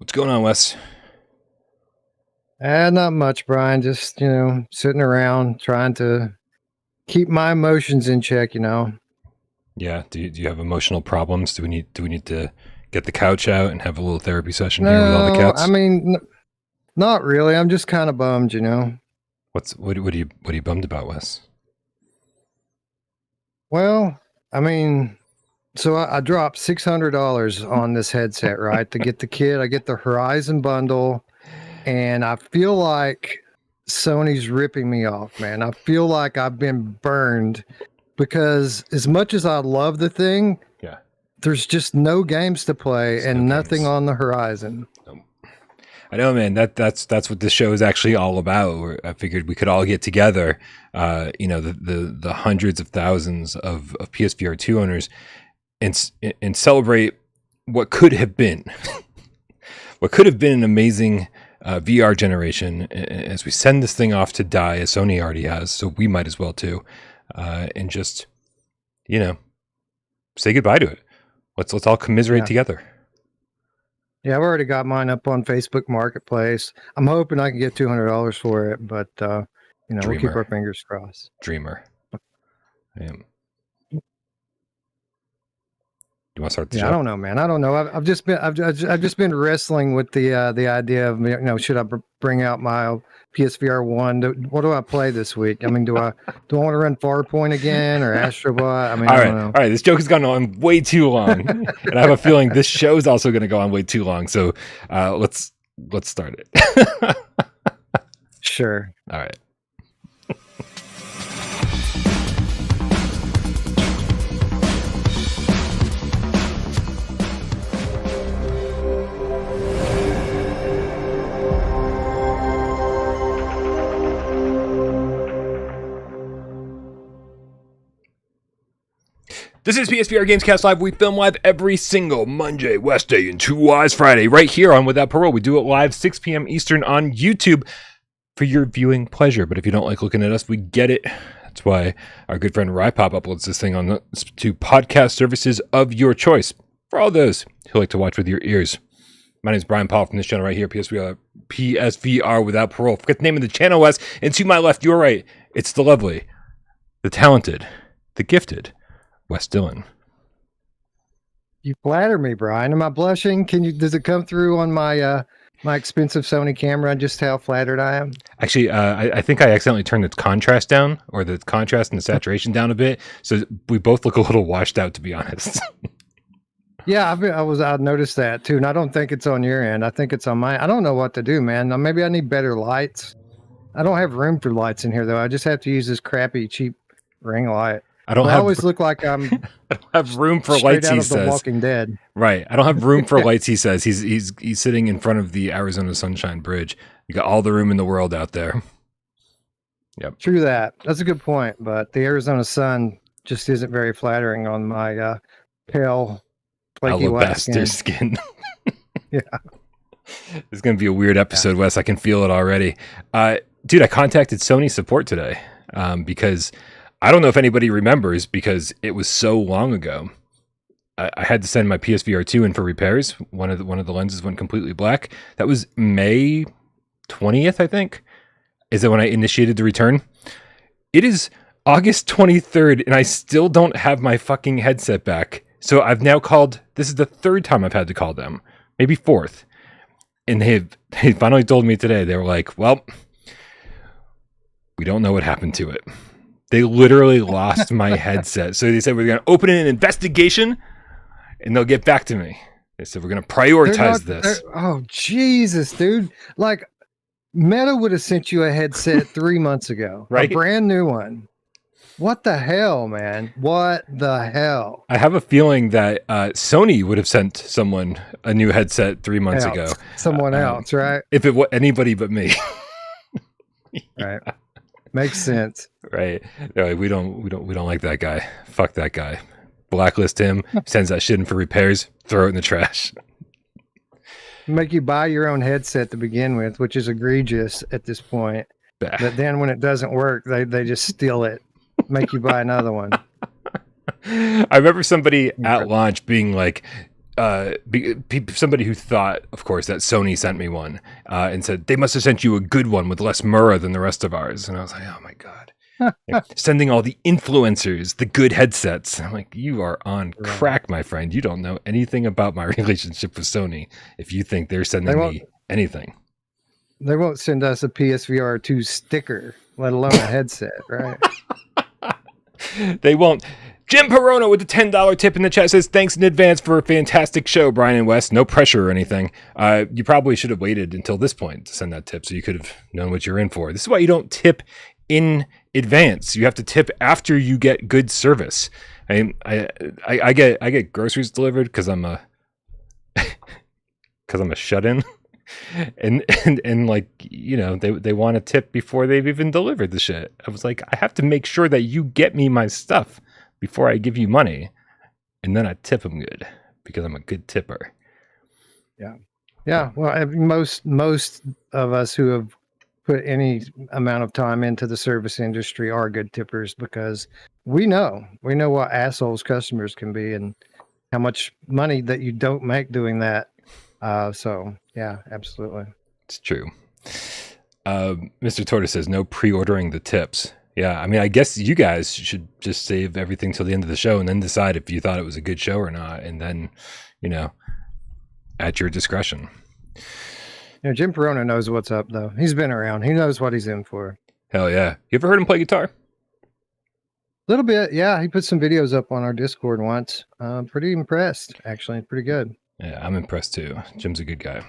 What's going on, Wes? Not much, Brian. Just, sitting around trying to keep my emotions in check, Yeah. Do you have emotional problems? Do we need to get the couch out and have a little therapy session here with all the cats? I mean, not really. I'm just kind of bummed, What are you bummed about, Wes? Well, I mean, so I dropped $600 on this headset, right? To get the kit. I get the Horizon bundle, and I feel like Sony's ripping me off, man. I feel like I've been burned because as much as I love the thing, Yeah, there's just no games to play and nothing on the horizon. I know, man. That's what this show is actually all about. I figured we could all get together, the hundreds of thousands of PSVR2 owners, and celebrate what could have been, what could have been an amazing VR generation as we send this thing off to die, as Sony already has. So we might as well too, and just say goodbye to it. Let's all commiserate together. Yeah, I've already got mine up on Facebook Marketplace. I'm hoping I can get $200 for it, but we'll keep our fingers crossed. Dreamer. Yeah. You want to start the show? I don't know, man. I don't know. I've just been wrestling with the idea of should I bring out my PSVR1? What do I play this week? I mean, do I want to run Farpoint again or Astrobot? I mean, I don't know. All right. This joke has gone on way too long, and I have a feeling this show is also going to go on way too long. So let's start it. Sure. All right. This is PSVR Gamescast Live. We film live every single Monday, Wednesday, and 2 Wise Friday right here on Without Parole. We do it live 6 p.m. Eastern on YouTube for your viewing pleasure. But if you don't like looking at us, we get it. That's why our good friend Rypop uploads this thing to podcast services of your choice for all those who like to watch with your ears. My name is Bryan Paul from this channel right here, PSVR Without Parole. Forget the name of the channel, Wes. And to my left, your right, it's the lovely, the talented, the gifted Wes Dillon. You flatter me, Brian. Am I blushing? Does it come through on my my expensive Sony camera just how flattered I am? Actually, I think I accidentally turned the contrast down, or the contrast and the saturation down a bit, so we both look a little washed out, to be honest. Yeah, I noticed that too, and I don't think it's on your end. I think it's on mine. I don't know what to do, man. Maybe I need better lights. I don't have room for lights in here though. I just have to use this crappy, cheap ring light. I always look like I don't have room for lights. He says, The Walking Dead. Right. I don't have room for lights. He says he's sitting in front of the Arizona Sunshine Bridge. You got all the room in the world out there. Yep. True that. That's a good point. But the Arizona sun just isn't very flattering on my pale, flaky white skin. Yeah. It's going to be a weird episode, Wes. I can feel it already. Dude, I contacted Sony support today because I don't know if anybody remembers because it was so long ago. I had to send my PSVR2 in for repairs. One of the lenses went completely black. That was May 20th, I think. Is that when I initiated the return? It is August 23rd, and I still don't have my fucking headset back. So I've now called. This is the third time I've had to call them, maybe fourth. And they finally told me today. They were like, "Well, we don't know what happened to it." They literally lost my headset. So they said, we're going to open an investigation and they'll get back to me. They said, we're going to prioritize this. Oh, Jesus, dude. Like, Meta would have sent you a headset 3 months ago. Right? A brand new one. What the hell, man? What the hell? I have a feeling that Sony would have sent someone a new headset 3 months ago. Someone else, right? If it was anybody but me. Right. Makes sense. Right. No, we don't like that guy. Fuck that guy. Blacklist him, sends that shit in for repairs, throw it in the trash. Make you buy your own headset to begin with, which is egregious at this point. But then when it doesn't work, they just steal it. Make you buy another one. I remember somebody at launch being like, somebody who thought, of course, that Sony sent me one and said they must have sent you a good one with less Murrah than the rest of ours. And I was like, oh my God. Sending all the influencers the good headsets. I'm like, you are on crack, my friend. You don't know anything about my relationship with Sony if you think they're sending me anything. They won't send us a PSVR2 sticker, let alone a headset, right? They won't. Jim Perona with the $10 tip in the chat says, thanks in advance for a fantastic show, Bryan and Wes. No pressure or anything. You probably should have waited until this point to send that tip so you could have known what you're in for. This is why you don't tip in advance. You have to tip after you get good service. I get groceries delivered because I'm a shut-in. And like, you know, they want to tip before they've even delivered the shit. I was like, I have to make sure that you get me my stuff before I give you money, and then I tip them good because I'm a good tipper. Yeah. Well, most of us who have put any amount of time into the service industry are good tippers because we know what assholes customers can be and how much money that you don't make doing that. So yeah, absolutely. It's true. Mr. Tortoise says no pre-ordering the tips. Yeah, I mean, I guess you guys should just save everything till the end of the show and then decide if you thought it was a good show or not, and then, you know, at your discretion. You know, Jim Perona knows what's up, though. He's been around. He knows what he's in for. Hell yeah. You ever heard him play guitar? A little bit, yeah. He put some videos up on our Discord once. Pretty impressed, actually. Pretty good. Yeah, I'm impressed too. Jim's a good guy.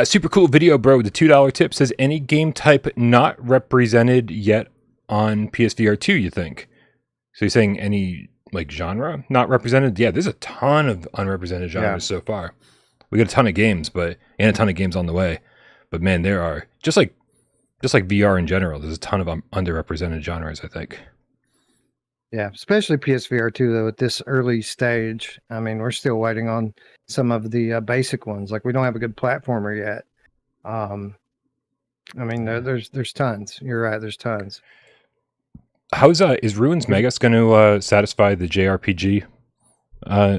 Super cool video, bro. The $2 tip says, any game type not represented yet on PSVR2, you think? So you're saying any like genre not represented? Yeah, there's a ton of unrepresented genres so far. We got a ton of games, and a ton of games on the way. But man, there are just like VR in general. There's a ton of underrepresented genres, I think. Yeah, especially PSVR2 though. At this early stage, I mean, we're still waiting on some of the basic ones. Like we don't have a good platformer yet. I mean, there's tons. You're right. There's tons. How's is Ruins Megas going to satisfy the JRPG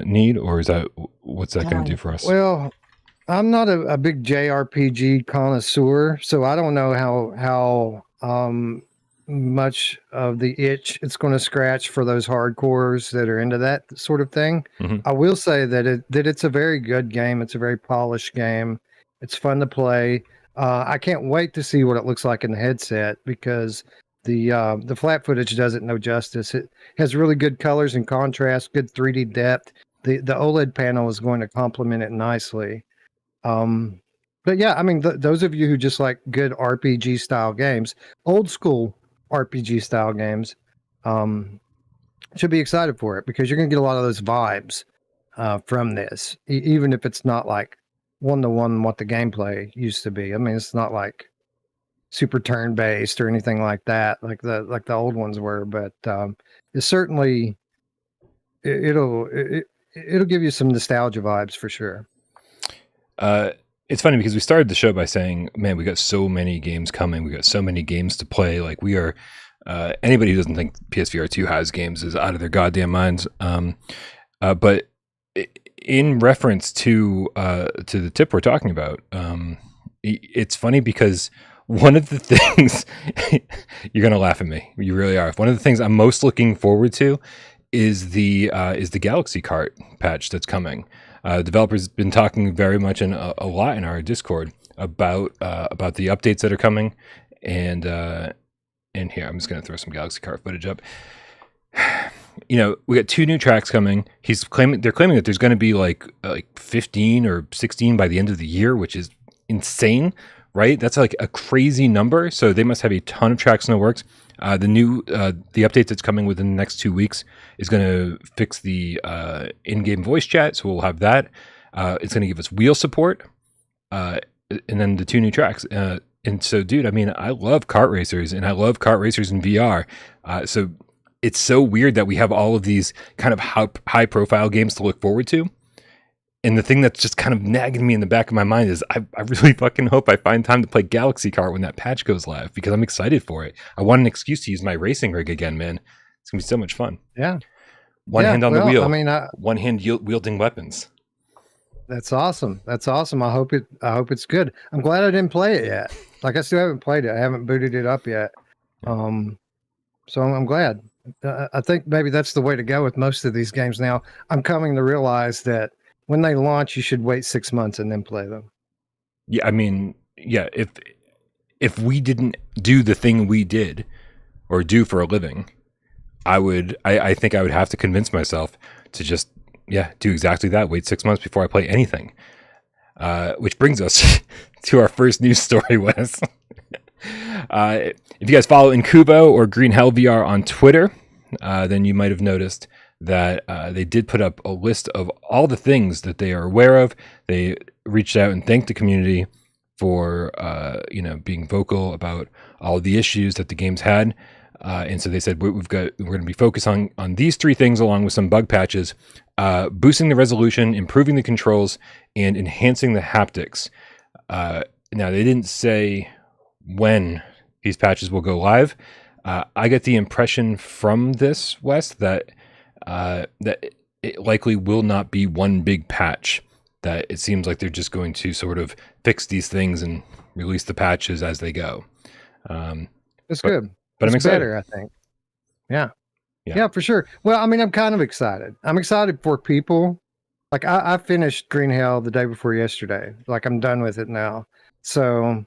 need, or what's that going to do for us? Well, I'm not a big JRPG connoisseur, so I don't know how much of the itch it's going to scratch for those hardcores that are into that sort of thing. Mm-hmm. I will say that it's a very good game. It's a very polished game. It's fun to play. I can't wait to see what it looks like in the headset because the flat footage does it no justice. It has really good colors and contrast, good 3D depth. The OLED panel is going to complement it nicely. But yeah, I mean, those of you who just like good RPG style games, old school RPG style games, should be excited for it because you're going to get a lot of those vibes from this, even if it's not like one-to-one what the gameplay used to be. I mean, it's not like super turn-based or anything like that, like the old ones were, but it's certainly it'll give you some nostalgia vibes for sure. It's funny because we started the show by saying, man, we got so many games coming. We got so many games to play. Like we are, anybody who doesn't think PSVR2 has games is out of their goddamn minds. But in reference to the tip we're talking about, it's funny because one of the things you're going to laugh at me. You really are. One of the things I'm most looking forward to is the Galaxy Kart patch that's coming. Developers been talking very much and a lot in our Discord about the updates that are coming, and here I'm just going to throw some Galaxy Kart footage up. You know, we got 2 new tracks coming. They're claiming that there's going to be like 15 or 16 by the end of the year, which is insane, right? That's like a crazy number. So they must have a ton of tracks in the works. The update that's coming within the next 2 weeks is going to fix the in-game voice chat, so we'll have that. It's going to give us wheel support, and then the 2 new tracks. And so, dude, I mean, I love kart racers, and I love kart racers in VR. So it's so weird that we have all of these kind of high-profile games to look forward to. And the thing that's just kind of nagging me in the back of my mind is I really fucking hope I find time to play Galaxy Kart when that patch goes live because I'm excited for it. I want an excuse to use my racing rig again, man. It's going to be so much fun. Yeah. One hand on the wheel. I mean, one hand wielding weapons. That's awesome. That's awesome. I hope it's good. I'm glad I didn't play it yet. Like I still haven't played it. I haven't booted it up yet. So I'm glad. I think maybe that's the way to go with most of these games now. I'm coming to realize that when they launch, you should wait 6 months and then play them. Yeah, I mean, yeah, if we didn't do the thing we did or do for a living, I think I would have to convince myself to just do exactly that. Wait 6 months before I play anything. Which brings us to our first news story, Wes. If you guys follow Incubo or Green Hell VR on Twitter, then you might have noticed that they did put up a list of all the things that they are aware of. They reached out and thanked the community for being vocal about all of the issues that the games had. And so they said we're going to be focused on these three things along with some bug patches, boosting the resolution, improving the controls, and enhancing the haptics. Now they didn't say when these patches will go live. I get the impression from this, Wes, that it likely will not be one big patch. That it seems like they're just going to sort of fix these things and release the patches as they go. That's good. But I'm excited. Better, I think. Yeah, for sure. Well, I mean, I'm kind of excited. I'm excited for people. Like I finished Green Hell the day before yesterday. Like I'm done with it now. So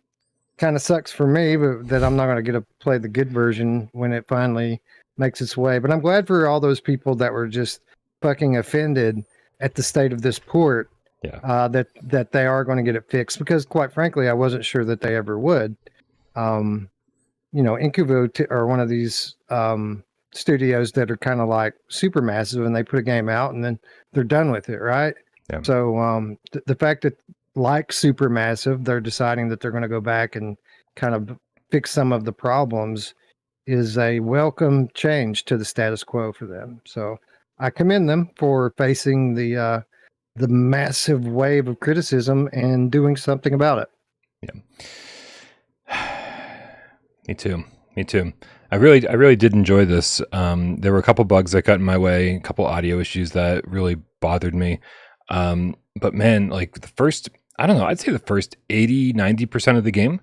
kind of sucks for me, but that I'm not going to get to play the good version when it finally makes its way. But I'm glad for all those people that were just fucking offended at the state of this port. Yeah. That they are going to get it fixed, because quite frankly, I wasn't sure that they ever would. Incubo are one of these studios that are kind of like super massive, and they put a game out and then they're done with it, right? Yeah. So the fact that, like Supermassive, they're deciding that they're going to go back and kind of fix some of the problems is a welcome change to the status quo for them. So I commend them for facing the massive wave of criticism and doing something about it. Yeah. Me too. I really did enjoy this. There were a couple bugs that got in my way, a couple audio issues that really bothered me. But man, like I'd say the first 80-90% of the game,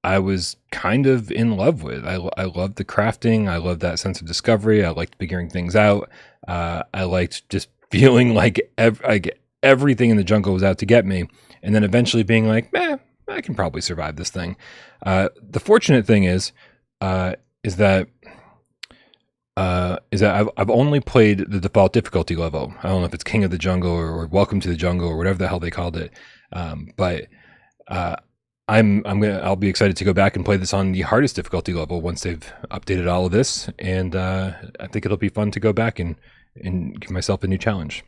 I was kind of in love with. I loved the crafting. I loved that sense of discovery. I liked figuring things out. I liked just feeling like everything in the jungle was out to get me. And then eventually being like, I can probably survive this thing. The fortunate thing is that I've only played the default difficulty level. I don't know if it's King of the Jungle or Welcome to the Jungle or whatever the hell they called it. But I'll be excited to go back and play this on the hardest difficulty level once they've updated all of this. And I think it'll be fun to go back and give myself a new challenge.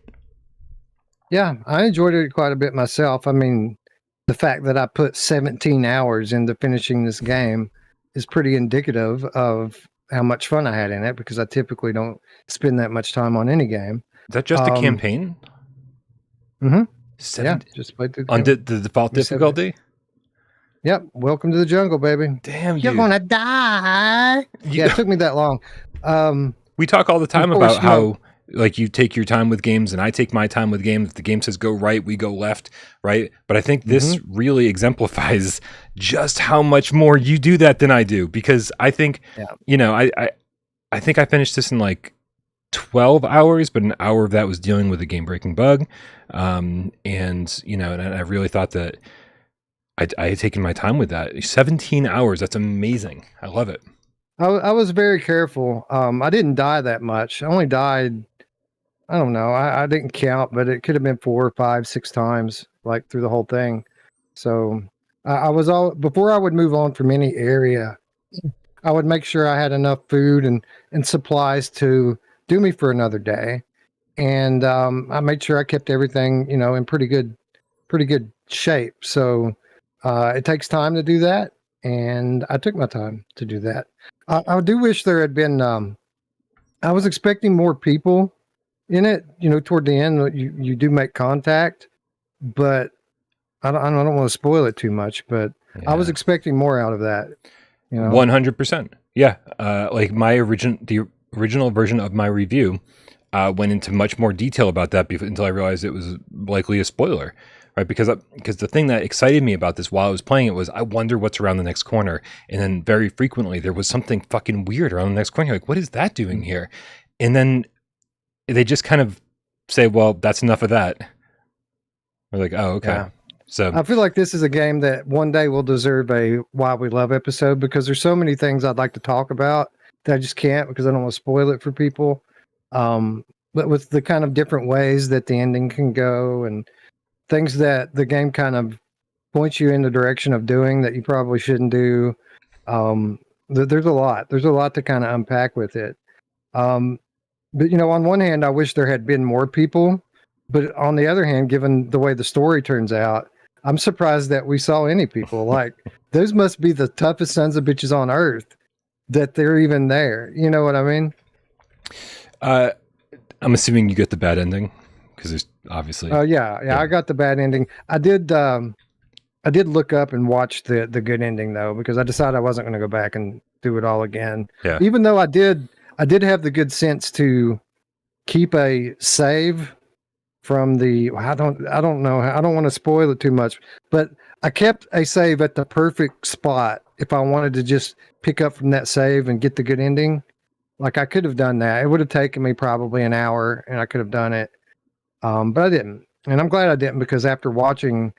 Yeah, I enjoyed it quite a bit myself. I mean, the fact that I put 17 hours into finishing this game is pretty indicative of how much fun I had in it, because I typically don't spend that much time on any game. Is that just the campaign? Mm-hmm. Just played on the default difficulty? Yep. Welcome to the jungle, baby. Damn, you're gonna die. Yeah, it took me that long. We talk all the time about how like you take your time with games and I take my time with games. If the game says go right, we go left, right? But I think this really exemplifies just how much more you do that than I do, because I think, I think I finished this in like 12 hours, but an hour of that was dealing with a game-breaking bug. And I really thought that I had taken my time with that. 17 hours, that's amazing. I love it. I was very careful. I didn't die that much. I only died, I don't know. I didn't count, but it could have been 4, 5, 6 times, like through the whole thing. So before I would move on from any area, I would make sure I had enough food and supplies to do me for another day. And I made sure I kept everything, in pretty good shape. So it takes time to do that. And I took my time to do that. I do wish there had been, I was expecting more people in it, toward the end. You do make contact, but I don't want to spoil it too much, but I was expecting more out of that. 100%. Yeah. Like the original version of my review, went into much more detail about that until I realized it was likely a spoiler, right? Because the thing that excited me about this while I was playing it was I wonder what's around the next corner, and then very frequently there was something fucking weird around the next corner. You're like, what is that doing here? And then they just kind of say, well, that's enough of that. We're like, oh, okay. Yeah. So I feel like this is a game that one day will deserve a Why We Love episode, because there's so many things I'd like to talk about that I just can't because I don't want to spoil it for people. But with the kind of different ways that the ending can go and things that the game kind of points you in the direction of doing that you probably shouldn't do. There's a lot. There's a lot to kind of unpack with it. But, on one hand, I wish there had been more people. But on the other hand, given the way the story turns out, I'm surprised that we saw any people. Like, those must be the toughest sons of bitches on earth that they're even there. You know what I mean? I'm assuming you get the bad ending because there's obviously. Oh yeah. I got the bad ending. I did look up and watch the good ending though, because I decided I wasn't going to go back and do it all again. Yeah. Even though I did have the good sense to keep a save from the, I don't know, I don't want to spoil it too much, but I kept a save at the perfect spot if I wanted to just pick up from that save and get the good ending. Like, I could have done that. It would have taken me probably an hour and I could have done it. But I didn't. And I'm glad I didn't, because after watching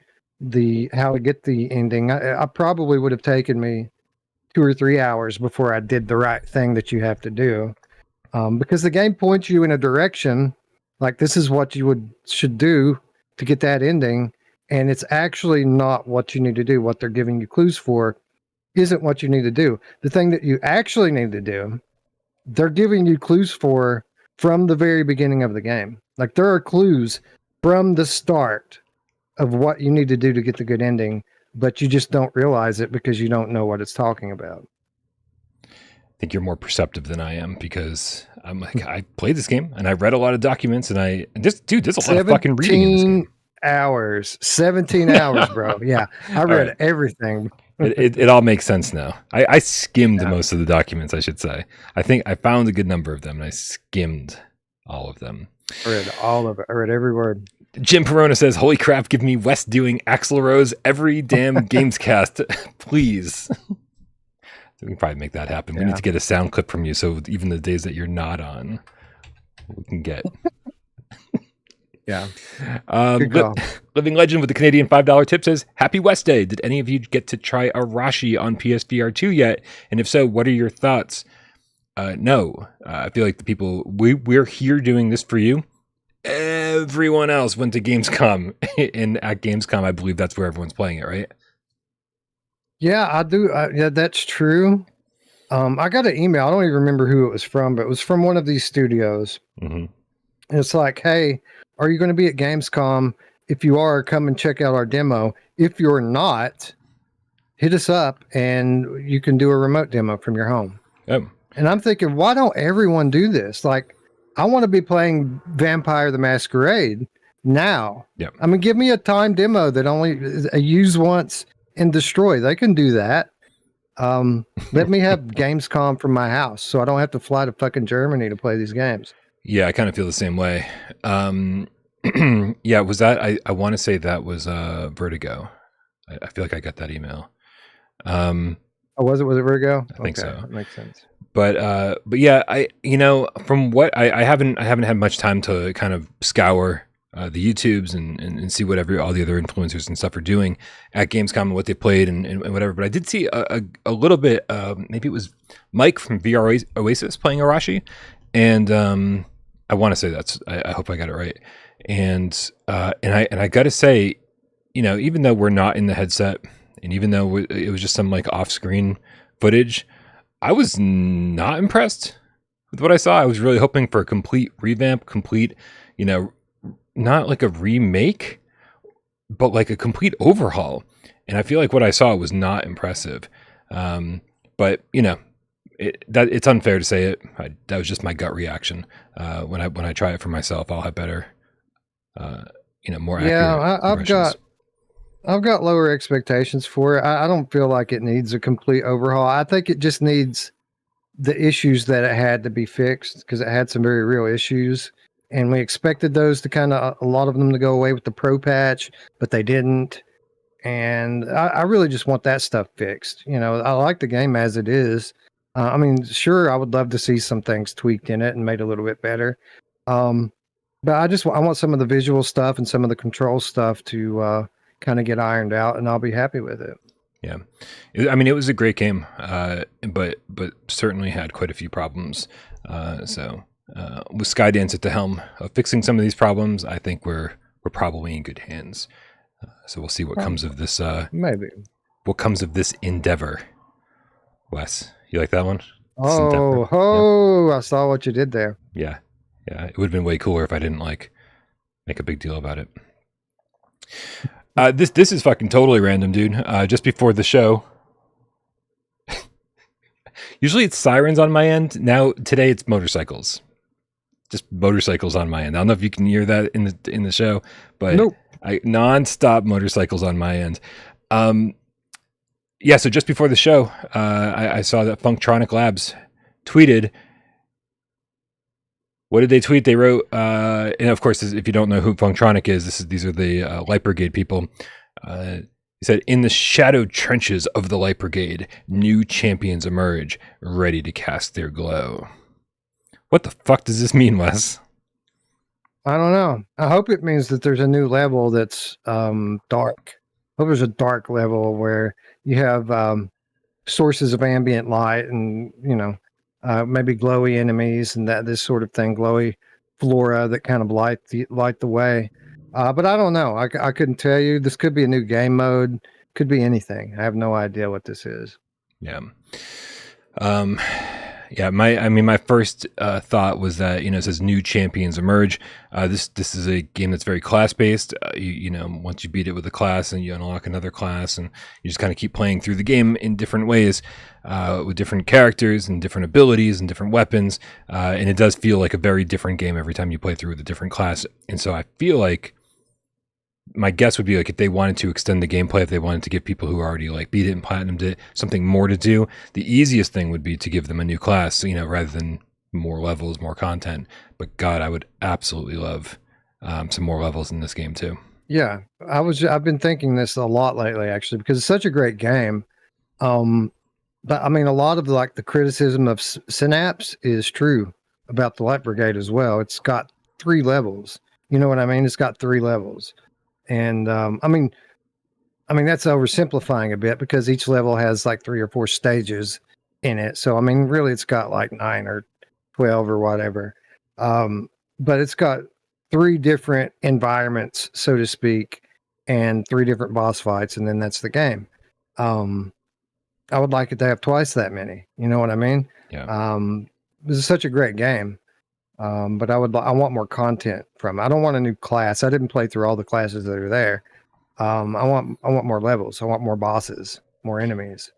how to get the ending, I probably would have taken me 2 or 3 hours before I did the right thing that you have to do. Because the game points you in a direction, like this is what you should do to get that ending. And it's actually not what you need to do. What they're giving you clues for isn't what you need to do. The thing that you actually need to do, they're giving you clues for from the very beginning of the game. Like, there are clues from the start of what you need to do to get the good ending, but you just don't realize it because you don't know what it's talking about. I think you're more perceptive than I am, because I'm like, I played this game and I read a lot of documents, and there's a lot of fucking reading in this game. 17 hours, bro. Yeah. I read everything. It all makes sense now. I skimmed most of the documents, I should say. I think I found a good number of them, and I skimmed all of them. I read all of it. I read every word. Jim Perona says, holy crap, give me Wes doing Axl Rose every damn Gamescast, please. We can probably make that happen. We need to get a sound clip from you, so even the days that you're not on, we can get. Yeah. Living Legend with the Canadian $5 tip says, happy West Day. Did any of you get to try Arashi on PSVR2 yet? And if so, what are your thoughts? No. I feel like the people, we're here doing this for you. Everyone else went to Gamescom, and at Gamescom, I believe that's where everyone's playing it, right? Yeah, I do. Yeah, that's true. I got an email. I don't even remember who it was from, but it was from one of these studios. Mm-hmm. And it's like, hey, are you going to be at Gamescom? If you are, come and check out our demo. If you're not, hit us up and you can do a remote demo from your home. Yep. And I'm thinking, why don't everyone do this? Like, I want to be playing Vampire the Masquerade now. Yep. I mean, give me a time demo that only use once and destroy. They can do that. Let me have Gamescom from my house so I don't have to fly to fucking Germany to play these games. Yeah, I kind of feel the same way. Yeah, was that, I want to say that was Vertigo. I feel like I got that email. Was it Vertigo? I think so. That makes sense. But yeah, from what I haven't had much time to kind of scour the YouTubes and see what all the other influencers and stuff are doing at Gamescom and what they played and whatever. But I did see a little bit, maybe it was Mike from VR Oasis playing Arashi. And I want to say I hope I got it right. And I got to say, even though we're not in the headset, and even though it was just some like off-screen footage, I was not impressed with what I saw. I was really hoping for a complete revamp, not like a remake, but like a complete overhaul. And I feel like what I saw was not impressive. But it's unfair to say it. That was just my gut reaction. When I try it for myself, I'll have better, more accurate. Yeah, I've got lower expectations for it. I don't feel like it needs a complete overhaul. I think it just needs the issues that it had to be fixed, because it had some very real issues. and we expected those to kind of a lot of them to go away with the pro patch, but they didn't. And I really just want that stuff fixed. You know, I like the game as it is. I mean, sure, I would love to see some things tweaked in it and made a little bit better. But I want some of the visual stuff and some of the control stuff to kind of get ironed out, and I'll be happy with it. Yeah, I mean, it was a great game, but certainly had quite a few problems. So with Skydance at the helm of fixing some of these problems, I think we're probably in good hands. So we'll see what comes of this. Maybe what comes of this endeavor. Wes, you like that one? Yeah. I saw what you did there. Yeah. It would have been way cooler if I didn't like make a big deal about it. This is fucking totally random, dude. Just before the show. Usually it's sirens on my end. Now today it's motorcycles. Just motorcycles on my end. I don't know if you can hear that in the show, but nope. Non-stop motorcycles on my end. Yeah, so just before the show, I saw that Funktronic Labs tweeted. What did they tweet? They wrote, and of course, if you don't know who Funktronic is, these are the Light Brigade people. He said, "In the shadowed trenches of the Light Brigade, new champions emerge, ready to cast their glow." What the fuck does this mean, Wes? I don't know. I hope it means that there's a new level that's dark. I hope there's a dark level where you have sources of ambient light and, you know, maybe glowy enemies and this sort of thing, glowy flora that kind of light the way. But I don't know. I couldn't tell you. This could be a new game mode. Could be anything. I have no idea what this is. Yeah. My first thought was that, you know, it says new champions emerge. This is a game that's very class based. You know, once you beat it with a class and you unlock another class, and you just kind of keep playing through the game in different ways, with different characters and different abilities and different weapons. And it does feel like a very different game every time you play through with a different class. And so I feel like my guess would be like if they wanted to extend the gameplay, if they wanted to give people who already like beat it and platinumed it something more to do, the easiest thing would be to give them a new class, you know, rather than more levels, more content. But God, I would absolutely love some more levels in this game too. Yeah, I've been thinking this a lot lately, actually, because it's such a great game. But I mean, a lot of the criticism of Synapse is true about the Light Brigade as well. It's got 3 levels. You know what I mean? It's got 3 levels. And I mean that's oversimplifying a bit because each level has like 3 or 4 stages in it. So I mean, really, it's got like 9 or 12 or whatever. But it's got 3 different environments, so to speak, and 3 different boss fights, and then that's the game. I would like it to have twice that many. You know what I mean? Yeah. This is such a great game. But I want more content from it. I don't want a new class. I didn't play through all the classes that are there. I want more levels. I want more bosses, more enemies.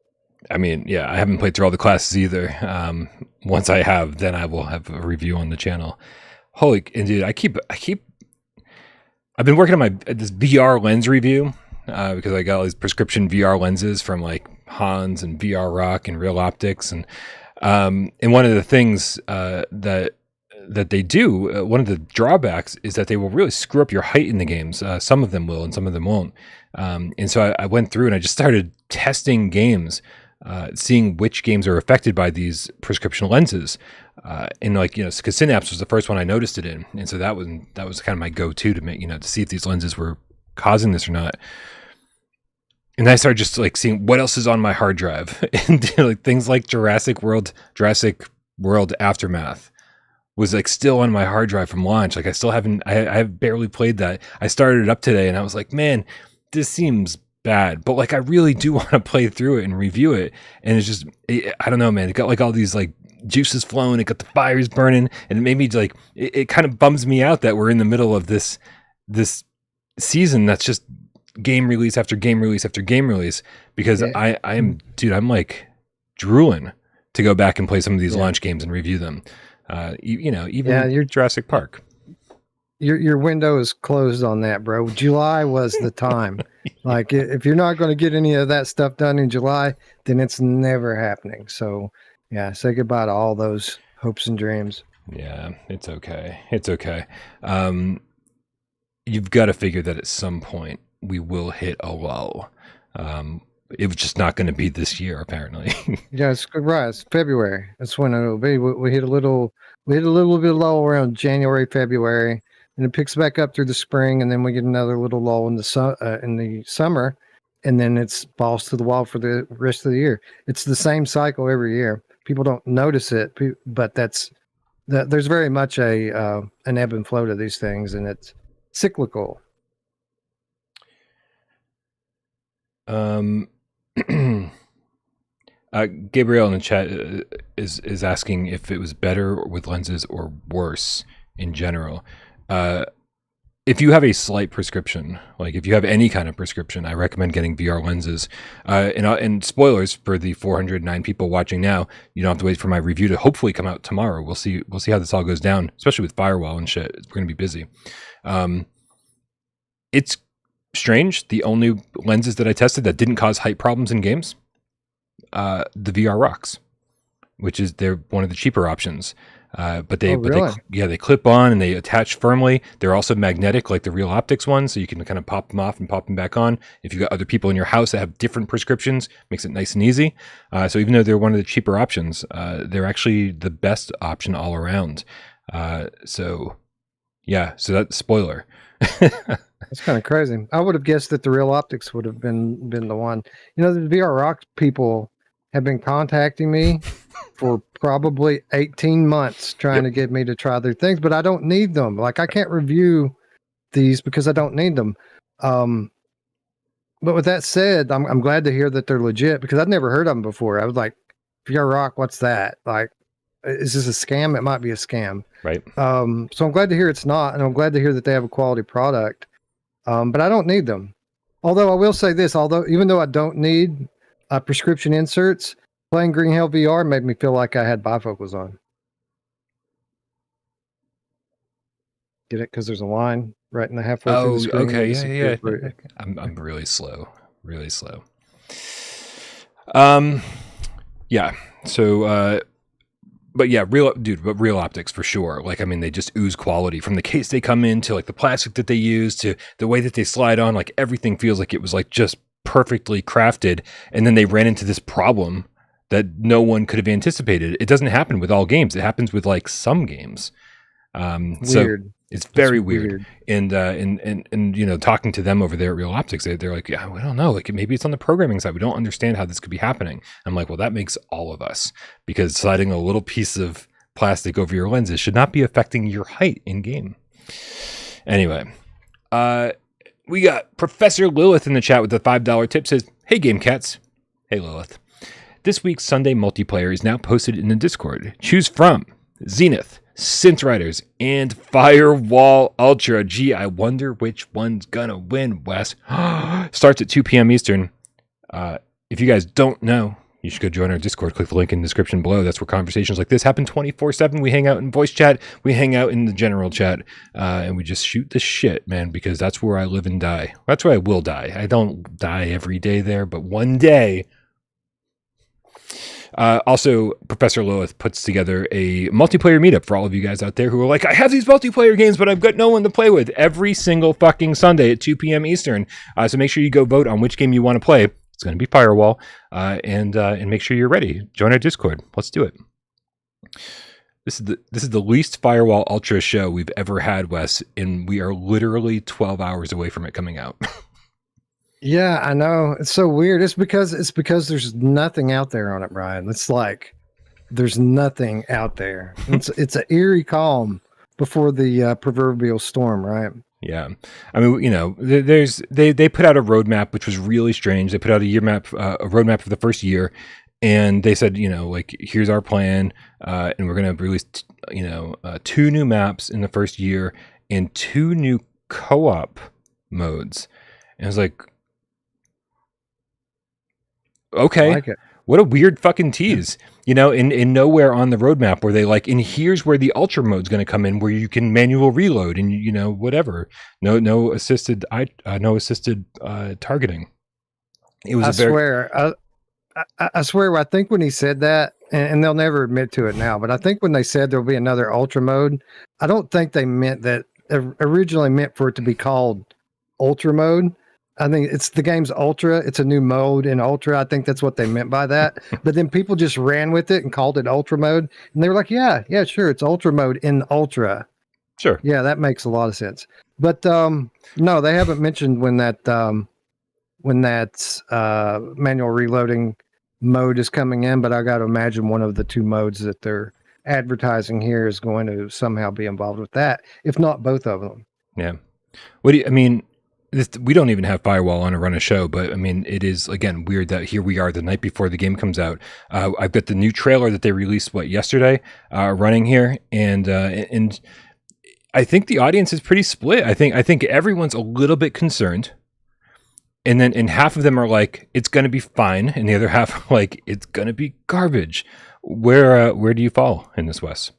I mean, yeah, I haven't played through all the classes either. Once I have, then I will have a review on the channel. Holy, and dude, I've been working on this VR lens review because I got all these prescription VR lenses from like Hans and VR Rock and Real Optics, and one of the things that they do, one of the drawbacks is that they will really screw up your height in the games. Some of them will and some of them won't. And so I went through and I just started testing games, seeing which games are affected by these prescription lenses. And like, you know, because Synapse was the first one I noticed it in. And so that was kind of my go-to to make, you know, to see if these lenses were causing this or not. And I started just like seeing what else is on my hard drive, and like things like Jurassic World Aftermath was like still on my hard drive from launch. Like I have barely played that. I started it up today and I was like, man, this seems bad, but like I really do want to play through it and review it. And it's just, I don't know, man. It got like all these like juices flowing. It got the fires burning, and it made me like, it kind of bums me out that we're in the middle of this season that's just game release after game release after game release, because yeah. I'm like drooling to go back and play some of these launch games and review them. Even Jurassic Park. Your window is closed on that, bro. July was the time. Like, if you're not going to get any of that stuff done in July, then it's never happening. So, yeah, say goodbye to all those hopes and dreams. Yeah, it's okay. It's okay. You've got to figure that at some point we will hit a lull. It was just not going to be this year, apparently. Yeah, it's right. It's February. That's when it'll be. We hit a little bit low around January, February, and it picks back up through the spring, and then we get another little lull in the summer, and then it's balls to the wall for the rest of the year. It's the same cycle every year. People don't notice it, but there's very much an ebb and flow to these things, and it's cyclical. Gabriel in the chat is asking if it was better with lenses or worse in general. If you have a slight prescription, like if you have any kind of prescription, I recommend getting VR lenses. And spoilers for the 409 people watching now, you don't have to wait for my review to hopefully come out tomorrow. We'll see how this all goes down, especially with Firewall and shit. We're going to be busy. It's strange. The only lenses that I tested that didn't cause height problems in games, the VR Rocks, which is they're one of the cheaper options. But they clip on and they attach firmly. They're also magnetic, like the Real Optics ones, so you can kind of pop them off and pop them back on. If you've got other people in your house that have different prescriptions, makes it nice and easy. So even though they're one of the cheaper options, they're actually the best option all around. So that's spoiler. That's kind of crazy. I would have guessed that the Real Optics would have been the one. You know, the VR Rock people have been contacting me for probably 18 months trying to get me to try their things, but I don't need them. Like, I can't review these because I don't need them. But with that said, I'm glad to hear that they're legit because I'd never heard of them before. I was like, VR Rock, what's that? Like, is this a scam? It might be a scam. Right. So I'm glad to hear it's not, and I'm glad to hear that they have a quality product. But I don't need them. Although I will say this, even though I don't need prescription inserts, playing Green Hell VR made me feel like I had bifocals on. Get it? Because there's a line right in the halfway through the screen. Okay, yeah. I'm really slow. Yeah. So, but yeah, real optics for sure. Like, I mean, they just ooze quality from the case they come in to like the plastic that they use to the way that they slide on. Like, everything feels like it was like just perfectly crafted. And then they ran into this problem that no one could have anticipated. It doesn't happen with all games. It happens with like some games. Weird. So it's very weird. And you know, talking to them over there at Real Optics, they're like, yeah, we don't know. Like, maybe it's on the programming side. We don't understand how this could be happening. I'm like, well, that makes all of us, because sliding a little piece of plastic over your lenses should not be affecting your height in game. Anyway, we got Professor Lilith in the chat with the $5 tip. Says, hey, Game Cats. Hey, Lilith. This week's Sunday multiplayer is now posted in the Discord. Choose from Zenith, Synth Riders, and Firewall Ultra. Gee, I wonder which one's gonna win, Wes. Starts at 2 p.m. Eastern. If you guys don't know, you should go join our Discord. Click the link in the description below. That's where conversations like this happen 24/7. We hang out in voice chat. We hang out in the general chat. And we just shoot the shit, man, because that's where I live and die. That's where I will die. I don't die every day there, but one day. Also, Professor Lilith puts together a multiplayer meetup for all of you guys out there who are like, I have these multiplayer games, but I've got no one to play with, every single fucking Sunday at 2 p.m. Eastern. So make sure you go vote on which game you want to play. It's going to be Firewall, and make sure you're ready. Join our Discord. Let's do it. This is the least Firewall Ultra show we've ever had, Wes, and we are literally 12 hours away from it coming out. Yeah, I know. It's so weird. It's because there's nothing out there on it, Bryan. It's like there's nothing out there. It's an eerie calm before the proverbial storm, right? Yeah, I mean, you know, they put out a roadmap which was really strange. They put out a roadmap for the first year, and they said, you know, like, here's our plan, and we're gonna release 2 new maps in the first year and 2 new co-op modes. And I was like, okay, like, what a weird fucking tease, you know, in nowhere on the roadmap where they like, and here's where the ultra mode's going to come in, where you can manual reload and, you know, whatever, no assisted targeting. It was I swear, I think when he said that, and they'll never admit to it now, but I think when they said there'll be another Ultra mode, I don't think they meant that originally meant for it to be called Ultra mode. I think it's the game's Ultra. It's a new mode in Ultra. I think that's what they meant by that. But then people just ran with it and called it Ultra mode. And they were like, yeah, sure. It's Ultra mode in Ultra. Sure. Yeah, that makes a lot of sense. But no, they haven't mentioned when that manual reloading mode is coming in, but I got to imagine one of the two modes that they're advertising here is going to somehow be involved with that, if not both of them. Yeah. We don't even have Firewall on to run a show, but I mean, it is, again, weird that here we are the night before the game comes out. I've got the new trailer that they released, yesterday, running here, and I think the audience is pretty split. I think everyone's a little bit concerned. And half of them are like, it's going to be fine. And the other half are like, it's going to be garbage. Where do you fall in this, Wes?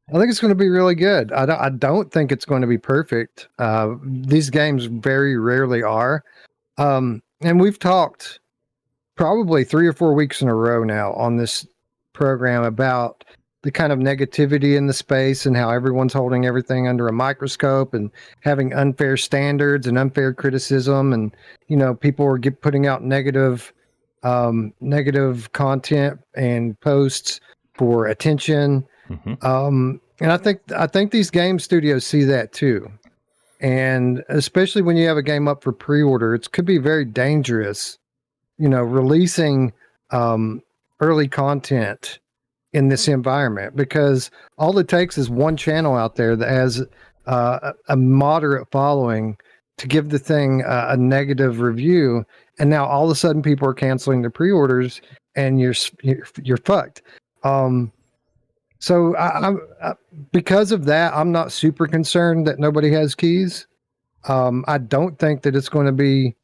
I think it's going to be really good. I don't think it's going to be perfect. These games very rarely are. And we've talked probably 3 or 4 weeks in a row now on this program about the kind of negativity in the space and how everyone's holding everything under a microscope and having unfair standards and unfair criticism. And, people are putting out negative content and posts for attention. Mm-hmm. And I think these game studios see that too. And especially when you have a game up for pre-order, it could be very dangerous, releasing early content in this environment, because all it takes is one channel out there that has a moderate following to give the thing a negative review, and now all of a sudden people are canceling the pre-orders, and you're fucked. So I'm because of that, I'm not super concerned that nobody has keys. I don't think that it's going to be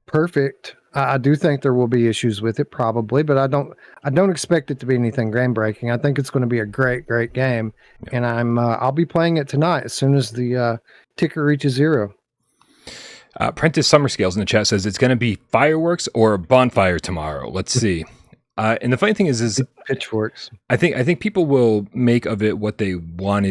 perfect. I do think there will be issues with it, probably, but I don't expect it to be anything groundbreaking. I think it's going to be a great game, and I'll be playing it tonight as soon as the ticker reaches 0. Prentice Summer Scales in the chat says it's going to be fireworks or a bonfire tomorrow. Let's see. And the funny thing is pitchforks. I think people will make of it what they want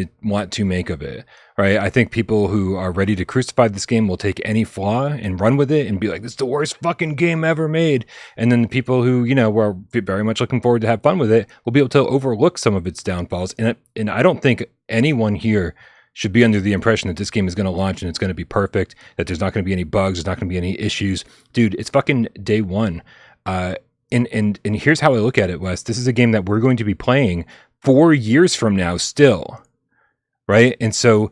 to make of it, right? I think people who are ready to crucify this game will take any flaw and run with it and be like, "This is the worst fucking game ever made." And then the people who were very much looking forward to have fun with it will be able to overlook some of its downfalls. And I don't think anyone here should be under the impression that this game is going to launch and it's going to be perfect, that there's not going to be any bugs, there's not going to be any issues. Dude, it's fucking day one. And here's how I look at it, Wes. This is a game that we're going to be playing 4 years from now still, right? And so,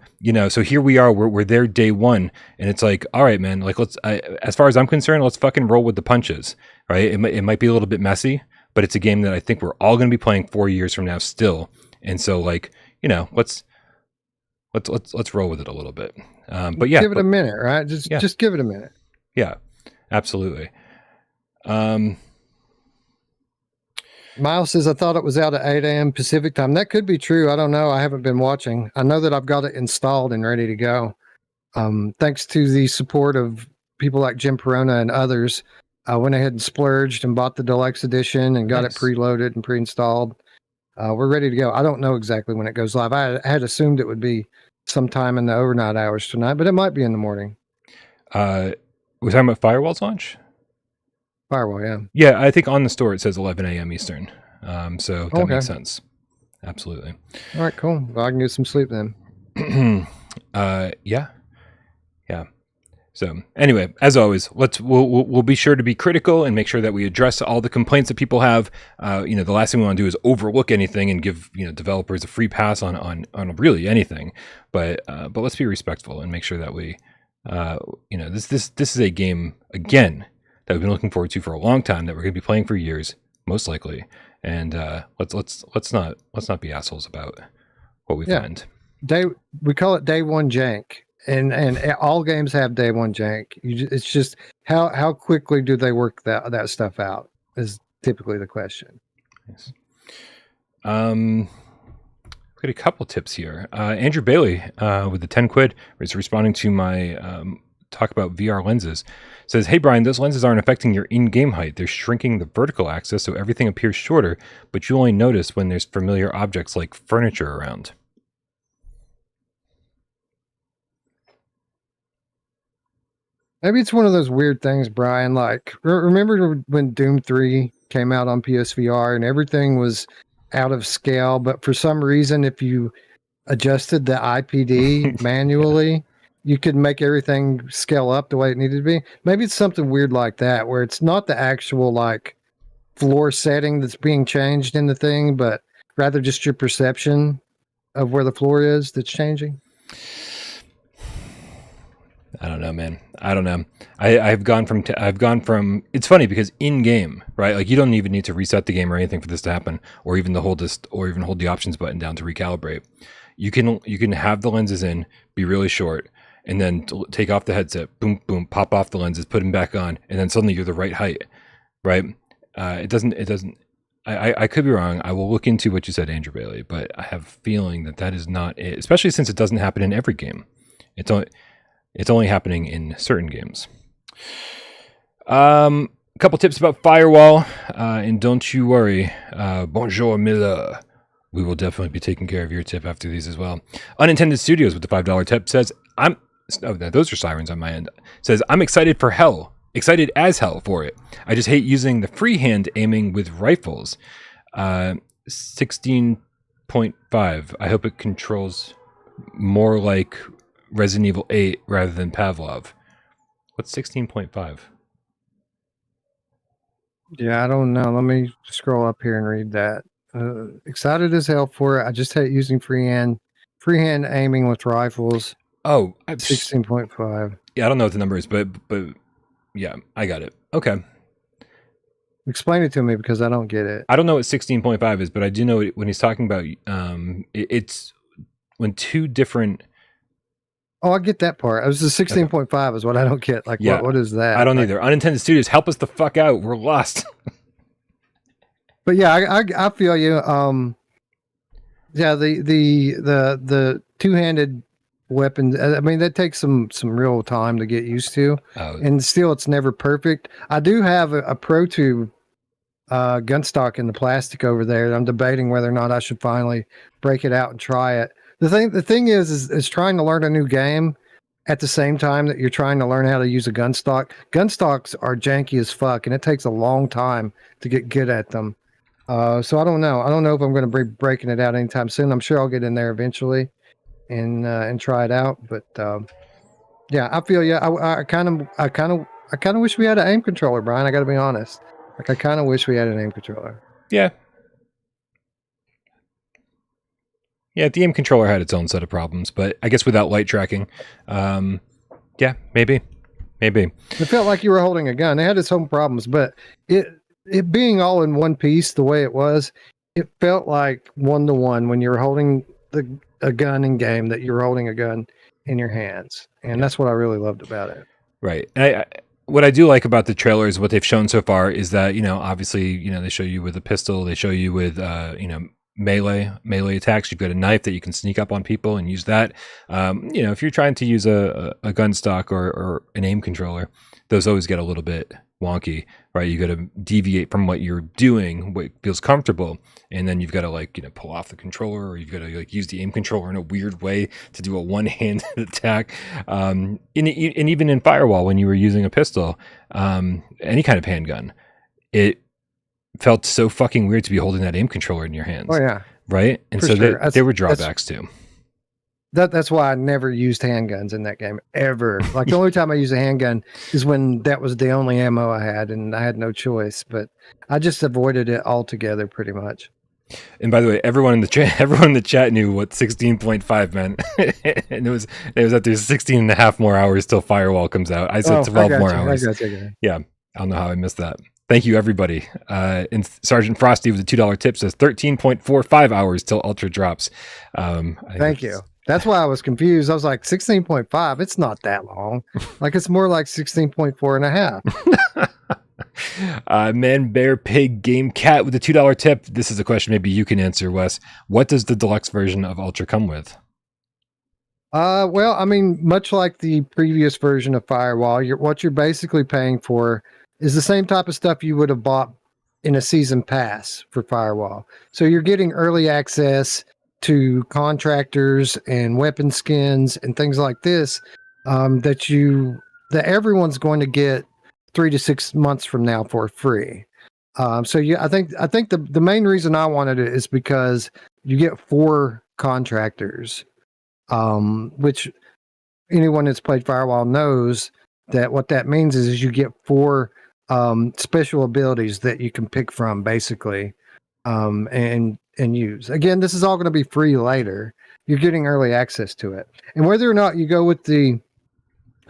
so here we are, we're there day one, and it's like, all right, man, like as far as I'm concerned, let's fucking roll with the punches, right? It might be a little bit messy, but it's a game that I think we're all going to be playing 4 years from now still. And so, like, let's roll with it a little bit. But yeah, give it a minute, right? Just give it a minute. Yeah, absolutely. Miles says, I thought it was out at 8 a.m. Pacific time. That could be true. I don't know. I haven't been watching. I know that I've got it installed and ready to go. Thanks to the support of people like Jim Perona and others, I went ahead and splurged and bought the Deluxe edition and got it preloaded and pre-installed. We're ready to go. I don't know exactly when it goes live. I had assumed it would be sometime in the overnight hours tonight, but it might be in the morning. We're talking about Firewall's launch? Firewall, yeah. Yeah, I think on the store it says 11 a.m. Eastern. So that makes sense. Absolutely. All right, cool. Well, I can get some sleep then. Yeah. So anyway, as always, we'll be sure to be critical and make sure that we address all the complaints that people have. The last thing we want to do is overlook anything and give developers a free pass on really anything. But let's be respectful and make sure that we this is a game again that we've been looking forward to for a long time, that we're going to be playing for years, most likely. And let's not be assholes about what we find. We call it day one jank, and all games have day one jank. It's just how quickly do they work that stuff out is typically the question. Yes. We've got a couple tips here. Andrew Bailey with the 10 quid is responding to my talk about VR lenses. It says, hey, Bryan, those lenses aren't affecting your in-game height. They're shrinking the vertical axis, so everything appears shorter, but you only notice when there's familiar objects like furniture around. Maybe it's one of those weird things, Bryan. Like, remember when Doom 3 came out on PSVR and everything was out of scale, but for some reason, if you adjusted the IPD manually, you could make everything scale up the way it needed to be. Maybe it's something weird like that, where it's not the actual like floor setting that's being changed in the thing, but rather just your perception of where the floor is that's changing. I don't know, man. I don't know. I've gone from. It's funny because in game, right? Like you don't even need to reset the game or anything for this to happen, or even to hold this, or even hold the options button down to recalibrate. You can have the lenses in, be really short, and then take off the headset, boom, boom, pop off the lenses, put them back on, and then suddenly you're the right height, right? It doesn't. I could be wrong. I will look into what you said, Andrew Bailey, but I have a feeling that is not it, especially since it doesn't happen in every game. It's only happening in certain games. A couple tips about Firewall, and don't you worry. Bonjour, Miller. We will definitely be taking care of your tip after these as well. Unintended Studios with the $5 tip says, those are sirens on my end. Says, I'm excited as hell for it. I just hate using the freehand aiming with rifles. 16.5. I hope it controls more like Resident Evil 8 rather than Pavlov. What's 16.5? Yeah, I don't know. Let me scroll up here and read that. Excited as hell for it. I just hate using freehand aiming with rifles. Oh, 16.5. Yeah, I don't know what the number is, but yeah, I got it. Okay. Explain it to me because I don't get it. I don't know what 16.5 is, but I do know when he's talking about it's when two different. Oh, I get that part. It was the 16.5 is what I don't get. Like, yeah, what is that? I don't either. Unintended Studios, help us the fuck out. We're lost. But yeah, I feel you. Yeah, the two-handed weapons. I mean, that takes some real time to get used to, and still, it's never perfect. I do have a Pro Tube gun stock in the plastic over there. I'm debating whether or not I should finally break it out and try it. The thing is trying to learn a new game at the same time that you're trying to learn how to use a gun stock. Gun stocks are janky as fuck, and it takes a long time to get good at them. So I don't know. I don't know if I'm going to be breaking it out anytime soon. I'm sure I'll get in there eventually and try it out. But yeah, I feel I kind of wish we had an aim controller, Bryan. I got to be honest. Like I kind of wish we had an aim controller. Yeah. Yeah, the aim controller had its own set of problems, but I guess without light tracking, yeah, maybe. It felt like you were holding a gun. It had its own problems, but it being all in one piece the way it was, it felt like 1-to-1 when you were holding a gun in game that you were holding a gun in your hands, and that's what I really loved about it. Right. And what I do like about the trailers, what they've shown so far, is that obviously they show you with a pistol, they show you with melee attacks. You've got a knife that you can sneak up on people and use that. If you're trying to use a gun stock or an aim controller, those always get a little bit wonky, right? You got to deviate from what you're doing, what feels comfortable, and then you've got to pull off the controller, or you've got to use the aim controller in a weird way to do a one-handed attack. And even in Firewall, when you were using a pistol, any kind of handgun, it felt so fucking weird to be holding that aim controller in your hands. Oh yeah, right. And so sure. There were drawbacks too. That's why I never used handguns in that game ever. Like the only time I used a handgun is when that was the only ammo I had and I had no choice, but I just avoided it altogether pretty much. And by the way, everyone in the chat knew what 16.5 meant. And it was that there's 16 and a half more hours till Firewall comes out. I said 12 more hours. Yeah. I don't know how I missed that. Thank you, everybody. And Sergeant Frosty with the $2 tip says 13.45 hours till Ultra drops. Thank you. That's why I was confused. I was like, 16.5, it's not that long. Like, it's more like 16.4 and a half. Man, Bear, Pig, Game Cat with the $2 tip. This is a question maybe you can answer, Wes. What does the deluxe version of Ultra come with? Well, I mean, much like the previous version of Firewall, what you're basically paying for is the same type of stuff you would have bought in a season pass for Firewall. So you're getting early access to contractors and weapon skins and things like this that everyone's going to get 3 to 6 months from now for free. So yeah, I think the main reason I wanted it is because you get 4 contractors, which anyone that's played Firewall knows that what that means is you get 4 special abilities that you can pick from, basically, and use. Again, this is all going to be free later. You're getting early access to it, and whether or not you go with the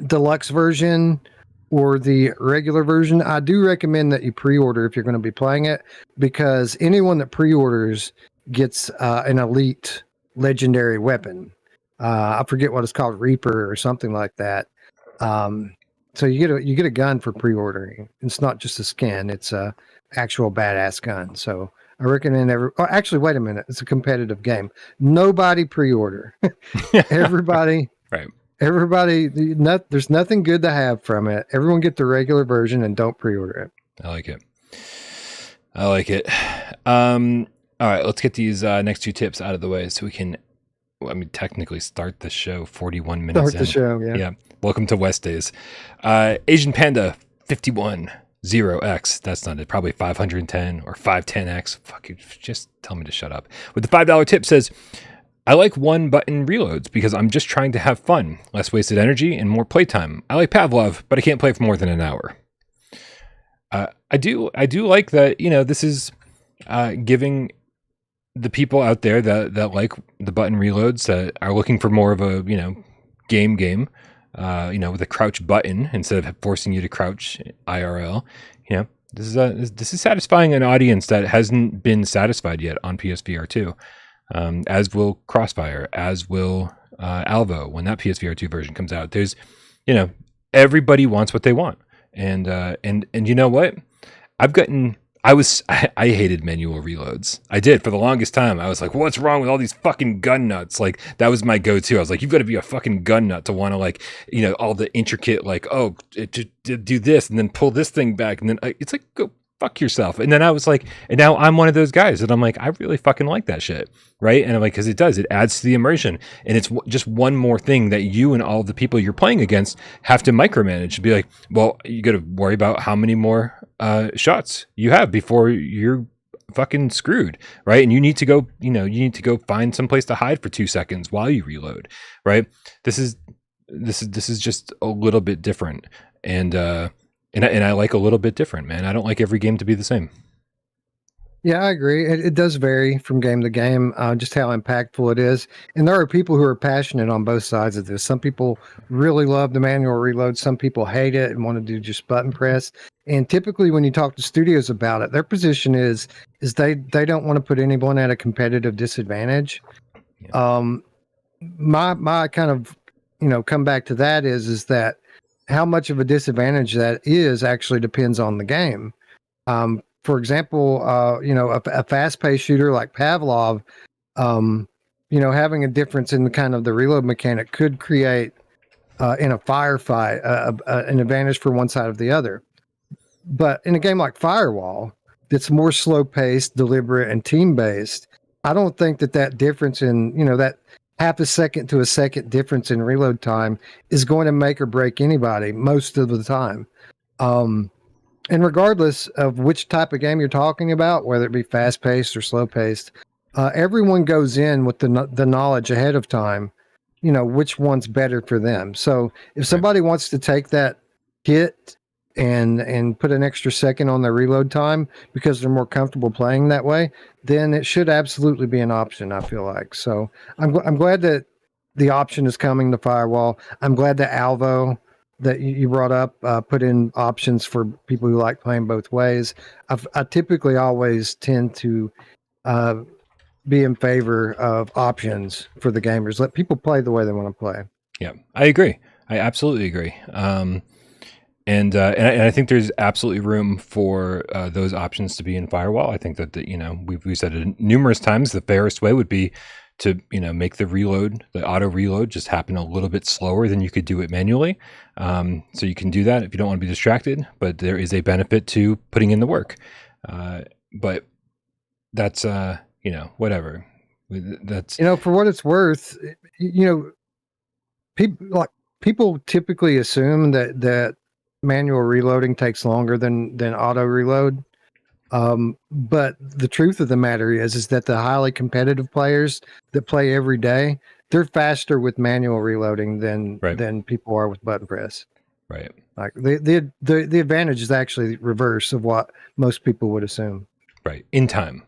deluxe version or the regular version, I do recommend that you pre-order if you're going to be playing it, because anyone that pre-orders gets an elite legendary weapon. I forget what it's called, Reaper or something like that. So you get a gun for pre-ordering. It's not just a skin; it's a actual badass gun. So I recommend actually, wait a minute, it's a competitive game. Nobody pre-order. Everybody, Right. everybody. There's nothing good to have from it. Everyone get the regular version and don't pre-order it. I like it. All right, let's get these next 2 tips out of the way so we can, technically start the show 41 minutes Start the show, yeah. Yeah. Welcome to West Days. Asian Panda 510X. That's not it. Probably 510 or 510X. Fuck you. Just tell me to shut up. With the $5 tip says, I like 1-button reloads because I'm just trying to have fun, less wasted energy, and more playtime. I like Pavlov, but I can't play for more than an hour. I do like that. This is giving the people out there that like the button reloads, that are looking for more of a game, with a crouch button instead of forcing you to crouch IRL. This is satisfying an audience that hasn't been satisfied yet on PSVR2. As will Crossfire, as will Alvo when that PSVR2 version comes out. There's, everybody wants what they want, and you know what? I hated manual reloads. I did for the longest time. I was like, what's wrong with all these fucking gun nuts? Like, that was my go-to. I was like, you've got to be a fucking gun nut to want to all the intricate, do this and then pull this thing back. And then it's like, go fuck yourself. And then I was like, and now I'm one of those guys that I'm like, I really fucking like that shit. Right. And I'm like, cause it adds to the immersion, and it's just one more thing that you and all the people you're playing against have to micromanage and be like, well, you got to worry about how many more shots you have before you're fucking screwed. Right. And you need to go find some place to hide for 2 seconds while you reload. Right. This is just a little bit different. And I like a little bit different, man. I don't like every game to be the same. Yeah, I agree. It does vary from game to game, just how impactful it is. And there are people who are passionate on both sides of this. Some people really love the manual reload. Some people hate it and want to do just button press. And typically when you talk to studios about it, their position is they don't want to put anyone at a competitive disadvantage. Yeah. My kind of, come back to that is that how much of a disadvantage that is actually depends on the game. For example, a fast-paced shooter like Pavlov, having a difference in the kind of the reload mechanic could create in a firefight an advantage for one side or the other. But in a game like Firewall, that's more slow-paced, deliberate, and team-based, I don't think that difference in that half a second to a second difference in reload time is going to make or break anybody most of the time. And regardless of which type of game you're talking about, whether it be fast-paced or slow-paced, everyone goes in with the knowledge ahead of time, which one's better for them. So if somebody wants to take that hit and put an extra second on their reload time because they're more comfortable playing that way, then it should absolutely be an option, I feel like. So I'm glad that the option is coming to Firewall. I'm glad that Alvo, that you brought up, put in options for people who like playing both ways. I typically always tend to be in favor of options for the gamers. Let people play the way they want to play. Yeah, I agree. I absolutely agree. And I think there's absolutely room for those options to be in Firewall. I think that we've said it numerous times. The fairest way would be to make the reload, the auto reload, just happen a little bit slower than you could do it manually. So you can do that if you don't want to be distracted, but there is a benefit to putting in the work. But that's whatever. That's for what it's worth, people typically assume that manual reloading takes longer than auto reload. But the truth of the matter is that the highly competitive players that play every day, they're faster with manual reloading than people are with button press. Right. Like the advantage is actually reverse of what most people would assume. Right. In time,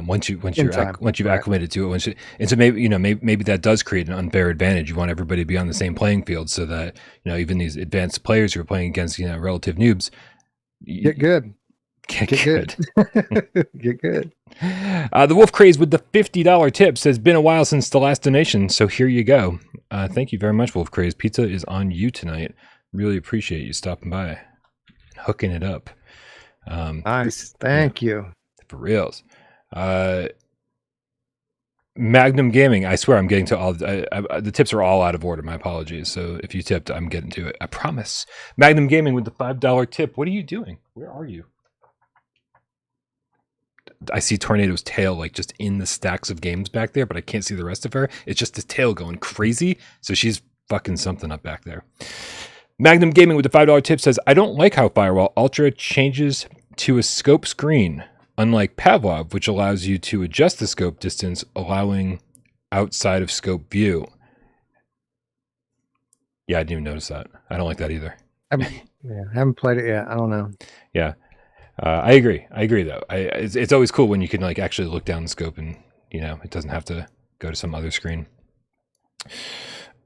once you've acclimated to it, and so maybe that does create an unfair advantage. You want everybody to be on the same playing field so that even these advanced players who are playing against relative noobs get good. Get good. Get good. The Wolf Craze with the $50 tip says, been a while since the last donation, so here you go. Thank you very much, Wolf Craze. Pizza is on you tonight. Really appreciate you stopping by, hooking it up. Nice. Thank you. For reals. Magnum Gaming, I swear I'm getting to all the tips are all out of order. My apologies. So if you tipped, I'm getting to it. I promise. Magnum Gaming with the $5 tip. What are you doing? Where are you? I see Tornado's tail like just in the stacks of games back there, but I can't see the rest of her. It's just his tail going crazy. So she's fucking something up back there. Magnum Gaming with the $5 tip says, I don't like how Firewall Ultra changes to a scope screen, unlike Pavlov, which allows you to adjust the scope distance, allowing outside of scope view. Yeah, I didn't even notice that. I don't like that either. I haven't played it yet. I don't know. Yeah. I agree though. It's always cool when you can like actually look down the scope and it doesn't have to go to some other screen.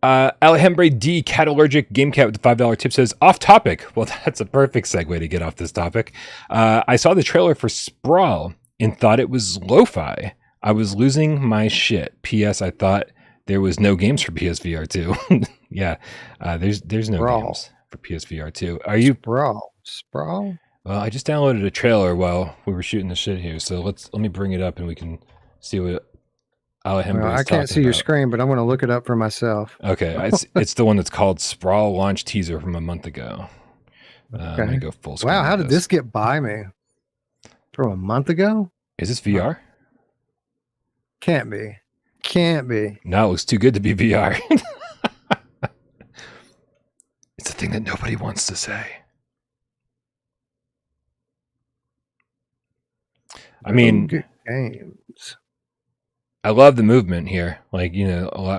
Alejandro D. Catalergic Gamecat with the $5 tip says, off topic. Well, that's a perfect segue to get off this topic. I saw the trailer for Sprawl and thought it was lo-fi. I was losing my shit. P.S. I thought there was no games for PSVR2. Yeah, there's no Sprawl. games for PSVR2. Are you Sprawl? Well, I just downloaded a trailer while we were shooting the shit here, so let me bring it up and we can see what Alejandro is I can't see about. your screen, but I'm going to look it up for myself. Okay, it's the one that's called Sprawl launch teaser from a month ago. I'm going to go full screen. Wow, how did this get by me? From a month ago? Is this VR? Can't be. No, it looks too good to be VR. It's a thing that nobody wants to say. I mean, games. I love the movement here. Like,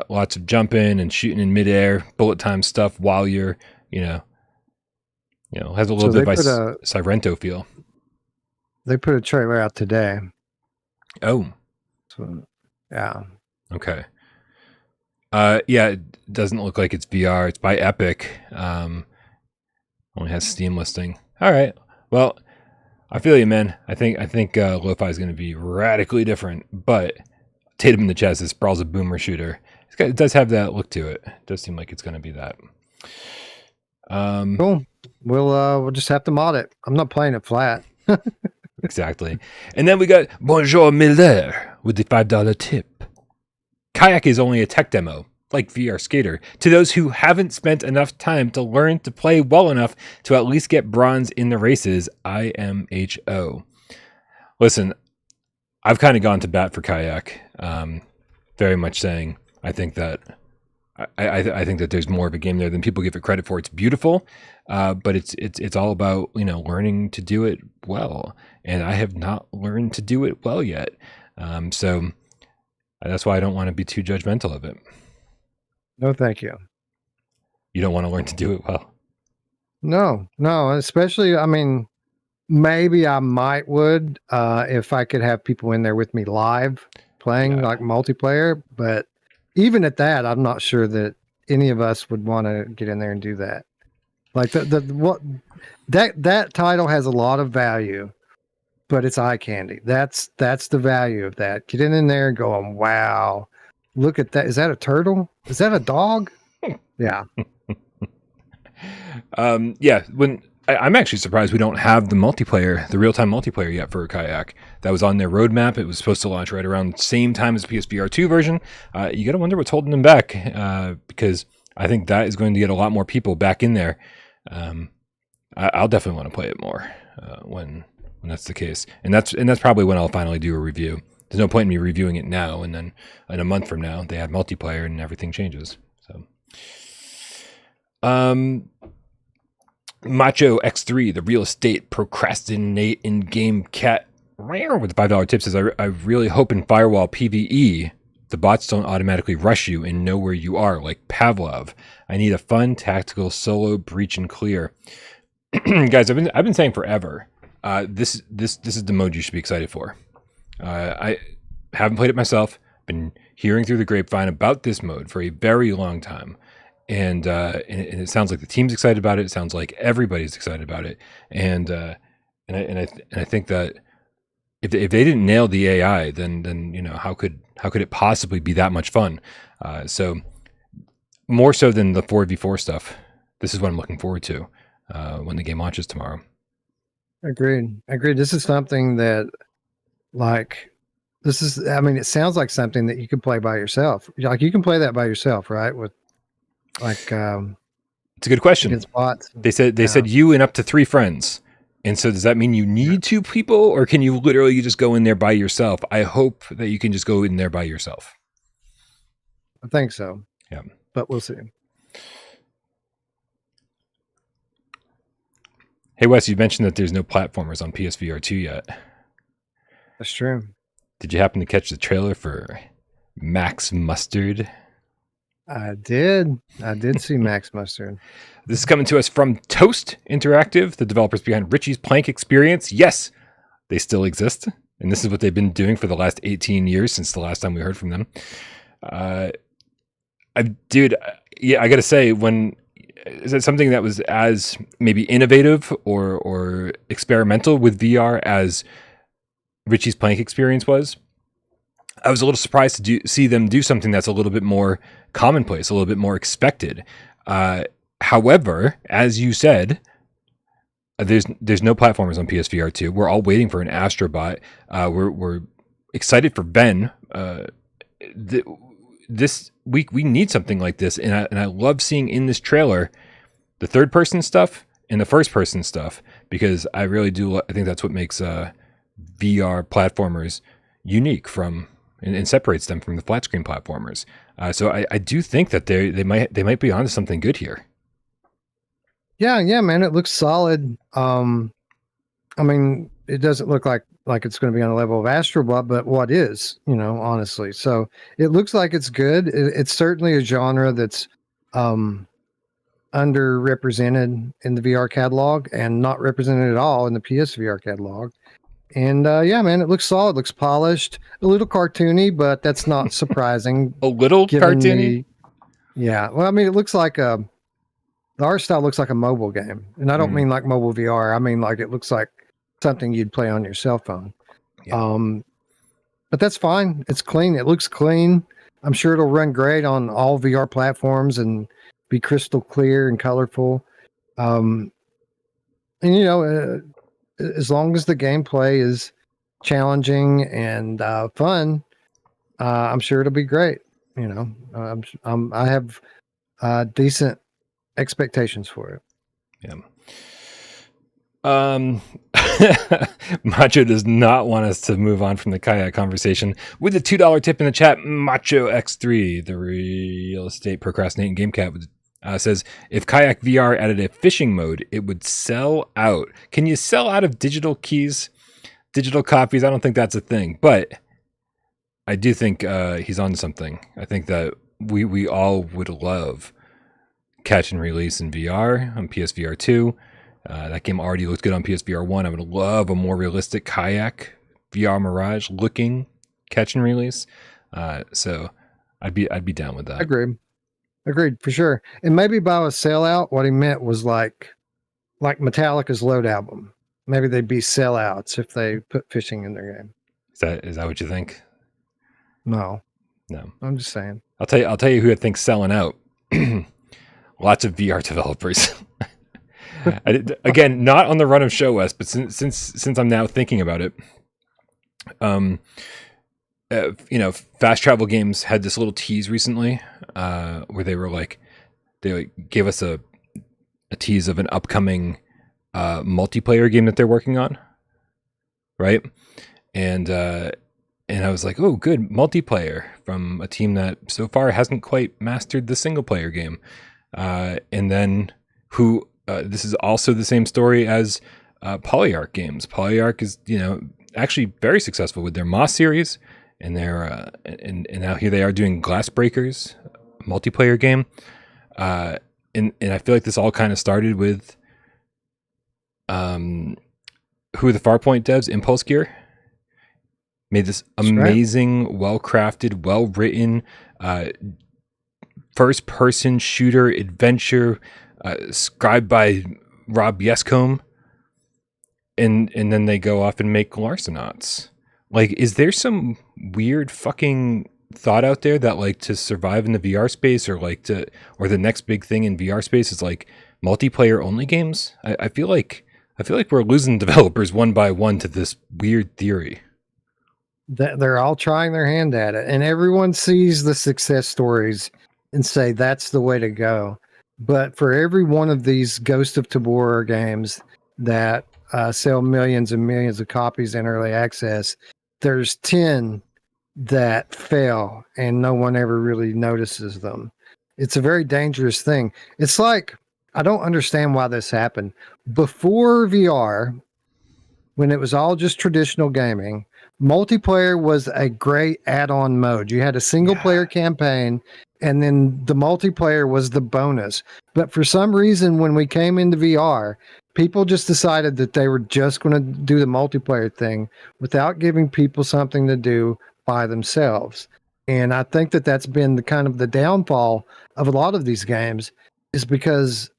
lots of jumping and shooting in midair, bullet time stuff while you're, has a little bit of a Sirento feel. They put a trailer out today. Oh. So, yeah. Okay. Yeah, it doesn't look like it's VR. It's by Epic. Only has Steam listing. All right. Well, I feel you, man. I think lo-fi is going to be radically different, but Tatum in the chat says Sprawl's a boomer shooter. It does have that look to it. It does seem like it's going to be that. Cool. We'll just have to mod it. I'm not playing it flat. Exactly. And then we got Bonjour Miller with the $5 tip. Kayak is only a tech demo, like VR Skater, to those who haven't spent enough time to learn to play well enough to at least get bronze in the races. IMHO. Listen, I've kind of gone to bat for Kayak, very much saying I think that I think that there's more of a game there than people give it credit for. It's beautiful, but it's all about learning to do it well, and I have not learned to do it well yet. So that's why I don't want to be too judgmental of it. No, thank you. You don't want to learn to do it well? No, especially, I mean, maybe I would if I could have people in there with me live playing like multiplayer, but even at that, I'm not sure that any of us would want to get in there and do that. Like that title has a lot of value, but it's eye candy. That's the value of that. Getting in there and going, wow, look at that. Is that a turtle? Is that a dog? Yeah. Yeah. When I'm actually surprised we don't have the multiplayer, the real-time multiplayer yet for Kayak. That was on their roadmap. It was supposed to launch right around the same time as the PSVR2 version. You got to wonder what's holding them back, because I think that is going to get a lot more people back in there. I'll definitely want to play it more when that's the case, and that's probably when I'll finally do a review. There's no point in me reviewing it now, and then in a month from now they add multiplayer and everything changes. So, Macho X3, the real estate procrastinate in game cat with the $5 tip says, I really hope in Firewall PvE the bots don't automatically rush you and know where you are like Pavlov. I need a fun tactical solo breach and clear. Guys, I've been saying forever. This is the mode you should be excited for. I haven't played it myself. Been hearing through the grapevine about this mode for a very long time, and it sounds like the team's excited about it. It sounds like everybody's excited about it, and I think that if they didn't nail the AI, then you know how could it possibly be that much fun? So more so than the 4v4 stuff, this is what I'm looking forward to when the game launches tomorrow. Agreed. This is something that, like, I mean, it sounds like something that you could play by yourself. Like, you can play that by yourself, right? With, like, it's a good question. Against bots. They said you and up to 3 friends. And so does that mean you need 2 people, or can you literally just go in there by yourself? I hope that you can just go in there by yourself. I think so. Yeah. But we'll see. Hey, Wes, you mentioned that there's no platformers on PSVR2 yet. That's true. Did you happen to catch the trailer for Max Mustard? I did see Max Mustard. This is coming to us from Toast Interactive, the developers behind Richie's Plank Experience. Yes, they still exist, and this is what they've been doing for the last 18 years since the last time we heard from them. I gotta say, is it something that was as maybe innovative or experimental with VR as Richie's Plank Experience was? I was a little surprised to see them do something that's a little bit more commonplace, a little bit more expected. However, as you said, there's no platformers on PSVR2. We're all waiting for an Astrobot. We're excited for Ben. This week we need something like this, and I love seeing in this trailer the third person stuff and the first person stuff, because I really do. I think that's what makes VR platformers unique from and separates them from the flat screen platformers. So I do think that they might be onto something good here. Yeah, man, it looks solid. I mean, it doesn't look like it's going to be on the level of Astrobot, but what is, honestly. So it looks like it's good. It's certainly a genre that's underrepresented in the VR catalog and not represented at all in the PSVR catalog. And yeah, man, it looks solid, looks polished, a little cartoony, but that's not surprising. A little cartoony? Yeah. Well, I mean, it looks like the art style looks like a mobile game. And I don't mean like mobile VR. I mean, like, it looks like something you'd play on your cell phone. Yeah. But that's fine. It's clean. It looks clean. I'm sure it'll run great on all VR platforms and be crystal clear and colorful. And, as long as the gameplay is challenging and fun, I'm sure it'll be great. I have decent expectations for it. Yeah. Macho does not want us to move on from the Kayak conversation with a $2 tip in the chat. Macho X3, the real estate procrastinating game cat, says, if Kayak VR added a fishing mode, it would sell out. Can you sell out of digital keys, digital copies? I don't think that's a thing, but I do think he's on something. I think that we all would love catch and release in VR on PSVR2. That game already looked good on PSVR1. I would love a more realistic Kayak VR Mirage looking catch and release. So I'd be down with that. Agreed for sure. And maybe by a sellout, what he meant was like Metallica's Load album. Maybe they'd be sellouts if they put fishing in their game. Is that what you think? No. I'm just saying. I'll tell you who I think's selling out. Lots of VR developers. Again, not on the run of Show West, but since I'm now thinking about it, Fast Travel Games had this little tease recently, where they gave us a tease of an upcoming multiplayer game that they're working on, right? And I was like, oh, good, multiplayer from a team that so far hasn't quite mastered the single player game. And then this is also the same story as Polyarc Games. Polyarc is, actually very successful with their Moss series, and they're and now here they are doing Glass Breakers, multiplayer game. And I feel like this all kind of started with who are the Farpoint devs? Impulse Gear made this amazing, well-crafted, well-written first-person shooter adventure, scribed by Rob Yescombe, and then they go off and make Larcenauts. Like, is there some weird fucking thought out there that like to survive in the VR space, or the next big thing in VR space is like multiplayer only games? I feel like we're losing developers one by one to this weird theory. They're all trying their hand at it, and everyone sees the success stories and say that's the way to go. But for every one of these Ghost of Tabor games that sell millions and millions of copies in early access, there's 10 that fail and no one ever really notices them. It's a very dangerous thing. It's like, I don't understand why this happened. Before VR, when it was all just traditional gaming, multiplayer was a great add-on mode. You had a single player campaign, and then the multiplayer was the bonus. But for some reason, when we came into VR, people just decided that they were just going to do the multiplayer thing without giving people something to do by themselves. And I think that that's been the kind of the downfall of a lot of these games, is because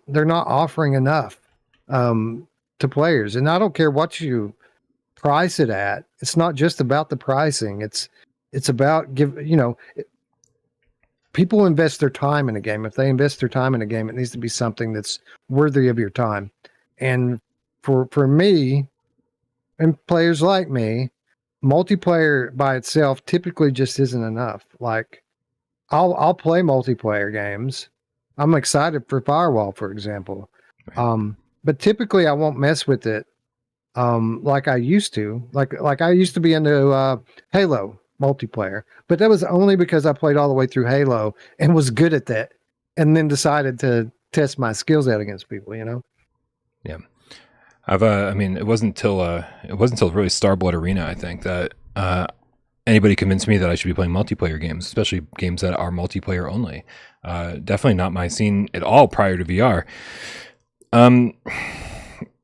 they're not offering enough to players. And I don't care what you price it at. It's not just about the pricing. It's about people invest their time in a game. If they invest their time in a game, it needs to be something that's worthy of your time. And for me and players like me, multiplayer by itself typically just isn't enough. Like, I'll play multiplayer games. I'm excited for Firewall, for example. Right. But typically I won't mess with it like I used to. Like I used to be into Halo multiplayer, but that was only because I played all the way through Halo and was good at that, and then decided to test my skills out against people, Yeah. It wasn't until really Starblood Arena, I think, that anybody convinced me that I should be playing multiplayer games, especially games that are multiplayer only. Definitely not my scene at all prior to VR.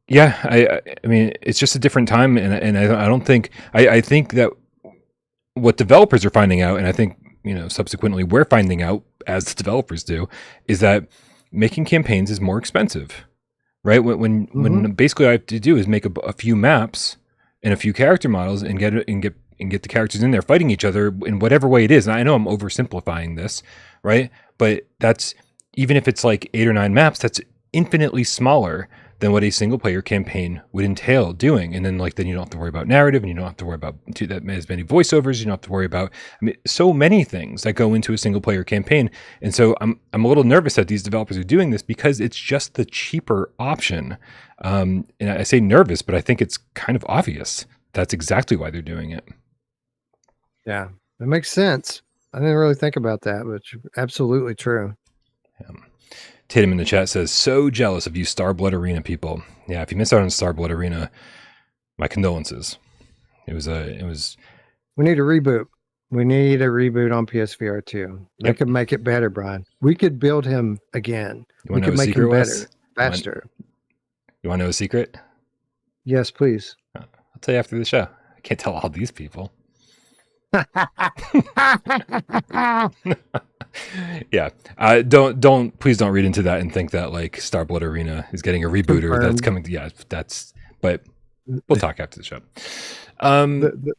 Yeah, I mean, it's just a different time, and I don't think I think that what developers are finding out, and I think subsequently we're finding out as the developers do, is that making campaigns is more expensive. Right, when basically all I have to do is make a few maps and a few character models and get the characters in there fighting each other in whatever way it is. And I know I'm oversimplifying this, right? But that's, even if it's like 8 or 9 maps, that's infinitely smaller than what a single player campaign would entail doing. And then then you don't have to worry about narrative, and you don't have to worry about that as many voiceovers. You don't have to worry about so many things that go into a single player campaign. And so I'm a little nervous that these developers are doing this because it's just the cheaper option. And I say nervous, but I think it's kind of obvious that's exactly why they're doing it. Yeah, that makes sense. I didn't really think about that, but absolutely true. Tatum in the chat says, so jealous of you Starblood Arena people. Yeah, if you missed out on Starblood Arena, my condolences. It was We need a reboot. We need a reboot on PSVR2. They could make it better, Bryan. We could build him again. We could make him better, faster. You want to know a secret? Yes, please. I'll tell you after the show. I can't tell all these people. Yeah. Please don't read into that and think that like Starblood Arena is getting a rebooter that's coming. Yeah, but we'll talk after the show.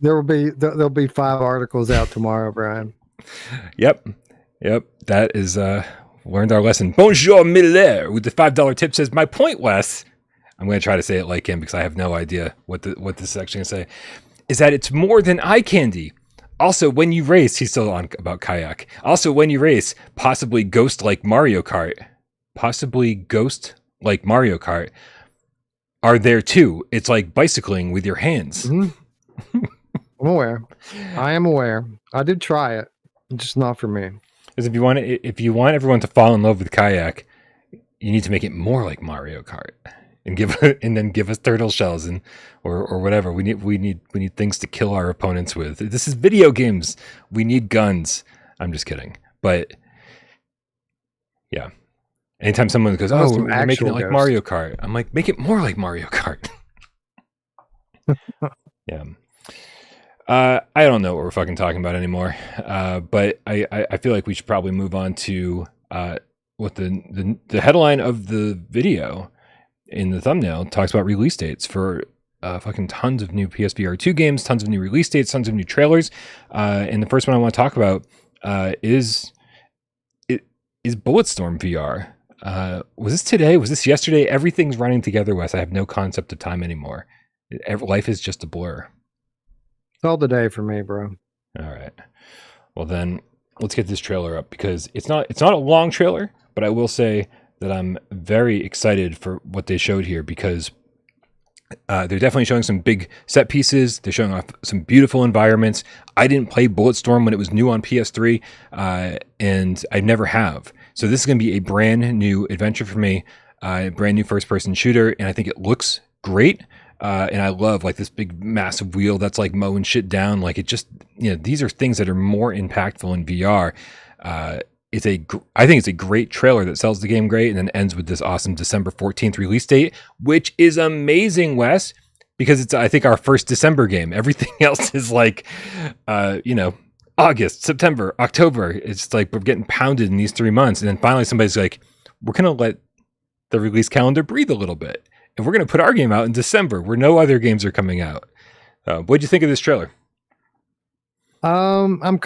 There'll be 5 articles out tomorrow, Bryan. Yep. That is learned our lesson. Bonjour, Miller, with the $5 tip says, my point, Wes, I'm going to try to say it like him because I have no idea what this is actually going to say, is that it's more than eye candy. Also, when you race, he's still on about Kayak. Also, when you race, possibly ghost like Mario Kart, are there too. It's like bicycling with your hands. Mm-hmm. I'm aware. I am aware. I did try it, just not for me. Because if you want everyone to fall in love with Kayak, you need to make it more like Mario Kart. And then give us turtle shells or whatever. We need things to kill our opponents with. This is video games. We need guns. I'm just kidding. But yeah. Anytime someone goes, "Oh, we're making it like Mario Kart," I'm like, make it more like Mario Kart. Yeah. I don't know what we're fucking talking about anymore. But I feel like we should probably move on to what the headline of the video in the thumbnail talks about release dates for fucking tons of new PSVR2 games, tons of new release dates, tons of new trailers. And the first one I want to talk about is Bulletstorm VR. Was this today? Was this yesterday? Everything's running together, Wes. I have no concept of time anymore. Life is just a blur. It's all the day for me, bro. All right. Well, then let's get this trailer up because it's not a long trailer, but I will say that I'm very excited for what they showed here because they're definitely showing some big set pieces. They're showing off some beautiful environments. I didn't play Bulletstorm when it was new on PS3, and I never have. So this is going to be a brand new adventure for me, brand new first-person shooter, and I think it looks great. And I love like this big massive wheel that's like mowing shit down. Like it just, these are things that are more impactful in VR. I think it's a great trailer that sells the game great and then ends with this awesome December 14th release date, which is amazing, Wes, because it's, I think, our first December game. Everything else is like, August, September, October. It's like we're getting pounded in these 3 months. And then finally somebody's like, we're going to let the release calendar breathe a little bit. And we're going to put our game out in December where no other games are coming out. What'd you think of this trailer? I'm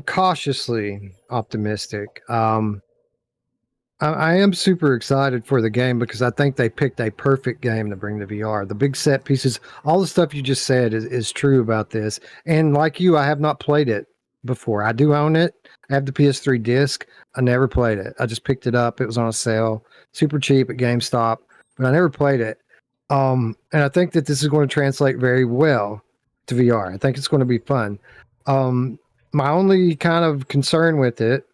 cautiously optimistic. I am super excited for the game because I think they picked a perfect game to bring to VR. The big set pieces, all the stuff you just said is true about this. And like you, I have not played it before. I do own it. I have the PS3 disc. I never played it. I just picked it up. It was on a sale, super cheap at GameStop, but I never played it. And I think that this is going to translate very well to VR. I think it's going to be fun. My only kind of concern with it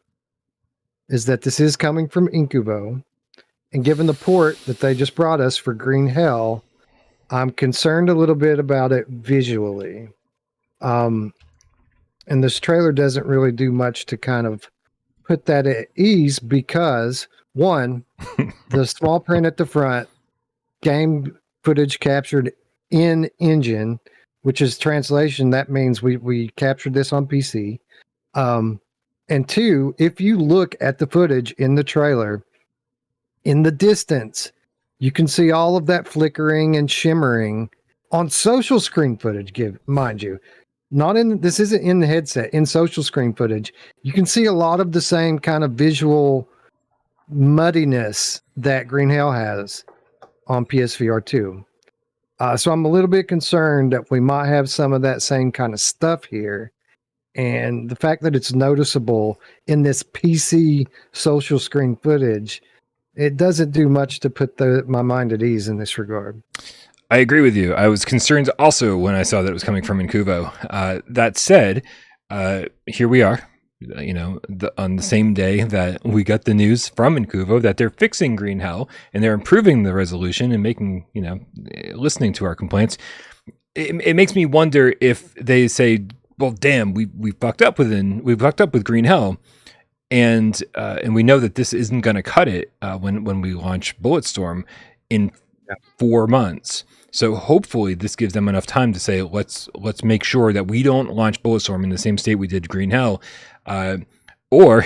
is that this is coming from Incuvo, and given the port that they just brought us for Green Hell, I'm concerned a little bit about it visually. And this trailer doesn't really do much to kind of put that at ease because, one, the small print at the front, game footage captured in engine, which is translation. That means we captured this on PC. And two, if you look at the footage in the trailer, in the distance, you can see all of that flickering and shimmering on social screen footage, mind you. This isn't in the headset, in social screen footage. You can see a lot of the same kind of visual muddiness that Green Hell has on PSVR2. So I'm a little bit concerned that we might have some of that same kind of stuff here. And the fact that it's noticeable in this PC social screen footage, it doesn't do much to put my mind at ease in this regard. I agree with you. I was concerned also when I saw that it was coming from Incuvo. That said, here we are, on the same day that we got the news from Incuvo that they're fixing Green Hell and they're improving the resolution and making, listening to our complaints. It makes me wonder if they say, well, damn, we fucked up with Green Hell. And we know that this isn't going to cut it when we launch Bulletstorm in 4 months. So hopefully this gives them enough time to say, let's make sure that we don't launch Bulletstorm in the same state we did Green Hell, or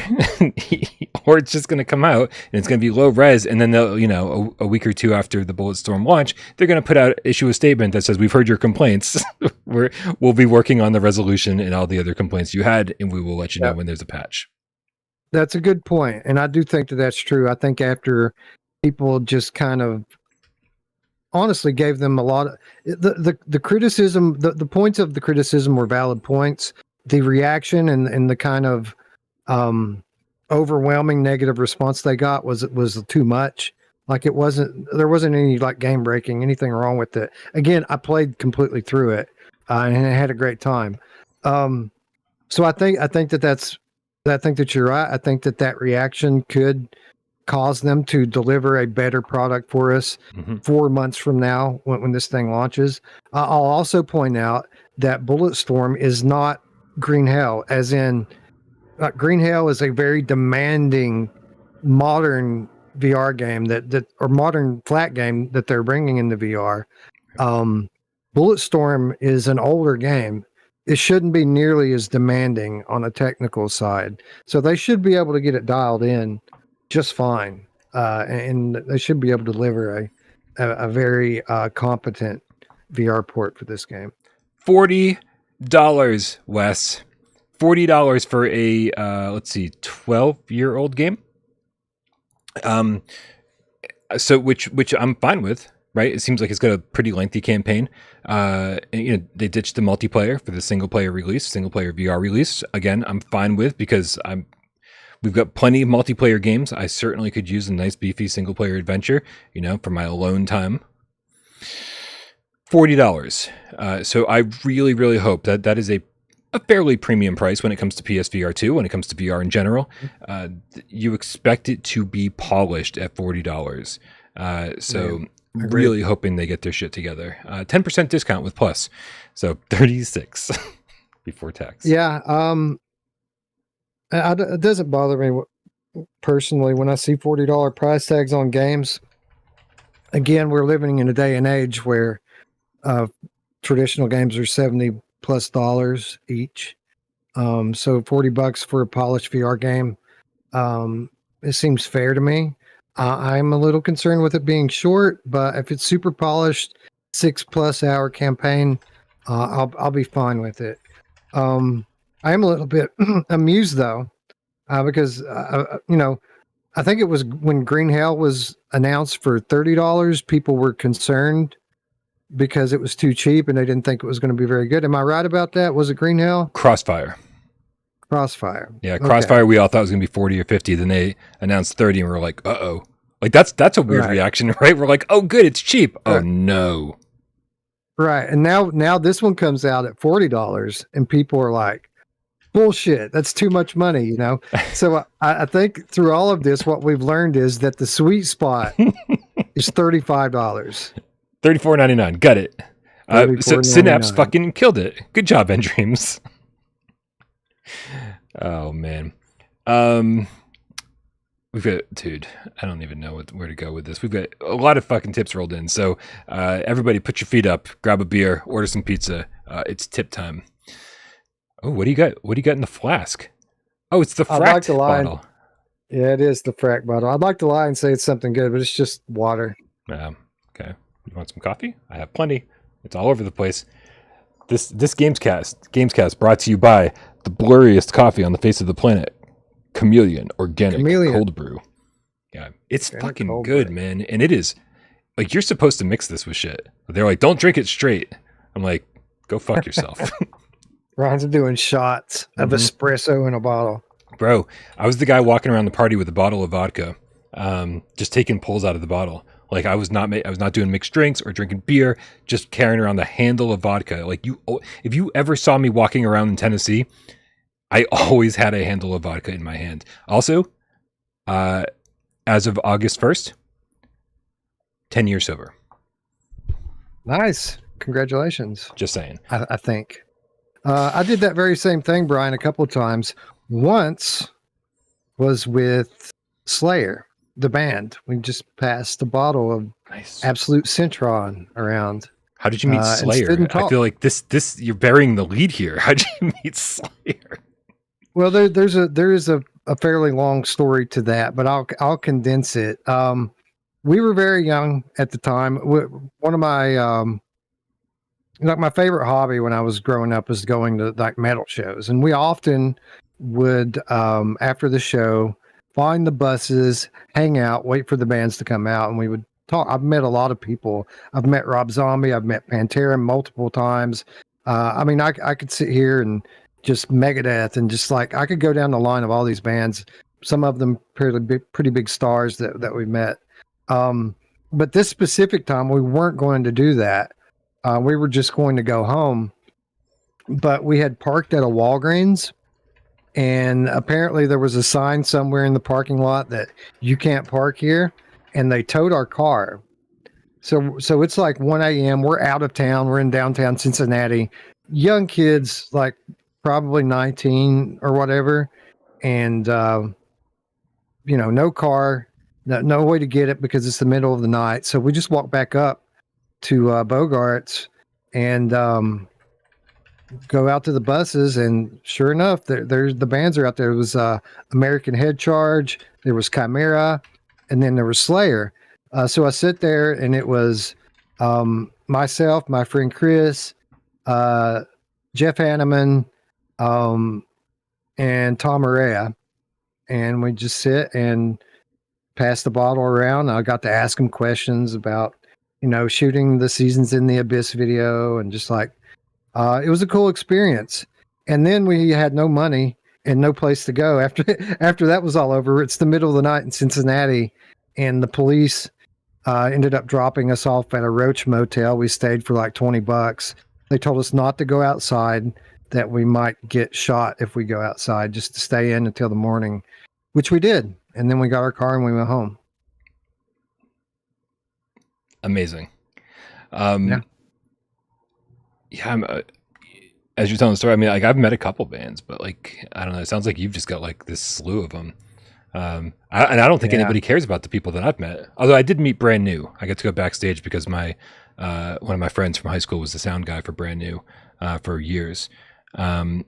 it's just going to come out and it's going to be low res, and then they'll, a week or two after the Bulletstorm launch, they're going to issue a statement that says, we've heard your complaints. We'll be working on the resolution and all the other complaints you had, and we will let you know when there's a patch. That's a good point, and I do think that that's true. I think after people just kind of honestly gave them a lot of the criticism, the points of the criticism were valid points. The reaction and the kind of overwhelming negative response they got was too much. Like there wasn't any like game breaking, anything wrong with it. Again, I played completely through it and I had a great time. So I think that you're right. I think that reaction could cause them to deliver a better product for us 4 months from now when this thing launches. I'll also point out that Bulletstorm is not Green Hell, as in Green Hell is a very demanding modern VR game or modern flat game that they're bringing into VR. Bulletstorm is an older game. It shouldn't be nearly as demanding on a technical side. So they should be able to get it dialed in just fine. And they should be able to deliver a very competent VR port for this game. $40, Wes. $40 for a 12-year-old game. So which I'm fine with, right? It seems like it's got a pretty lengthy campaign. And, they ditched the multiplayer for the single player VR release. Again, I'm fine with, because we've got plenty of multiplayer games. I certainly could use a nice beefy single player adventure, for my alone time. $40. So I really, really hope that is a fairly premium price when it comes to PSVR2, when it comes to VR in general. You expect it to be polished at $40. So really hoping they get their shit together. 10% discount with Plus. So $36 before tax. Yeah. It doesn't bother me personally when I see $40 price tags on games. Again, we're living in a day and age where traditional games are $70+ each. So $40 for a polished VR game, it seems fair to me. I'm a little concerned with it being short, but if it's super polished, 6+ hour campaign, I'll be fine with it. I am a little bit amused though, because I think it was when Green Hell was announced for $30, people were concerned because it was too cheap and they didn't think it was going to be very good. Am I right about that? Was it Green Hell? Crossfire. Yeah, Crossfire. Okay. We all thought it was going to be 40 or 50. Then they announced 30, and we were like, "Uh-oh!" Like that's a weird reaction, right? We're like, "Oh, good, it's cheap." Right. Oh no! Right, and now this one comes out at $40, and people are like, "Bullshit! That's too much money," So I think through all of this, what we've learned is that the sweet spot is $35. $34.99. Got it. So Synapse fucking killed it. Good job, Endreams. Oh man. We've got, dude, I don't even know where to go with this. We've got a lot of fucking tips rolled in. So everybody put your feet up, grab a beer, order some pizza. It's tip time. Oh, what do you got? What do you got in the flask? Oh, it's the frack bottle. Yeah, it is the frack bottle. I'd like to lie and say it's something good, but it's just water. Okay. You want some coffee? I have plenty. It's all over the place. This Gamescast brought to you by the blurriest coffee on the face of the planet, Chameleon Organic Cold Brew. Yeah, it's fucking good, man. And it is, like, you're supposed to mix this with shit. They're like, don't drink it straight. I'm like, go fuck yourself. Ryan's doing shots of espresso in a bottle. Bro, I was the guy walking around the party with a bottle of vodka, just taking pulls out of the bottle. Like I was not doing mixed drinks or drinking beer, just carrying around the handle of vodka. Like if you ever saw me walking around in Tennessee, I always had a handle of vodka in my hand. Also, as of August 1st, 10 years sober. Nice. Congratulations. Just saying. I think. I did that very same thing, Brian, a couple of times. Once was with Slayer, the band. We just passed a bottle of Absolute Citron around. How did you meet Slayer? I feel like this you're burying the lead here. How did you meet Slayer? Well, there is a fairly long story to that, but I'll condense it. We were very young at the time. One of my my favorite hobby when I was growing up was going to like metal shows, and we often would, after the show, find the buses, hang out, wait for the bands to come out, and we would talk. I've met a lot of people. I've met Rob Zombie. I've met Pantera multiple times. I mean, I could sit here and just Megadeth and just like I could go down the line of all these bands. Some of them pretty big stars that we met. But this specific time, we weren't going to do that. We were just going to go home. But we had parked at a Walgreens, and apparently there was a sign somewhere in the parking lot that you can't park here, and they towed our car. So it's like 1 a.m. We're out of town. We're in downtown Cincinnati. Young kids, like probably 19 or whatever, and no car, no way to get it because it's the middle of the night. So we just walked back up to Bogart's and go out to the buses, and sure enough, there's the bands are out there. It was American Head Charge, there was Chimera, and then there was Slayer. So I sit there, and it was myself, my friend Chris, Jeff Hanneman, and Tom Araya, and we just sit and pass the bottle around. I got to ask him questions about, shooting the Seasons in the Abyss video, and just like, it was a cool experience. And then we had no money and no place to go after that was all over. It's the middle of the night in Cincinnati, and the police ended up dropping us off at a Roach motel. We stayed for like $20. They told us not to go outside, that we might get shot if we go outside, just to stay in until the morning, which we did. And then we got our car and we went home. Amazing. Yeah, as you're telling the story, I mean, like I've met a couple bands, but like I don't know. It sounds like you've just got like this slew of them. And I don't think anybody cares about the people that I've met. Although I did meet Brand New. I got to go backstage because my one of my friends from high school was the sound guy for Brand New for years. But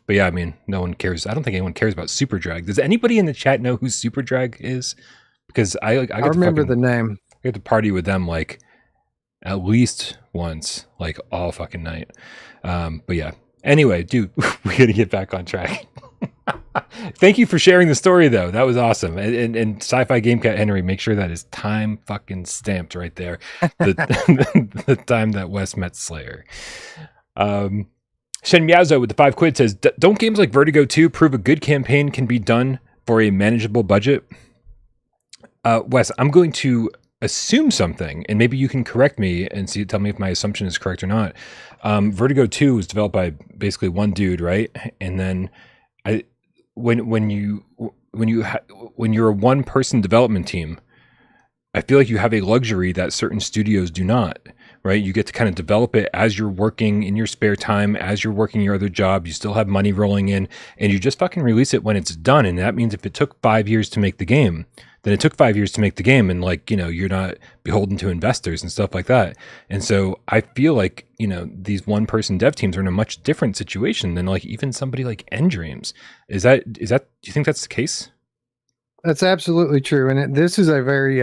yeah, I mean, no one cares. I don't think anyone cares about Super Drag. Does anybody in the chat know who Super Drag is? Because I remember the name. I get to party with them like at least once, like all fucking night. But yeah. Anyway, dude, we got to get back on track. Thank you for sharing the story, though. That was awesome. And Sci-Fi Game Cat Henry, make sure that is time fucking stamped right there. The time that Wes met Slayer. Shen Miyazo with the 5 quid says, don't games like Vertigo 2 prove a good campaign can be done for a manageable budget? Wes, I'm going to assume something, and maybe you can correct me and tell me if my assumption is correct or not. Vertigo 2 was developed by basically one dude, right? And then when you're a one-person development team, I feel like you have a luxury that certain studios do not, right? You get to kind of develop it as you're working in your spare time, as you're working your other job. You still have money rolling in, and you just fucking release it when it's done. And that means if it took 5 years to make the game, then it took 5 years to make the game, and like, you're not beholden to investors and stuff like that. And so I feel like, these one-person dev teams are in a much different situation than like even somebody like Endreams. Is that, do you think that's the case? That's absolutely true. And this is a very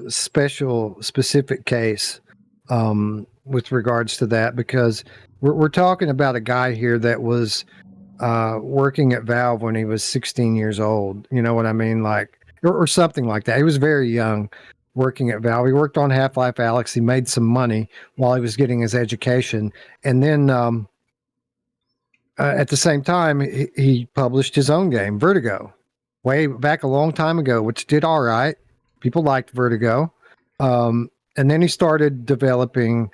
specific case with regards to that, because we're talking about a guy here that was working at Valve when he was 16 years old. You know what I mean? Like, or something like that. He was very young working at Valve. He worked on Half-Life Alyx. He made some money while he was getting his education. And then at the same time, he published his own game, Vertigo, way back a long time ago, which did all right. People liked Vertigo. And then he started developing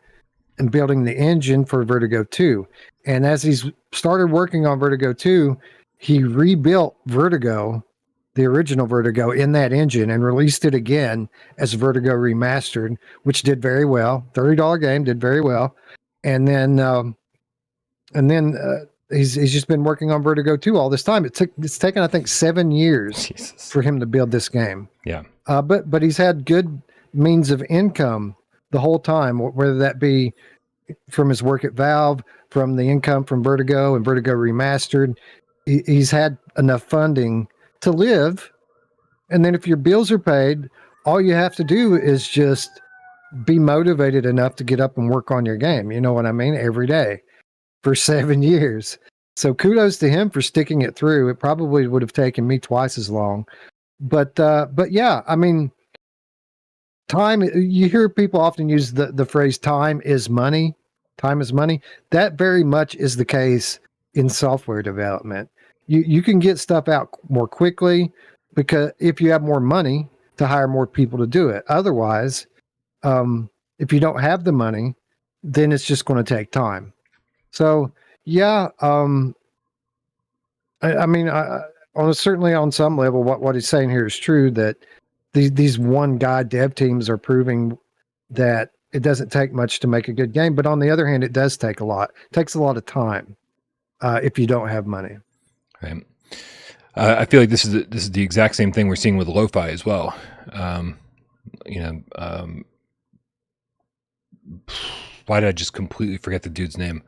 and building the engine for Vertigo 2. And as he's started working on Vertigo 2, he rebuilt Vertigo, the original Vertigo, in that engine and released it again as Vertigo Remastered, which did very well. $30 game, did very well. And then he's just been working on Vertigo 2 all this time. It's taken, I think, 7 years for him to build this game. Yeah. But he's had good means of income the whole time, whether that be from his work at Valve, from the income from Vertigo and Vertigo Remastered. He's had enough funding to live. And then if your bills are paid, all you have to do is just be motivated enough to get up and work on your game. You know what I mean? Every day for 7 years. So kudos to him for sticking it through. It probably would have taken me twice as long. But yeah, I mean, time, you hear people often use the phrase time is money. Time is money. That very much is the case in software development. You can get stuff out more quickly because if you have more money to hire more people to do it. Otherwise, if you don't have the money, then it's just going to take time. So yeah, I mean, certainly on some level, what he's saying here is true, that these one guy dev teams are proving that it doesn't take much to make a good game. But on the other hand, it does take a lot. It takes a lot of time if you don't have money. Right. I feel like this is the exact same thing we're seeing with lo-fi as well. Why did I just completely forget the dude's name?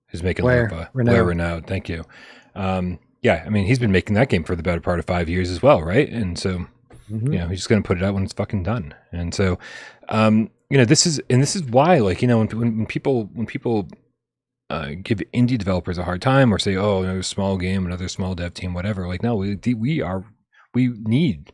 Who's making lo-fi? Blair Renaud. Thank you. Yeah, I mean, he's been making that game for the better part of 5 years as well, right? And so, he's just going to put it out when it's fucking done. And so, this is why, like, when people give indie developers a hard time or say, oh, another small game, another small dev team, whatever. Like, no, we need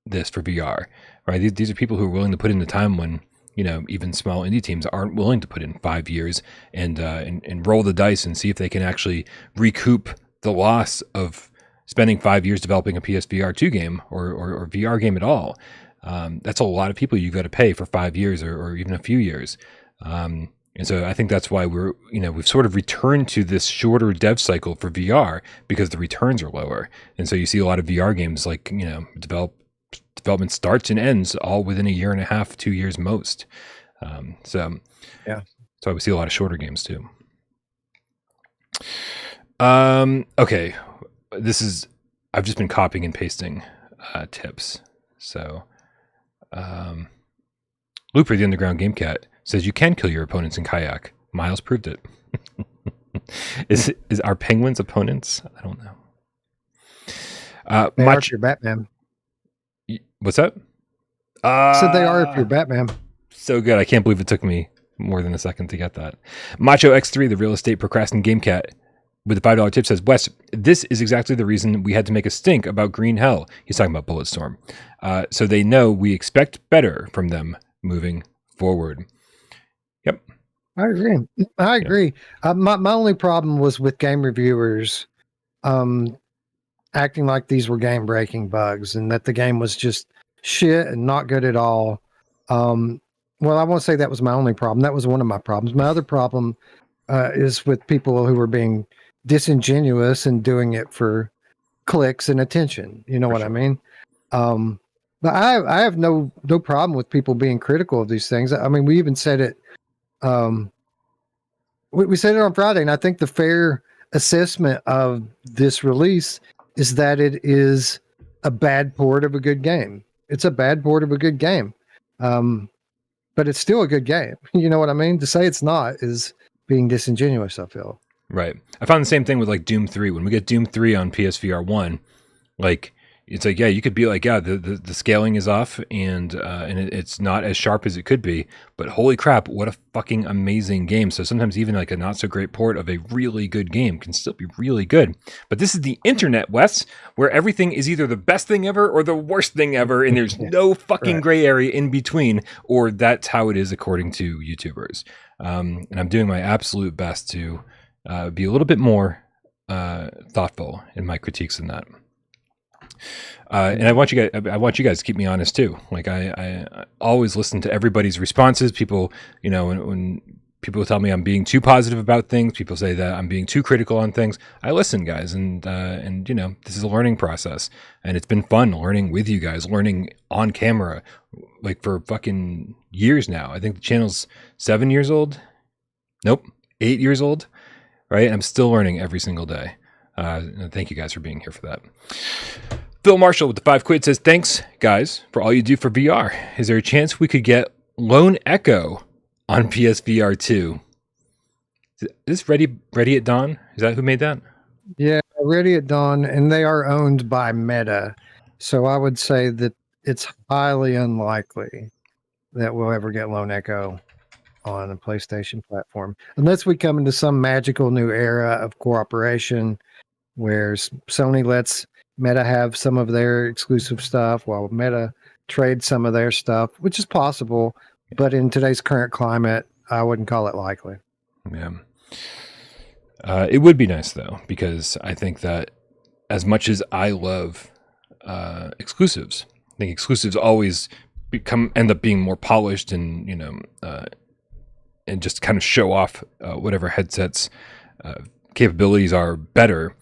this for VR, right? These are people who are willing to put in the time when, even small indie teams aren't willing to put in 5 years and roll the dice and see if they can actually recoup the loss of spending 5 years developing a PSVR2 game or VR game at all. That's a lot of people you've got to pay for 5 years or even a few years. And so I think that's why we've sort of returned to this shorter dev cycle for VR because the returns are lower. And so you see a lot of VR games like, development starts and ends all within a year and a half, 2 years most. So we see a lot of shorter games too. Okay. I've just been copying and pasting tips. So Looper, the Underground Game Cat, says you can kill your opponents in Kayak. Miles proved it. Is our penguins opponents? I don't know. They are if you're Batman. What's that? Said they are if you're Batman. So good. I can't believe it took me more than a second to get that. Macho X3, the real estate procrastinating game cat, with the $5 tip says, Wes, this is exactly the reason we had to make a stink about Green Hell. He's talking about Bulletstorm. So they know we expect better from them moving forward. Yep. I agree. My only problem was with game reviewers acting like these were game-breaking bugs and that the game was just shit and not good at all. Well, I won't say that was my only problem. That was one of my problems. My other problem is with people who were being disingenuous and doing it for clicks and attention. You know what I mean? But I have no problem with people being critical of these things. I mean, we even said it. We said it on Friday, and I think the fair assessment of this release is that it is a bad port of a good game. It's a bad port of a good game. But it's still a good game. You know what I mean? To say it's not is being disingenuous, I feel. Right. I found the same thing with like Doom 3. When we get Doom 3 on PSVR 1, like, it's like, yeah, you could be like, yeah, the scaling is off and it's not as sharp as it could be, but holy crap, what a fucking amazing game. So sometimes even like a not so great port of a really good game can still be really good. But this is the internet, Wes, where everything is either the best thing ever or the worst thing ever, and there's no fucking gray area in between, or that's how it is according to YouTubers. And I'm doing my absolute best to be a little bit more thoughtful in my critiques in that. And I want you guys to keep me honest too. Like I always listen to everybody's responses. People, when people tell me I'm being too positive about things, people say that I'm being too critical on things. I listen, guys, and this is a learning process, and it's been fun learning with you guys, learning on camera, like for fucking years now. I think the channel's 7 years old. Nope, 8 years old. Right, and I'm still learning every single day. And thank you guys for being here for that. Phil Marshall with the 5 quid says, thanks, guys, for all you do for VR. Is there a chance we could get Lone Echo on PSVR2? Is this Ready at Dawn? Is that who made that? Yeah, Ready at Dawn, and they are owned by Meta. So I would say that it's highly unlikely that we'll ever get Lone Echo on a PlayStation platform, unless we come into some magical new era of cooperation where Sony lets Meta have some of their exclusive stuff while Meta trades some of their stuff, which is possible. But in today's current climate, I wouldn't call it likely. Yeah. It would be nice, though, because I think that as much as I love exclusives, I think exclusives always end up being more polished and, and just kind of show off whatever headsets capabilities are better.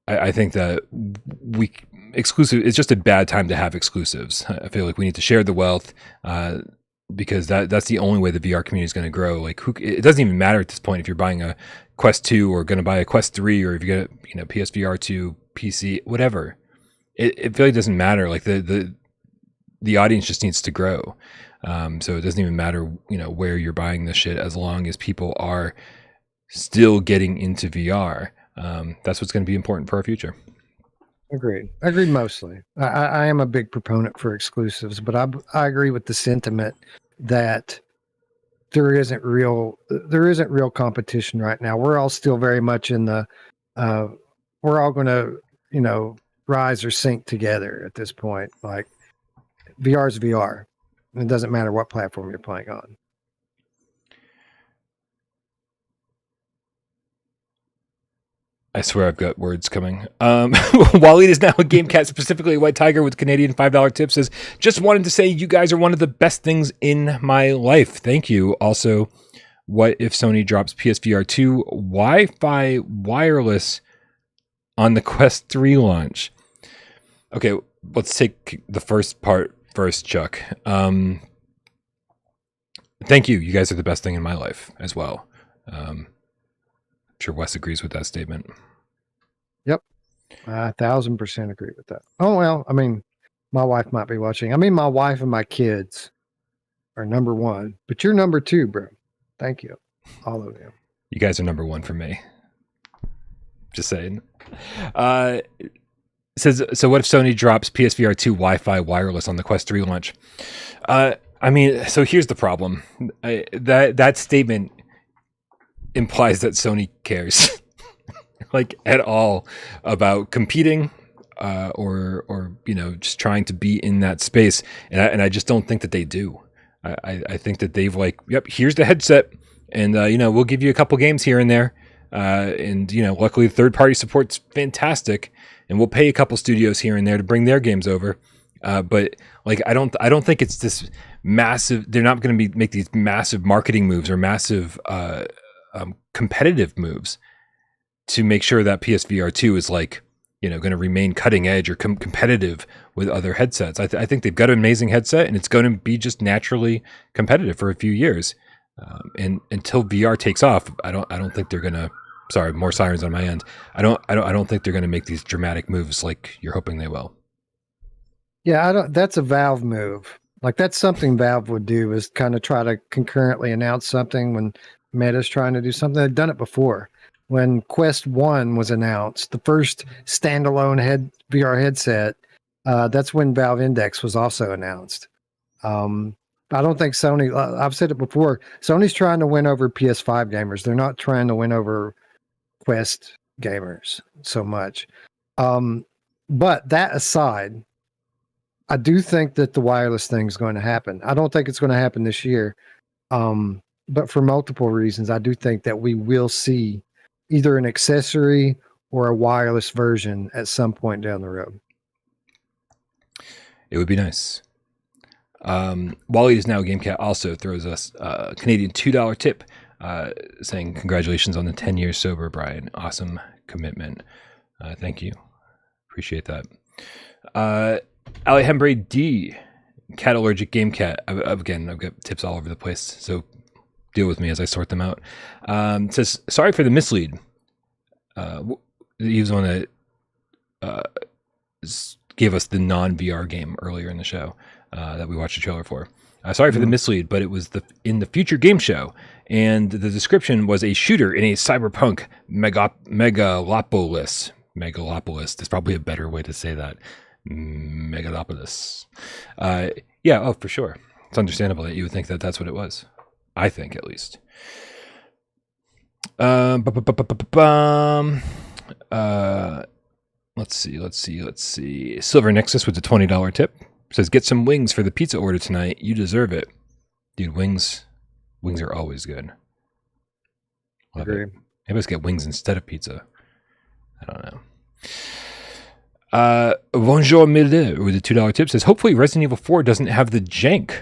I think that it's just a bad time to have exclusives. I feel like we need to share the wealth because that's the only way the VR community is going to grow. Like, it doesn't even matter at this point if you're buying a Quest 2 or going to buy a Quest 3 or if you get PSVR2 PC, whatever. It really doesn't matter. Like the audience just needs to grow. So it doesn't even matter, where you're buying this shit, as long as people are still getting into VR. That's what's going to be important for our future. Agreed mostly. I am a big proponent for exclusives, but I agree with the sentiment that there isn't real competition right now. We're all still very much in the we're all going to rise or sink together at this point. Like, VR is VR. It doesn't matter what platform you're playing on. I swear I've got words coming. Waleed is now a Gamecast, specifically White Tiger with Canadian $5 tip, says, just wanted to say you guys are one of the best things in my life. Thank you. Also, what if Sony drops PSVR2 Wi-Fi wireless on the Quest 3 launch? Okay, let's take the first part first, Chuck. Thank you. You guys are the best thing in my life as well. Sure Wes agrees with that statement. Yep. 1,000% agree with that. Oh, well, I mean, my wife might be watching. I mean, my wife and my kids are number one, but you're number two, bro. Thank you. All of you. You guys are number one for me. Just saying. Says, so what if Sony drops PSVR 2 Wi-Fi wireless on the Quest 3 launch? I mean, so here's the problem. That statement implies that Sony cares like at all about competing or just trying to be in that space, and I just don't think that they do. I think that they've yep, here's the headset, and we'll give you a couple games here and there, and luckily the third party support's fantastic, and we'll pay a couple studios here and there to bring their games over, but I don't think it's this massive. They're not going to make these massive marketing moves or massive competitive moves to make sure that PSVR 2 is going to remain cutting edge or competitive with other headsets. I think they've got an amazing headset, and it's going to be just naturally competitive for a few years. And until VR takes off, I don't think they're going to. Sorry, more sirens on my end. I don't think they're going to make these dramatic moves like you're hoping they will. Yeah, that's a Valve move. Like, that's something Valve would do, is kind of try to concurrently announce something when Meta's trying to do something. They've done it before. When Quest 1 was announced, the first standalone VR headset, that's when Valve Index was also announced. I don't think Sony, I've said it before, Sony's trying to win over PS5 gamers. They're not trying to win over Quest gamers so much. But that aside, I do think that the wireless thing is going to happen. I don't think it's going to happen this year. But for multiple reasons, I do think that we will see either an accessory or a wireless version at some point down the road. It would be nice. Wally is now a Gamecat also throws us a Canadian $2 tip, saying congratulations on the 10 years sober, Bryan. Awesome commitment. Thank you. Appreciate that. Alejandro D, Cat Allergic Gamecat. Again, I've got tips all over the place, so deal with me as I sort them out. Says, sorry for the mislead. He was on gave us the non-VR game earlier in the show that we watched the trailer for. Sorry for the mislead, but it was in the Future Game Show, and the description was a shooter in a cyberpunk megalopolis. Megalopolis. There's probably a better way to say that. Megalopolis. Yeah, oh, for sure. It's understandable that you would think that that's what it was. I think, at least. Let's see. Silver Nexus with a $20 tip says, "Get some wings for the pizza order tonight. You deserve it, dude." Wings are always good. Love it. Maybe let's get wings instead of pizza. I don't know. Bonjour Mille with a $2 tip says, "Hopefully Resident Evil 4 doesn't have the jank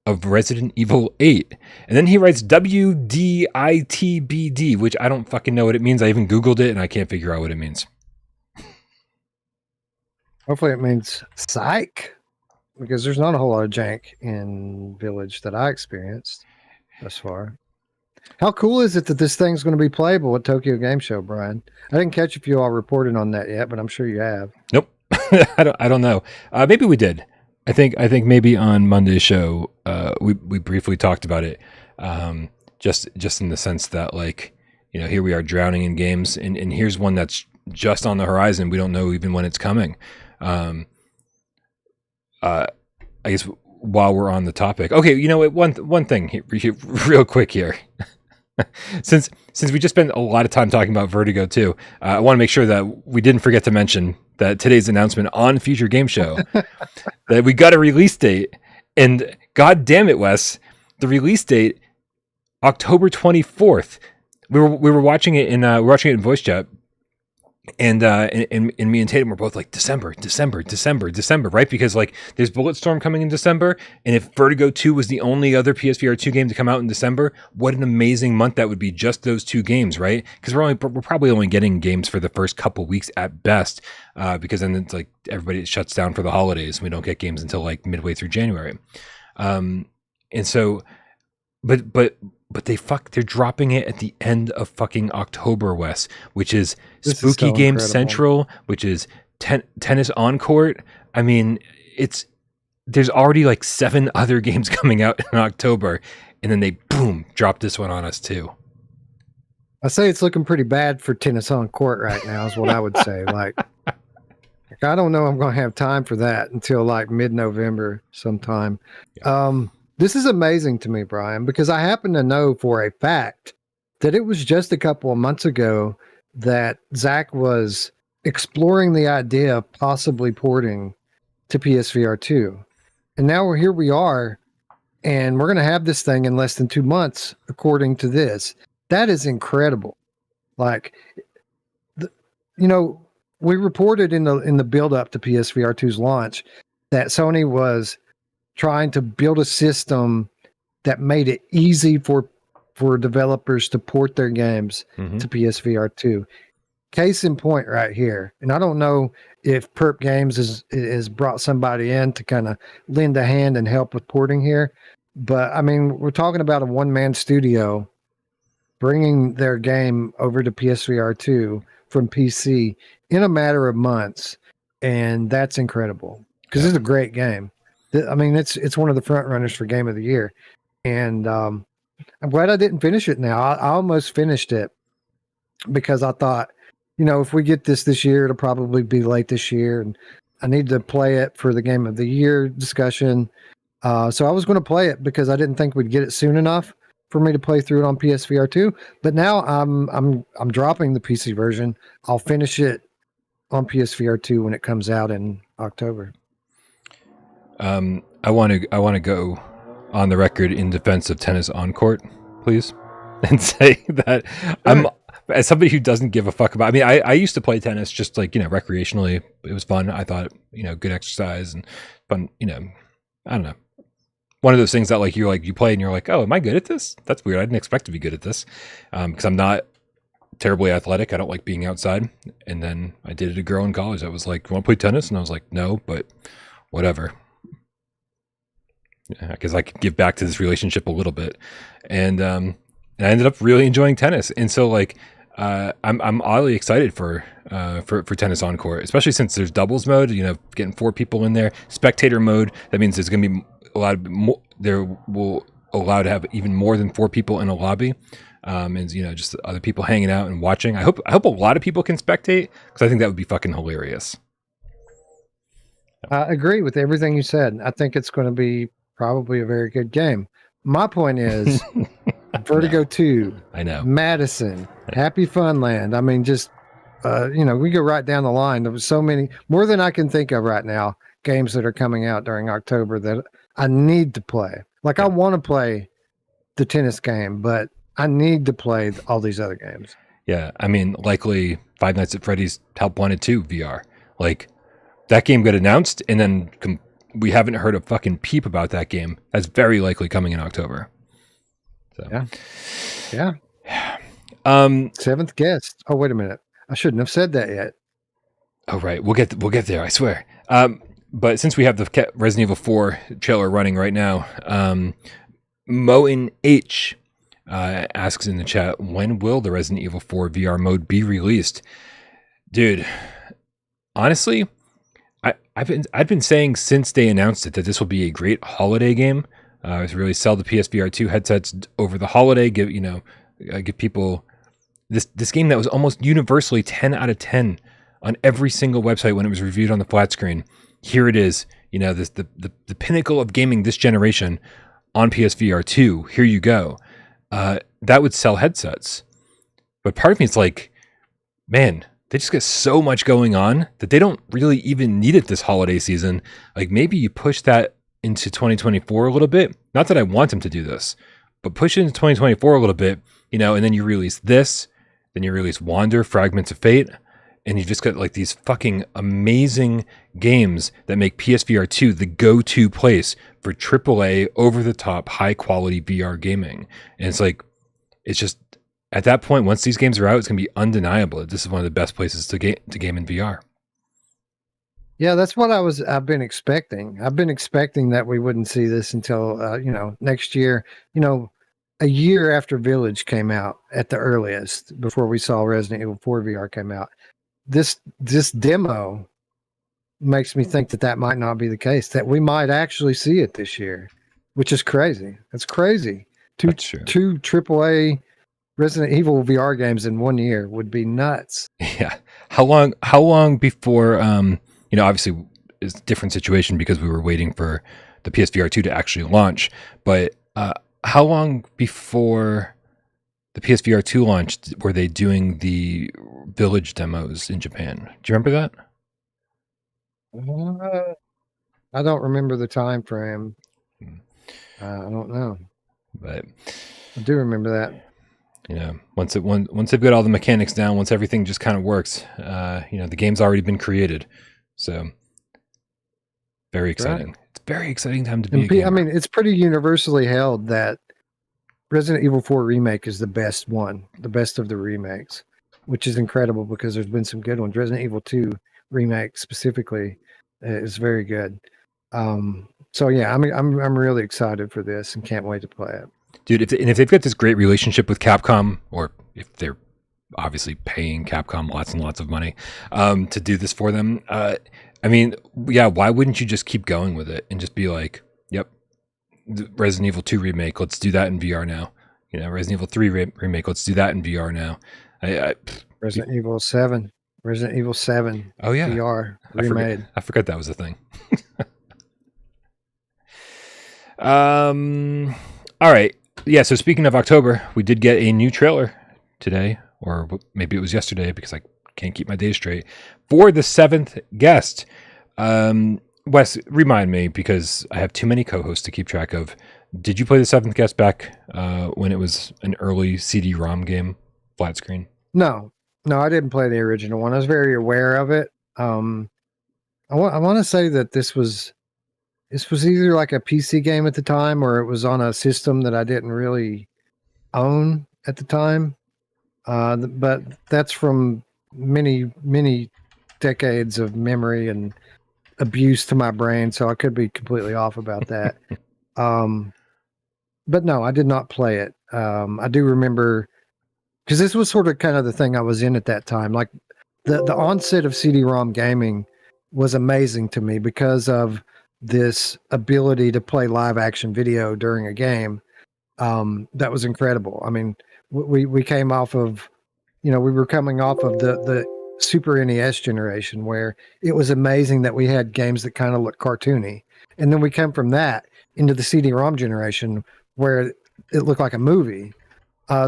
of Resident Evil 8. And then he writes WDITBD, which I don't fucking know what it means. I even Googled it and I can't figure out what it means. Hopefully it means psych, because there's not a whole lot of jank in Village that I experienced thus far. How cool is it that this thing's going to be playable at Tokyo Game Show, Brian? I didn't catch if you all reported on that yet, but I'm sure you have. Nope. I don't know. Maybe we did. I think maybe on Monday's show, we briefly talked about it. Just in the sense that, like, you know, here we are drowning in games, and here's one that's just on the horizon. We don't know even when it's coming. I guess while we're on the topic, okay, you know what? One thing here, real quick here. Since we just spent a lot of time talking about Vertigo too, I want to make sure that we didn't forget to mention that today's announcement on Future Game Show that we got a release date, and god damn it, Wes, the release date, October 24th. We were watching it in voice chat, and me and Tatum were both like December, right? Because like there's Bulletstorm coming in December, and if Vertigo 2 was the only other PSVR 2 game to come out in December, what an amazing month that would be, just those two games, right? Because we're probably only getting games for the first couple weeks at best, because then it's like everybody shuts down for the holidays, and we don't get games until like midway through January. And so, but they're dropping it at the end of fucking October, Wes, which is Spooky Game Central, which is Tennis on Court. I mean, there's already like 7 other games coming out in October, and then they boom drop this one on us too. I say it's looking pretty bad for Tennis on Court right now, is what I would say. Like I don't know I'm going to have time for that until like mid-November sometime. Yeah. This is amazing to me, Brian, because I happen to know for a fact that it was just a couple of months ago that Zach was exploring the idea of possibly porting to PSVR 2. And now here we are, and we're going to have this thing in less than 2 months, according to this. That is incredible. Like, we reported in the build up to PSVR 2's launch that Sony was trying to build a system that made it easy for developers to port their games to PSVR 2. Case in point right here. And I don't know if Perp Games is brought somebody in to kind of lend a hand and help with porting here. But, I mean, we're talking about a one-man studio bringing their game over to PSVR 2 from PC in a matter of months. And that's incredible, because it's a great game. I mean, it's one of the front runners for Game of the Year, and I'm glad I didn't finish it. Now I almost finished it because I thought, if we get this year, it'll probably be late this year, and I need to play it for the Game of the Year discussion. So I was going to play it because I didn't think we'd get it soon enough for me to play through it on PSVR 2. But now I'm dropping the PC version. I'll finish it on PSVR 2 when it comes out in October. I want to go on the record in defense of Tennis on Court, please, and say that I'm, as somebody who doesn't give a fuck about. I mean, I used to play tennis just like recreationally. It was fun. I thought good exercise and fun. I don't know. One of those things that you play and you're like, oh, am I good at this? That's weird. I didn't expect to be good at this, because I'm not terribly athletic. I don't like being outside. And then I dated a girl in college that was like, "You want to play tennis?" And I was like, "No, but whatever." Because I could give back to this relationship a little bit, and I ended up really enjoying tennis. And so I'm oddly excited for Tennis on Court, especially since there's doubles mode. Getting 4 people in there, spectator mode. That means there's going to be a lot more. There will allow to have even more than 4 people in a lobby, and just other people hanging out and watching. I hope a lot of people can spectate, because I think that would be fucking hilarious. I agree with everything you said. I think it's going to be probably a very good game. My point is Vertigo 2, I know. Madison, Happy Funland. I mean, just, we go right down the line. There was so many, more than I can think of right now, games that are coming out during October that I need to play. Like, I want to play the tennis game, but I need to play all these other games. Yeah, I mean, likely Five Nights at Freddy's Help Wanted 2 VR. Like, that game got announced, and then we haven't heard a fucking peep about that game. That's very likely coming in October. So. Yeah. Seventh guest. Oh, wait a minute. I shouldn't have said that yet. Oh, right. We'll get there, I swear. But since we have the Resident Evil 4 trailer running right now, Moen H asks in the chat, when will the Resident Evil 4 VR mode be released? Dude, honestly, I've been saying since they announced it that this will be a great holiday game. To really sell the PSVR2 headsets over the holiday, give people this game that was almost universally 10 out of 10 on every single website when it was reviewed on the flat screen. Here it is, the pinnacle of gaming this generation on PSVR2. Here you go. That would sell headsets. But part of me is like, man, they just got so much going on that they don't really even need it this holiday season. Like, maybe you push that into 2024 a little bit. Not that I want them to do this, but push it into 2024 a little bit, and then you release this, then you release Wander, Fragments of Fate, and you just got like these fucking amazing games that make PSVR2 the go-to place for AAA, over-the-top, high-quality VR gaming. And it's just, at that point, once these games are out, it's going to be undeniable that this is one of the best places to game in VR. Yeah, that's what I've been expecting. I've been expecting that we wouldn't see this until, next year, a year after Village came out at the earliest, before we saw Resident Evil 4 VR came out. This demo makes me think that might not be the case, that we might actually see it this year, which is crazy. It's crazy. Two AAA Resident Evil VR games in 1 year would be nuts. Yeah. How long before, obviously it's a different situation because we were waiting for the PSVR2 to actually launch, but how long before the PSVR2 launched were they doing the Village demos in Japan? Do you remember that? I don't remember the time frame. I don't know, but I do remember that. Once they've got all the mechanics down, once everything just kind of works, the game's already been created. So very exciting. Right. It's a very exciting time to be a gamer. I mean, it's pretty universally held that Resident Evil 4 Remake is the best one, the best of the remakes, which is incredible because there's been some good ones. Resident Evil 2 Remake specifically is very good. So yeah, I mean, I'm really excited for this and can't wait to play it. Dude, if they've got this great relationship with Capcom, or if they're obviously paying Capcom lots and lots of money to do this for them, I mean, yeah, why wouldn't you just keep going with it and just be like, yep, Resident Evil 2 Remake, let's do that in VR now. Resident Evil 3 Remake, let's do that in VR now. Resident Evil 7. Oh, yeah. VR remade. I forgot that was a thing. All right. Yeah, so speaking of October, we did get a new trailer today, or maybe it was yesterday because I can't keep my days straight, for the seventh guest. Wes, remind me, because I have too many co-hosts to keep track of. Did you play the seventh guest back when it was an early CD-ROM game, flat screen? No, I didn't play the original one. I was very aware of it. I want to say that this was either like a PC game at the time, or it was on a system that I didn't really own at the time. But that's from many, many decades of memory and abuse to my brain, so I could be completely off about that. But no, I did not play it. I do remember, because this was sort of kind of the thing I was in at that time. Like the onset of CD-ROM gaming was amazing to me because of this ability to play live action video during a game. That was incredible. I mean, we came off of, we were coming off of the Super NES generation, where it was amazing that we had games that kind of looked cartoony. And then we come from that into the CD-ROM generation where it looked like a movie.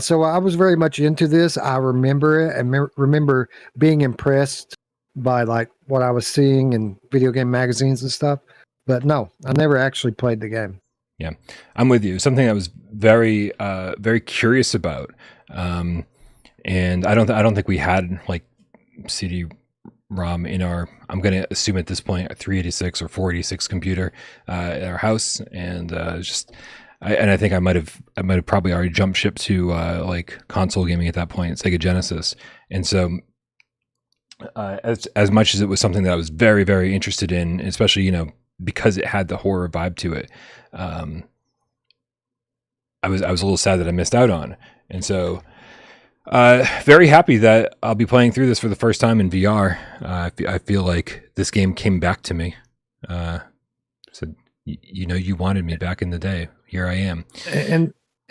So I was very much into this. I remember it and remember being impressed by like what I was seeing in video game magazines and stuff. But no, I never actually played the game. Yeah, I'm with you. Something I was very, very curious about, and I don't think we had like CD-ROM in our. I'm going to assume at this point a 386 or 486 computer at our house, and I think I might have probably already jumped ship to like console gaming at that point, Sega Genesis, and so. As much as it was something that I was very, very interested in, especially, because it had the horror vibe to it, I was a little sad that I missed out on. And so very happy that I'll be playing through this for the first time in VR. I feel like this game came back to me. Said, you wanted me back in the day. Here I am.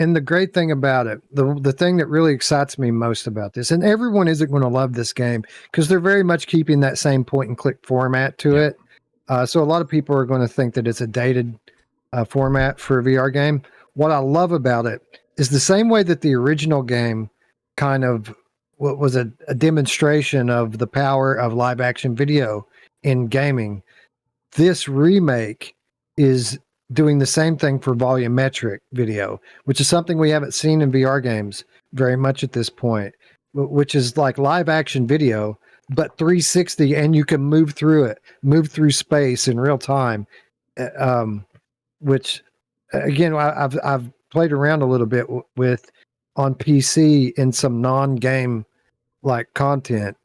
And the great thing about it, the thing that really excites me most about this, and everyone isn't going to love this game because they're very much keeping that same point and click format to it. So a lot of people are going to think that it's a dated format for a VR game. What I love about it is the same way that the original game kind of was a demonstration of the power of live action video in gaming. This remake is doing the same thing for volumetric video, which is something we haven't seen in VR games very much at this point, which is like live action video, but 360, and you can move through space in real time. Which again, I've played around a little bit with on PC in some non-game like content,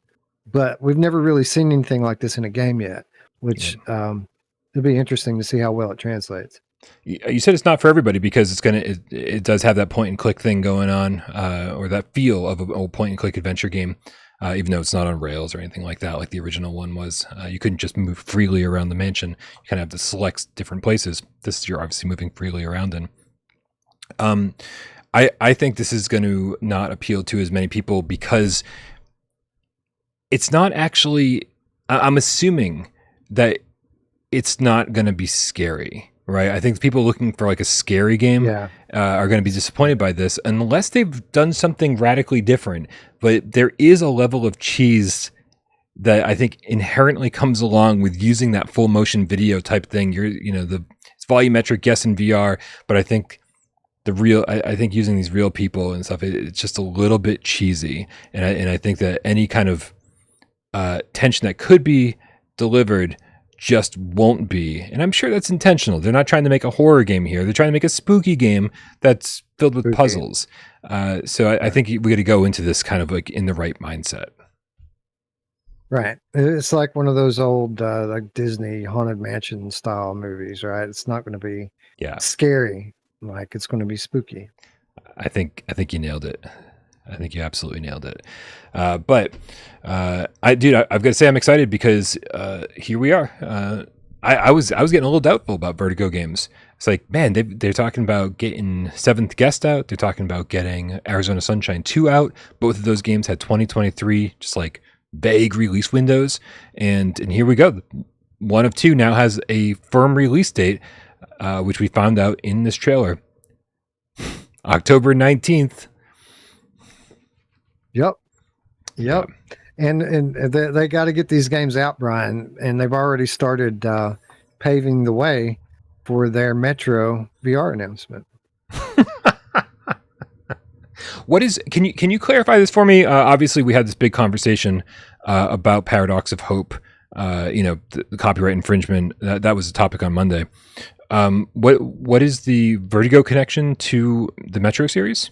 but we've never really seen anything like this in a game yet, which, it'd be interesting to see how well it translates. You said it's not for everybody because it does have that point and click thing going on, or that feel of an old point and click adventure game, even though it's not on rails or anything like that, like the original one was. You couldn't just move freely around the mansion. You kind of have to select different places. This you're obviously moving freely around in. I think this is going to not appeal to as many people because it's not actually. I'm assuming that it's not going to be scary, right? I think people looking for like a scary game are going to be disappointed by this unless they've done something radically different. But there is a level of cheese that I think inherently comes along with using that full motion video type thing. It's volumetric, yes, in VR, but I think I think using these real people and stuff, it's just a little bit cheesy. And I think that any kind of tension that could be delivered just won't be. And I'm sure that's intentional. They're not trying to make a horror game here. They're trying to make a spooky game that's filled with puzzles. So I think we got to go into this kind of like in the right mindset. Right. It's like one of those old like Disney Haunted Mansion style movies, right? It's not going to be scary. Like it's going to be spooky. I think you nailed it. I think you absolutely nailed it. I've got to say I'm excited because here we are. I was getting a little doubtful about Vertigo games. It's like, man, they're talking about getting Seventh Guest out. They're talking about getting Arizona Sunshine 2 out. Both of those games had 2023, just like vague release windows. And here we go. One of two now has a firm release date, which we found out in this trailer. October 19th. Yep. And they got to get these games out, Bryan, and they've already started paving the way for their Metro VR announcement. Can you clarify this for me? Obviously, we had this big conversation about Paradox of Hope. The copyright infringement. That was a topic on Monday. What is the Vertigo connection to the Metro series?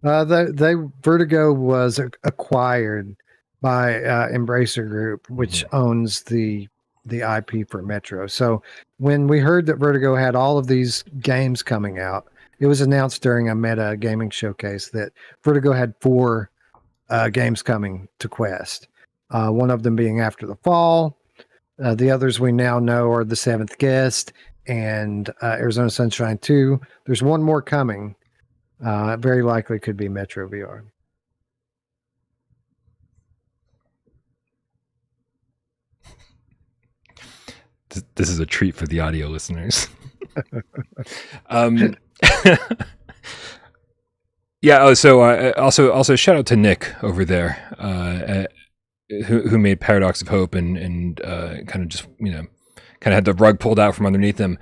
Vertigo was acquired by Embracer Group, which owns the IP for Metro. So when we heard that Vertigo had all of these games coming out, it was announced during a Meta gaming showcase that Vertigo had 4 games coming to Quest. One of them being After the Fall. The others we now know are The Seventh Guest and Arizona Sunshine 2. There's one more coming. Very likely could be Metro VR. This is a treat for the audio listeners. Um, yeah. Oh, so also shout out to Nick over there, who made Paradox of Hope and kind of just kind of had the rug pulled out from underneath him.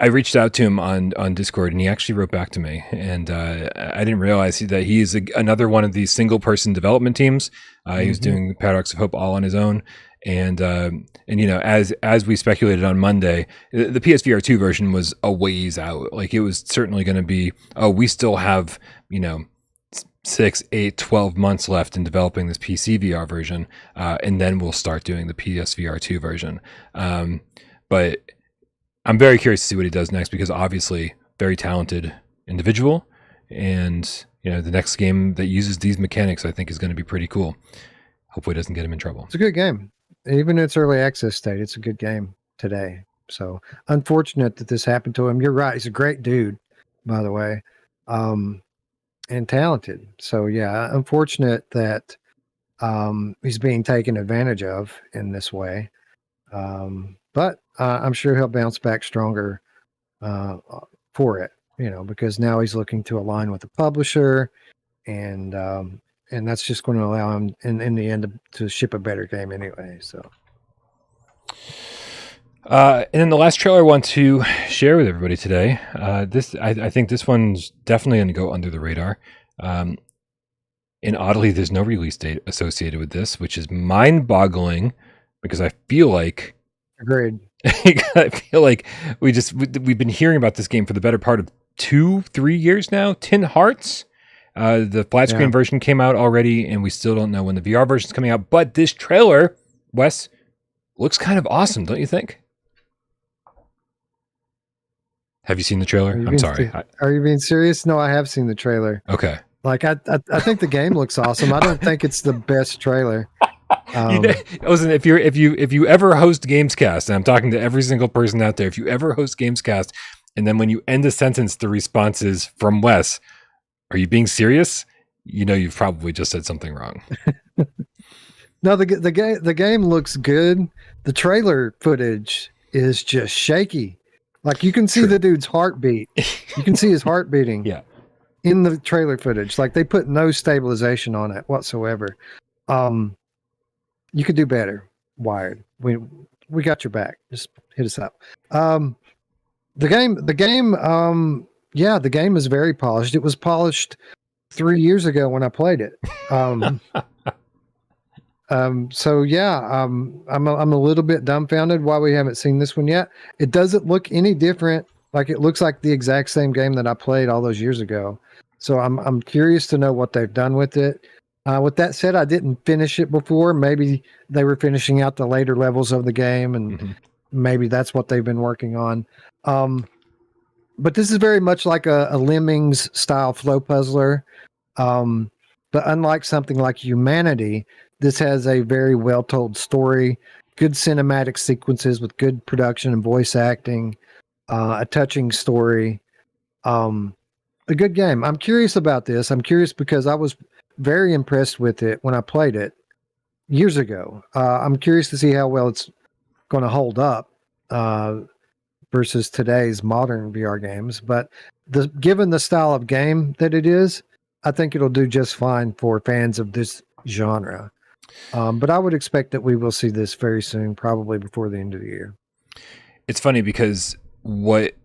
I reached out to him on Discord, and he actually wrote back to me. And I didn't realize that he is another one of these single person development teams. He was doing Paradox of Hope all on his own. And as we speculated on Monday, the PSVR2 version was a ways out. Like, it was certainly going to be, we still have 6, 8, 12 months left in developing this PC VR version, and then we'll start doing the PSVR2 version. But I'm very curious to see what he does next, because obviously very talented individual, and the next game that uses these mechanics I think is going to be pretty cool. Hopefully it doesn't get him in trouble. It's a good game. Even in its early access state, it's a good game today. So unfortunate that this happened to him. You're right. He's a great dude, by the way, and talented. So yeah, unfortunate that he's being taken advantage of in this way. But I'm sure he'll bounce back stronger for it, because now he's looking to align with the publisher, and that's just going to allow him in the end to ship a better game anyway. So, and then the last trailer I want to share with everybody today. I think this one's definitely going to go under the radar. And oddly, there's no release date associated with this, which is mind-boggling, because I feel like agreed. I feel like we've been hearing about this game for the better part of 2-3 years now. Tin Hearts, the flat screen version came out already, and we still don't know when the VR version is coming out. But this trailer, Wes, looks kind of awesome, don't you think? Have you seen the trailer? I'm sorry. Are you being serious? No, I have seen the trailer. Okay. Like I think the game looks awesome. I don't think it's the best trailer. Listen, if you ever host Gamescast, and I'm talking to every single person out there, if you ever host Gamescast, and then when you end a sentence, the response is from Wes, "Are you being serious?" You've probably just said something wrong. No, the game looks good. The trailer footage is just shaky. Like, you can see the dude's heartbeat. You can see his heart beating. Yeah. In the trailer footage, like, they put no stabilization on it whatsoever. You could do better, Wired. We got your back. Just hit us up. The game is very polished. It was polished 3 years ago when I played it. So yeah, I'm a little bit dumbfounded why we haven't seen this one yet. It doesn't look any different. Like, it looks like the exact same game that I played all those years ago. So I'm curious to know what they've done with it. With that said, I didn't finish it before. Maybe they were finishing out the later levels of the game, and maybe that's what they've been working on. But this is very much like a Lemmings style flow puzzler. But unlike something like Humanity, this has a very well told story, good cinematic sequences with good production and voice acting, a touching story, a good game. I'm curious about this. I'm curious because I was very impressed with it when I played it years ago. I'm curious to see how well it's going to hold up versus today's modern VR games. But given the style of game that it is, I think it'll do just fine for fans of this genre. But I would expect that we will see this very soon, probably before the end of the year. It's funny because what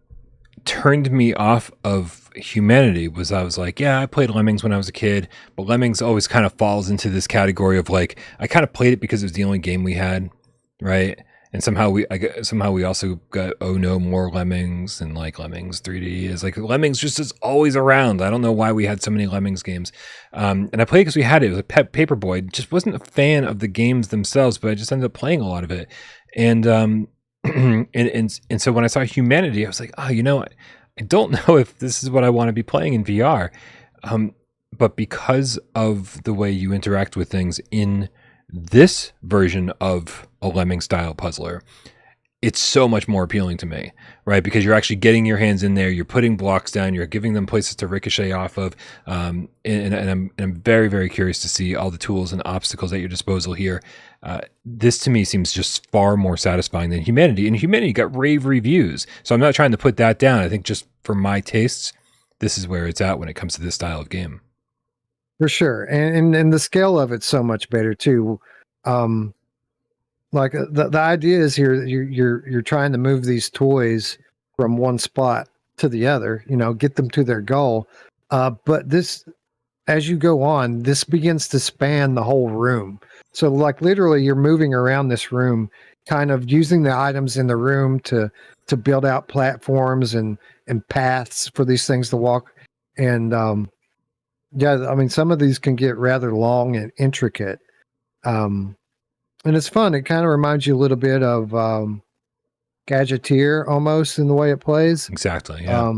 turned me off of Humanity was I was like, yeah, I played Lemmings when I was a kid, but Lemmings always kind of falls into this category of like, I kind of played it because it was the only game we had, right? And somehow we also got Oh No More Lemmings, and like Lemmings 3D is like Lemmings just is always around. I don't know why we had so many Lemmings games. And I played because we had it. It was a pet Paperboy. Just wasn't a fan of the games themselves, but I just ended up playing a lot of it. And and so when I saw Humanity, I was like, oh, you know what? I don't know if this is what I want to be playing in VR. But because of the way you interact with things in this version of a Lemming style puzzler, it's so much more appealing to me, right? Because you're actually getting your hands in there, you're putting blocks down, you're giving them places to ricochet off of, and I'm very, very curious to see all the tools and obstacles at your disposal here. This to me seems just far more satisfying than Humanity, and Humanity got rave reviews, so I'm not trying to put that down. I think just for my tastes, this is where it's at when it comes to this style of game. For sure, and the scale of it's so much better too. Like the idea is here, you're trying to move these toys from one spot to the other, get them to their goal. But this, as you go on, this begins to span the whole room. So like literally you're moving around this room, kind of using the items in the room to build out platforms and paths for these things to walk. And yeah, I mean, some of these can get rather long and intricate. And it's fun. It kind of reminds you a little bit of Gadgeteer almost in the way it plays. Exactly. Yeah.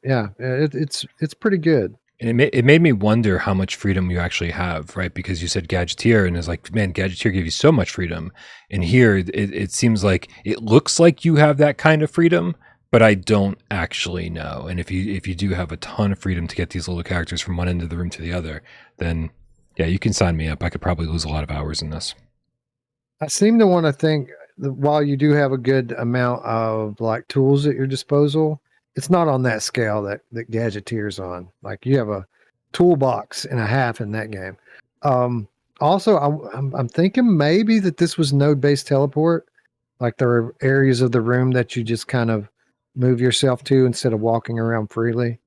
Yeah. It's pretty good. And it made me wonder how much freedom you actually have, right? Because you said Gadgeteer, and it's like, man, Gadgeteer gave you so much freedom. And here, it seems like it looks like you have that kind of freedom, but I don't actually know. And if you do have a ton of freedom to get these little characters from one end of the room to the other, then yeah, you can sign me up. I could probably lose a lot of hours in this. I seem to want to think that while you do have a good amount of like tools at your disposal, it's not on that scale that Gadgeteer's on. Like you have a toolbox and a half in that game. Also, I'm thinking maybe that this was node-based teleport. Like there are areas of the room that you just kind of move yourself to instead of walking around freely.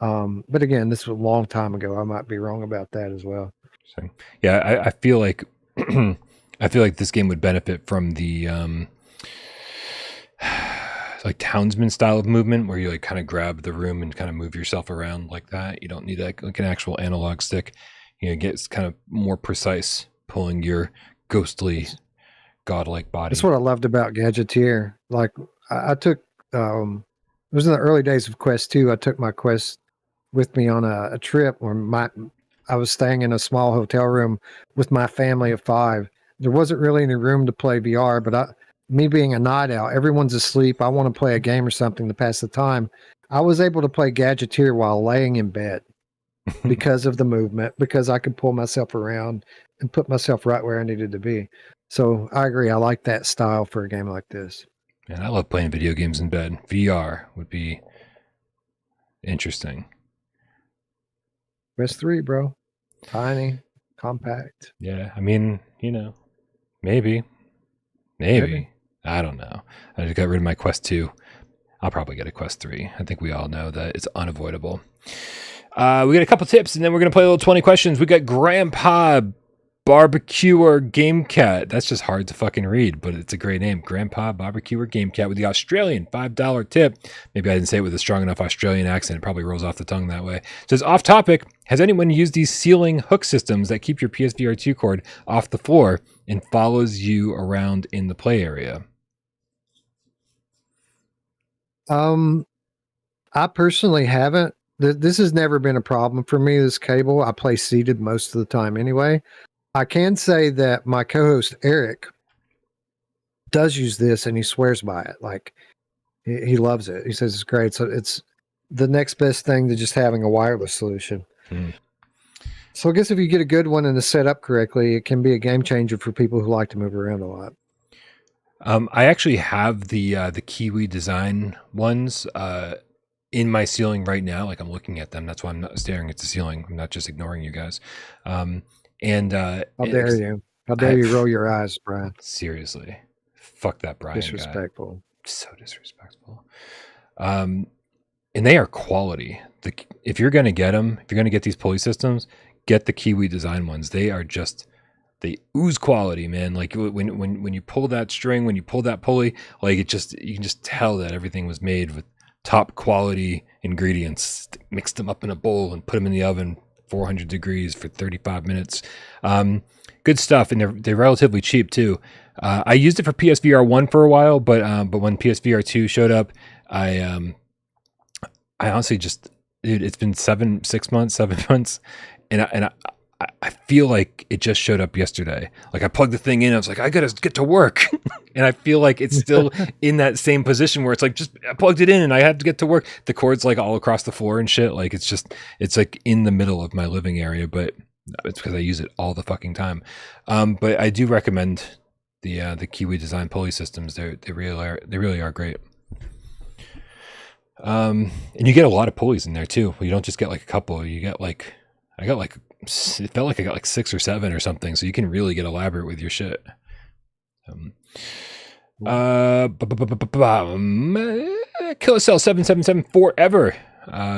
But again, this was a long time ago. I might be wrong about that as well. So, yeah, I feel like I feel like this game would benefit from the like townsman style of movement, where you like kind of grab the room and kind of move yourself around like that. You don't need like an actual analog stick. It gets kind of more precise, pulling your ghostly, godlike body. That's what I loved about Gadgeteer. Like I took, it was in the early days of Quest 2. I took my Quest with me on a trip where I was staying in a small hotel room with my family of 5. There wasn't really any room to play VR, but me being a night owl, everyone's asleep. I want to play a game or something to pass the time. I was able to play Gadgeteer while laying in bed because of the movement, because I could pull myself around and put myself right where I needed to be. So I agree. I like that style for a game like this. Man, I love playing video games in bed. VR would be interesting. Quest 3, bro. Tiny, compact. Yeah, I mean, maybe. I don't know. I just got rid of my Quest 2. I'll probably get a Quest 3. I think we all know that it's unavoidable. We got a couple tips, and then we're going to play a little 20 questions. We got Grandpa Barbecuer Game Cat. That's just hard to fucking read, but it's a great name. Grandpa Barbecuer Game Cat with the Australian $5 tip. Maybe I didn't say it with a strong enough Australian accent. It probably rolls off the tongue that way. It says, off topic, has anyone used these ceiling hook systems that keep your PSVR2 cord off the floor and follows you around in the play area? I personally haven't. This has never been a problem for me, this cable. I play seated most of the time anyway. I can say that my co-host Eric does use this, and he swears by it. Like he loves it. He says it's great. So it's the next best thing to just having a wireless solution. So I guess if you get a good one and it's set up correctly, it can be a game changer for people who like to move around a lot. I actually have the Kiwi design ones in my ceiling right now. Like I'm looking at them. That's why I'm not staring at the ceiling. I'm not just ignoring you guys. How dare you? How dare you roll your eyes, Bryan? Seriously, fuck that Bryan disrespectful guy. So disrespectful. And they are quality. If you're gonna get them, if you're gonna get these pulley systems, get the Kiwi design ones. They are just, they ooze quality, man. Like when you pull that string, when you pull that pulley, like you can just tell that everything was made with top quality ingredients. Mixed them up in a bowl and put them in the oven 400 degrees for 35 minutes. Good stuff, and they're relatively cheap too. I used it for PSVR1 for a while, but when PSVR2 showed up, I honestly just, dude, it's been 7 months, and I feel like it just showed up yesterday. Like I plugged the thing in, I was like, I gotta get to work. And I feel like it's still in that same position where it's like, just I plugged it in and I had to get to work. The cord's like all across the floor and shit. Like it's like in the middle of my living area, but it's because I use it all the fucking time. But I do recommend the Kiwi design pulley systems. They really are great. And you get a lot of pulleys in there too. You don't just get like a couple. You get like, it felt like I got like 6 or 7 or something. So you can really get elaborate with your shit. Kilocell 777 forever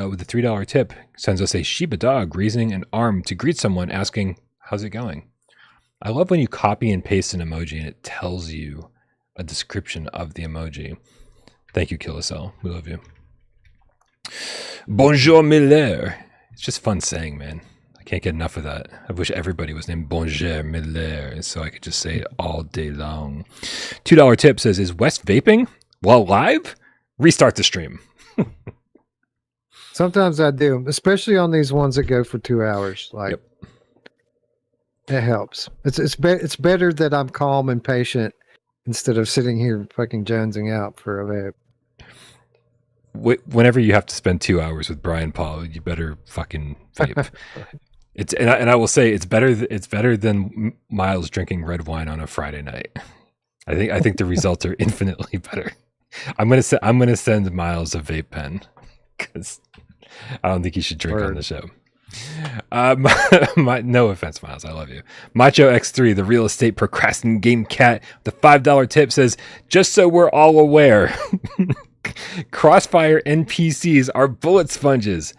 with a $3 tip sends us a Shiba dog raising an arm to greet someone asking, how's it going? I love when you copy and paste an emoji and it tells you a description of the emoji. Thank you, Kilocell. We love you. Bonjour, Miller. It's just fun saying, man. I can't get enough of that. I wish everybody was named Bonjour, Miller, so I could just say it all day long. $2 tip says, is Wes vaping while live? Restart the stream. Sometimes I do, especially on these ones that go for 2 hours. Like, yep. It helps. It's better that I'm calm and patient instead of sitting here fucking jonesing out for a vape. Whenever you have to spend 2 hours with Bryan Paul, you better fucking vape. And I will say it's better than Miles drinking red wine on a Friday night. I think the results are infinitely better. I'm gonna send Miles a vape pen because I don't think he should drink on the show. No offense, Miles, I love you. Macho X3, the real estate procrastinating game cat, the $5 tip says, just so we're all aware, Crossfire NPCs are bullet sponges.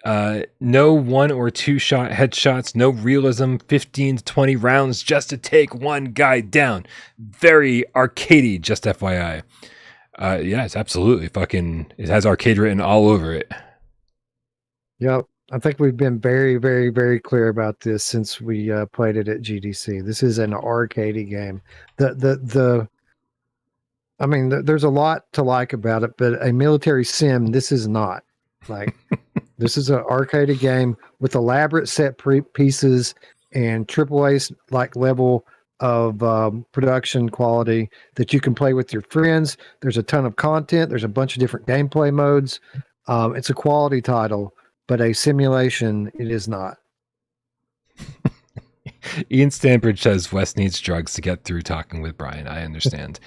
No 1 or 2 shot headshots, no realism, 15 to 20 rounds just to take one guy down. Very arcady, just FYI. Yeah, it's absolutely fucking, it has arcade written all over it. Yep. I think we've been very, very, very clear about this since we played it at GDC. This is an arcade game. I mean, there's a lot to like about it, but a military sim, this is not. Like, this is an arcade game with elaborate set pieces and AAA like level of production quality that you can play with your friends. There's a ton of content. There's a bunch of different gameplay modes. It's a quality title, but a simulation, it is not. Ian Stanbridge says Wes needs drugs to get through talking with Bryan. I understand.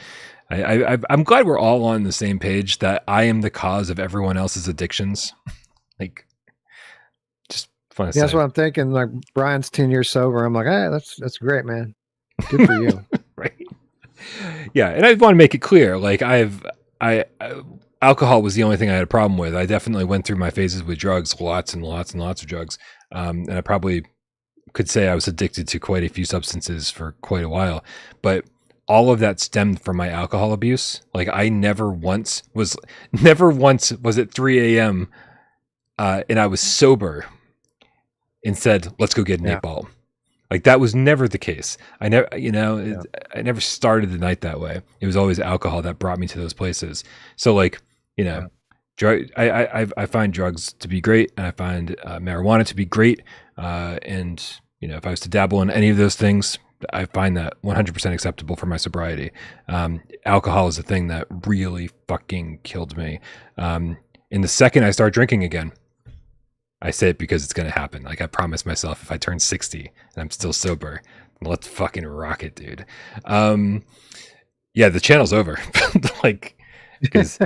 I'm glad we're all on the same page that I am the cause of everyone else's addictions. Like, just fun to say. That's what I'm thinking. Like, Bryan's 10 years sober. I'm like, hey, that's great, man. Good for you. Right. Yeah, and I want to make it clear. Like, alcohol was the only thing I had a problem with. I definitely went through my phases with drugs, lots and lots and lots of drugs. And I probably could say I was addicted to quite a few substances for quite a while. But all of that stemmed from my alcohol abuse. Like, I never once was at 3 a.m. And I was sober and said, let's go get an 8-ball. Like, that was never the case. I never started the night that way. It was always alcohol that brought me to those places. So, like, I find drugs to be great, and I find marijuana to be great. And if I was to dabble in any of those things, I find that 100% acceptable for my sobriety. Alcohol is a thing that really fucking killed me. In the second I start drinking again, I say it because it's going to happen. Like, I promised myself if I turn 60 and I'm still sober, let's fucking rock it, dude. Yeah, the channel's over. Like, because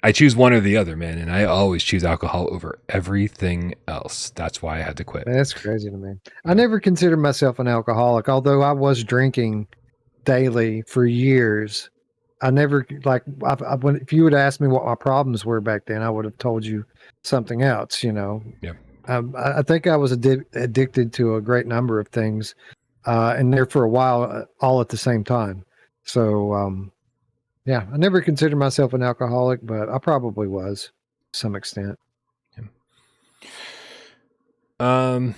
I choose one or the other, man. And I always choose alcohol over everything else. That's why I had to quit. That's crazy to me. I never considered myself an alcoholic, although I was drinking daily for years. I never, like, if you would ask me what my problems were back then, I would have told you something else, Yeah. I think I was addicted to a great number of things, and there for a while, all at the same time. So, yeah, I never considered myself an alcoholic, but I probably was to some extent. Jim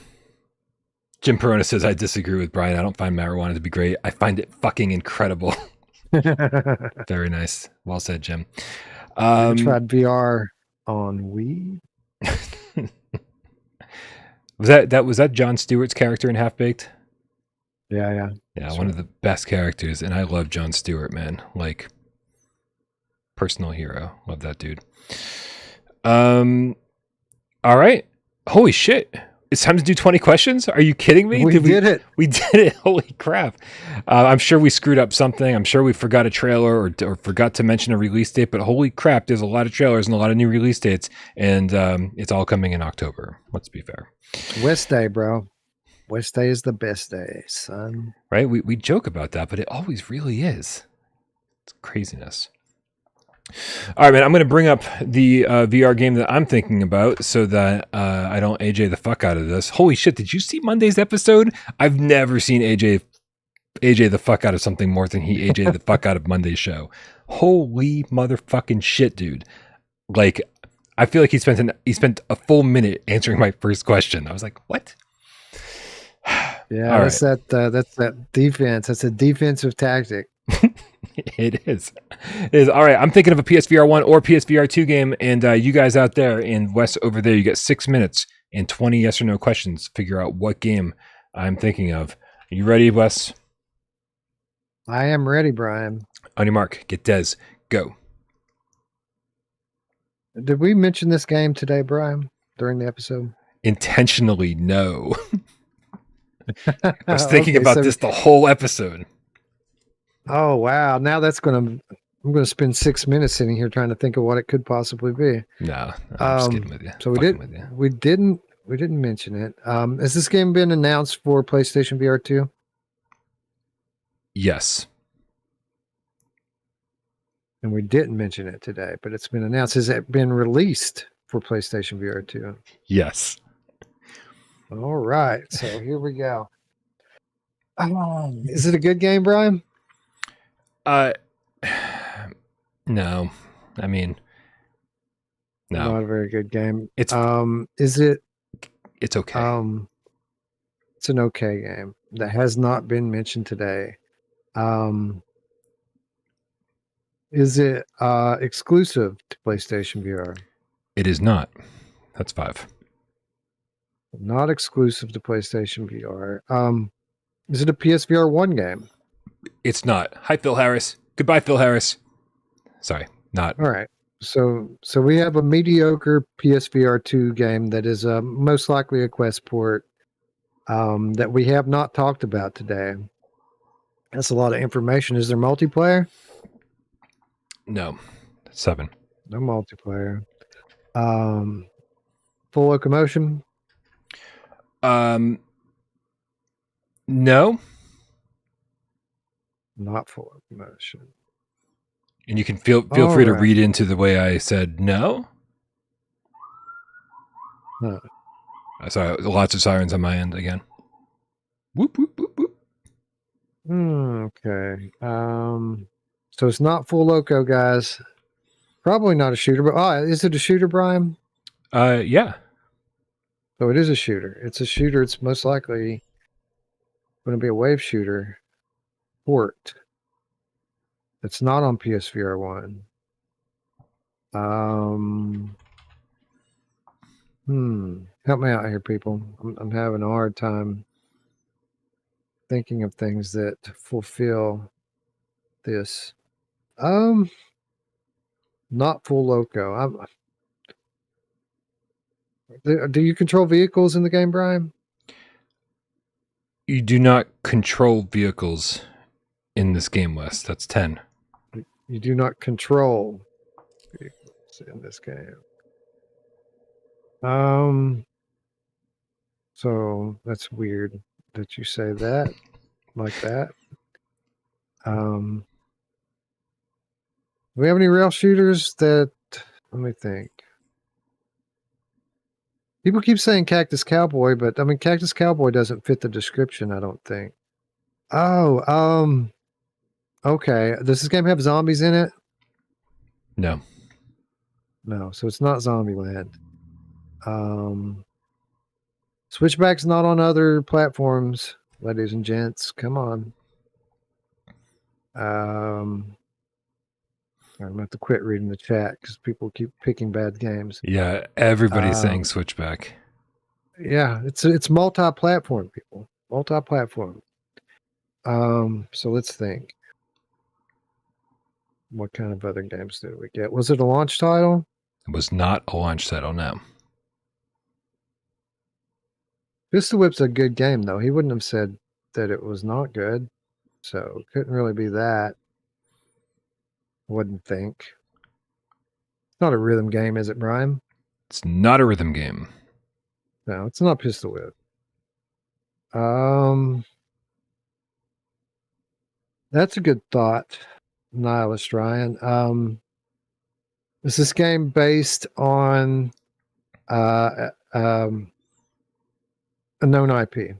Perona says, I disagree with Bryan. I don't find marijuana to be great. I find it fucking incredible. Very nice. Well said, Jim. I tried VR on Wii. Was that Jon Stewart's character in Half Baked? Yeah. Yeah, one of the best characters, and I love Jon Stewart, man. Like, personal hero. Love that dude. All right. Holy shit. It's time to do 20 questions? Are you kidding me? We did it. We did it. Holy crap. I'm sure we screwed up something. I'm sure we forgot a trailer or forgot to mention a release date, but holy crap, there's a lot of trailers and a lot of new release dates, and it's all coming in October. Let's be fair. West Day, bro. West Day is the best day, son. Right? We joke about that, but it always really is. It's craziness. All right, man, I'm going to bring up the VR game that I'm thinking about so that I don't AJ the fuck out of this. Holy shit, did you see Monday's episode? I've never seen AJ the fuck out of something more than he AJ the fuck out of Monday's show. Holy motherfucking shit, dude. Like, I feel like he spent a full minute answering my first question. I was like, what? Yeah, that's that defense. That's a defensive tactic. It is. All right. I'm thinking of a PSVR1 or PSVR2 game, and you guys out there and Wes over there, you get 6 minutes and 20 yes or no questions to figure out what game I'm thinking of. Are you ready, Wes? I am ready, Brian. On your mark, get Des, go. Did we mention this game today, Brian, during the episode? Intentionally, no. I was thinking about this the whole episode. Oh wow! Now I'm gonna spend 6 minutes sitting here trying to think of what it could possibly be. No, I'm just kidding with you. So we didn't mention it. Has this game been announced for PlayStation VR2? Yes. And we didn't mention it today, but it's been announced. Has it been released for PlayStation VR2? Yes. All right, so here we go. Is it a good game, Brian? No. I mean, no. Not a very good game. It's is it? It's okay. It's an okay game that has not been mentioned today. Is it exclusive to PlayStation VR? It is not. That's 5. Not exclusive to PlayStation VR. Is it a PSVR 1 game? It's not. Hi, Phil Harris. Goodbye, Phil Harris. Sorry, not. All right. So we have a mediocre PSVR 2 game that is most likely a Quest port that we have not talked about today. That's a lot of information. Is there multiplayer? No. 7. No multiplayer. Full locomotion? No. Not full locomotion. And you can feel free to read into the way I said no. Huh. Sorry, lots of sirens on my end again. Whoop, whoop, whoop, whoop. Okay. So it's not full loco, guys. Probably not a shooter, but is it a shooter, Brian? Yeah. So it is a shooter. It's a shooter. It's most likely going to be a wave shooter port. It's not on PSVR 1. Help me out here, people. I'm having a hard time thinking of things that fulfill this. Not full loco. Do you control vehicles in the game, Brian? You do not control vehicles in this game, Wes. That's 10. You do not control vehicles in this game. So that's weird that you say that like that. Do we have any rail shooters that, let me think. People keep saying Cactus Cowboy, but I mean, Cactus Cowboy doesn't fit the description, I don't think. Okay. Does this game have zombies in it? No. No, so it's not Zombieland. Switchback's not on other platforms, ladies and gents. Come on. I'm going to have to quit reading the chat because people keep picking bad games. Yeah, everybody's saying Switchback. Yeah, it's multi-platform, people. Multi-platform. So let's think. What kind of other games did we get? Was it a launch title? It was not a launch title, no. Pistol Whip's a good game, though. He wouldn't have said that it was not good, so it couldn't really be that. Wouldn't think. It's not a rhythm game, is it, Bryan? It's not a rhythm game. No, it's not Pistol Whip. That's a good thought, Nihilist Ryan. Is this game based on a known IP?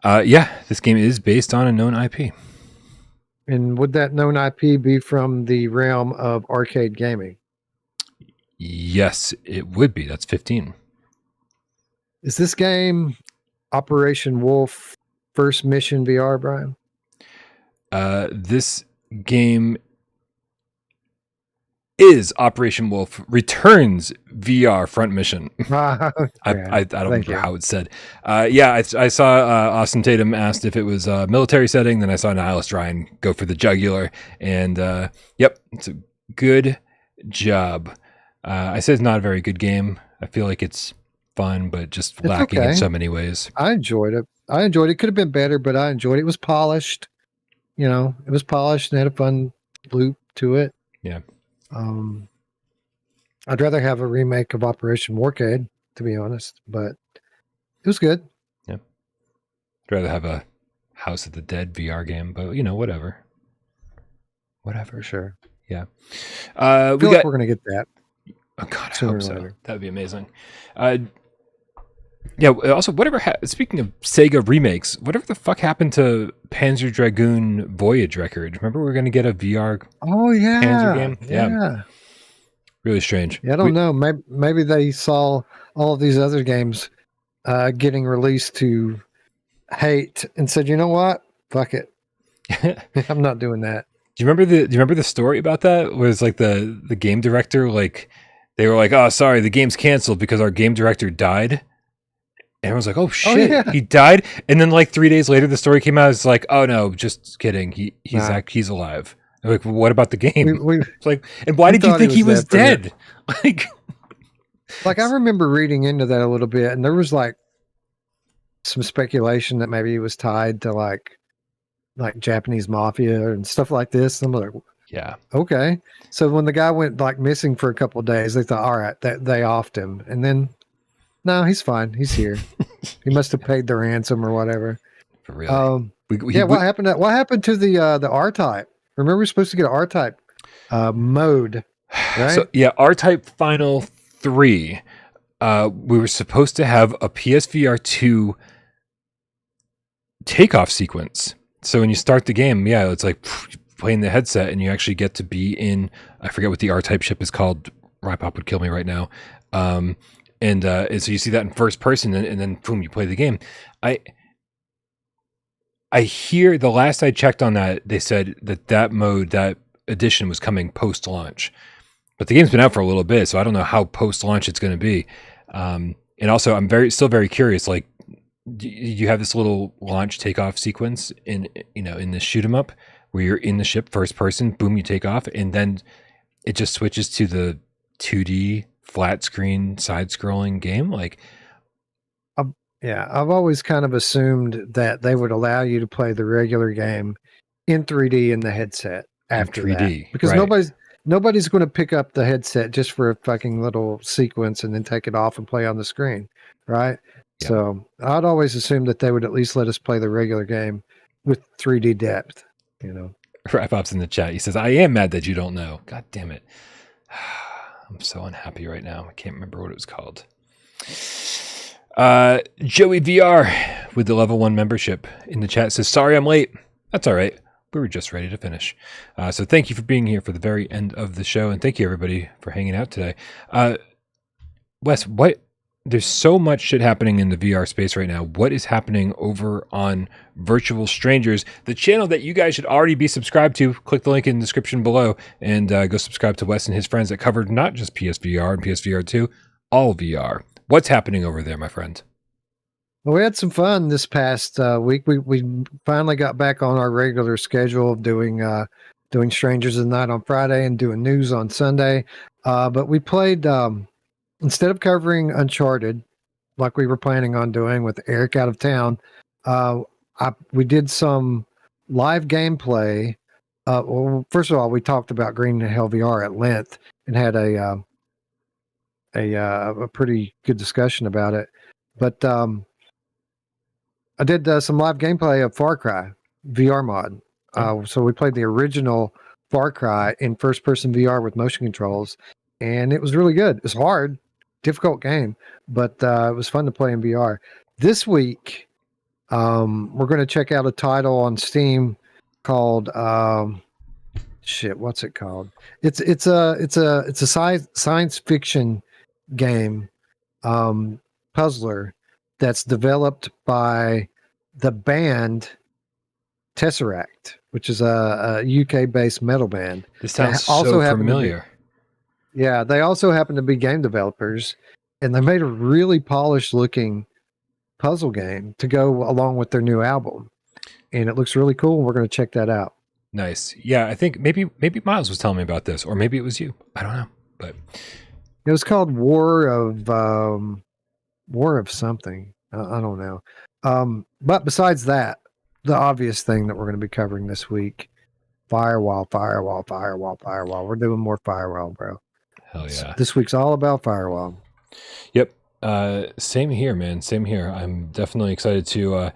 Yeah, this game is based on a known IP. And would that known IP be from the realm of arcade gaming? Yes, it would be. That's 15. Is this game Operation Wolf First Mission VR, Bryan? This game is Operation Wolf Returns VR Front Mission. I don't remember how it's said. I saw Austin Tatum asked if it was a military setting. Then I saw Nihilist Ryan go for the jugular. And yep, it's a good job. I said it's not a very good game. I feel like it's fun, but just lacking in so many ways. I enjoyed it. It could have been better, but I enjoyed it. It was polished. You know, it was polished and had a fun loop to it. Yeah. I'd rather have a remake of Operation Warcade, to be honest, but it was good. Yeah. I'd rather have a House of the Dead VR game, but you know, whatever. For sure. Yeah. I feel like we're gonna get that. Oh God, I hope so. That would be amazing. Yeah. Also, speaking of Sega remakes, whatever the fuck happened to Panzer Dragoon Voyage Record? Remember, we were going to get a VR. Oh yeah, Panzer game. Yeah. Really strange. Yeah, I don't know. Maybe they saw all of these other games getting released to hate and said, you know what? Fuck it. I'm not doing that. Do you remember the story about that? It was like the game director, like they were like, oh, sorry, the game's canceled because our game director died. And everyone's like, oh shit, He died. And then like 3 days later, the story came out. It's like, oh no, just kidding. He's alive. They're like, well, what about the game? It's like, and why did you think he was dead? Like I remember reading into that a little bit, and there was like some speculation that maybe he was tied to like Japanese mafia and stuff like this. And I'm like, yeah, okay. So when the guy went like missing for a couple of days, they thought, all right, that they offed him, and then no, he's fine. He's here. He must have paid the ransom or whatever. For real. What happened to the R-Type? Remember, we were supposed to get an R-Type mode, right? So yeah, R-Type Final 3. We were supposed to have a PSVR2 takeoff sequence. So when you start the game, yeah, it's like playing the headset, and you actually get to be in. I forget what the R-Type ship is called. Rypop would kill me right now. And so you see that in first person, and then boom, you play the game. I hear the last I checked on that, they said that mode, that edition was coming post-launch. But the game's been out for a little bit, so I don't know how post-launch it's going to be. And also, I'm still very curious. Like, you have this little launch takeoff sequence in this shoot 'em up where you're in the ship, first person, boom, you take off, and then it just switches to the 2D flat screen side scrolling game. Like, yeah, I've always kind of assumed that they would allow you to play the regular game in 3D in the headset after 3D, that. Because nobody's going to pick up the headset just for a fucking little sequence and then take it off and play on the screen, right? Yep. So I'd always assume that they would at least let us play the regular game with 3D depth, you know. Rapop's in the chat. He says, I am mad that you don't know. God damn it. I'm so unhappy right now. I can't remember what it was called. Joey VR with the level 1 membership in the chat says, sorry I'm late. That's all right. We were just ready to finish. So thank you for being here for the very end of the show. And thank you everybody for hanging out today. Wes, there's so much shit happening in the VR space right now. What is happening over on Virtual Strangers, the channel that you guys should already be subscribed to? Click the link in the description below and go subscribe to Wes and his friends that covered not just PSVR and PSVR2, all VR. What's happening over there, my friend? Well, we had some fun this past week. We finally got back on our regular schedule of doing Strangers of the Night on Friday and doing news on Sunday. But we played instead of covering Uncharted like we were planning on doing with Eric out of town. We did some live gameplay. Well, first of all, we talked about Green Hell VR at length and had a pretty good discussion about it. But I did some live gameplay of Far Cry VR mod. So we played the original Far Cry in first-person VR with motion controls, and it was really good. It's hard, difficult game, but it was fun to play in VR. This week, we're going to check out a title on Steam called what's it called? It's a science fiction game, puzzler that's developed by the band Tesseract, which is a UK-based metal band. This sounds so familiar. Yeah, they also happen to be game developers, and they made a really polished-looking puzzle game to go along with their new album, and it looks really cool. We're going to check that out. Nice. Yeah, I think maybe Miles was telling me about this, or maybe it was you. I don't know, but it was called War of something. I don't know. But besides that, the obvious thing that we're going to be covering this week, Firewall. We're doing more Firewall, bro. Hell yeah. This week's all about Firewall. Yep. Same here, man. Same here. I'm definitely excited to,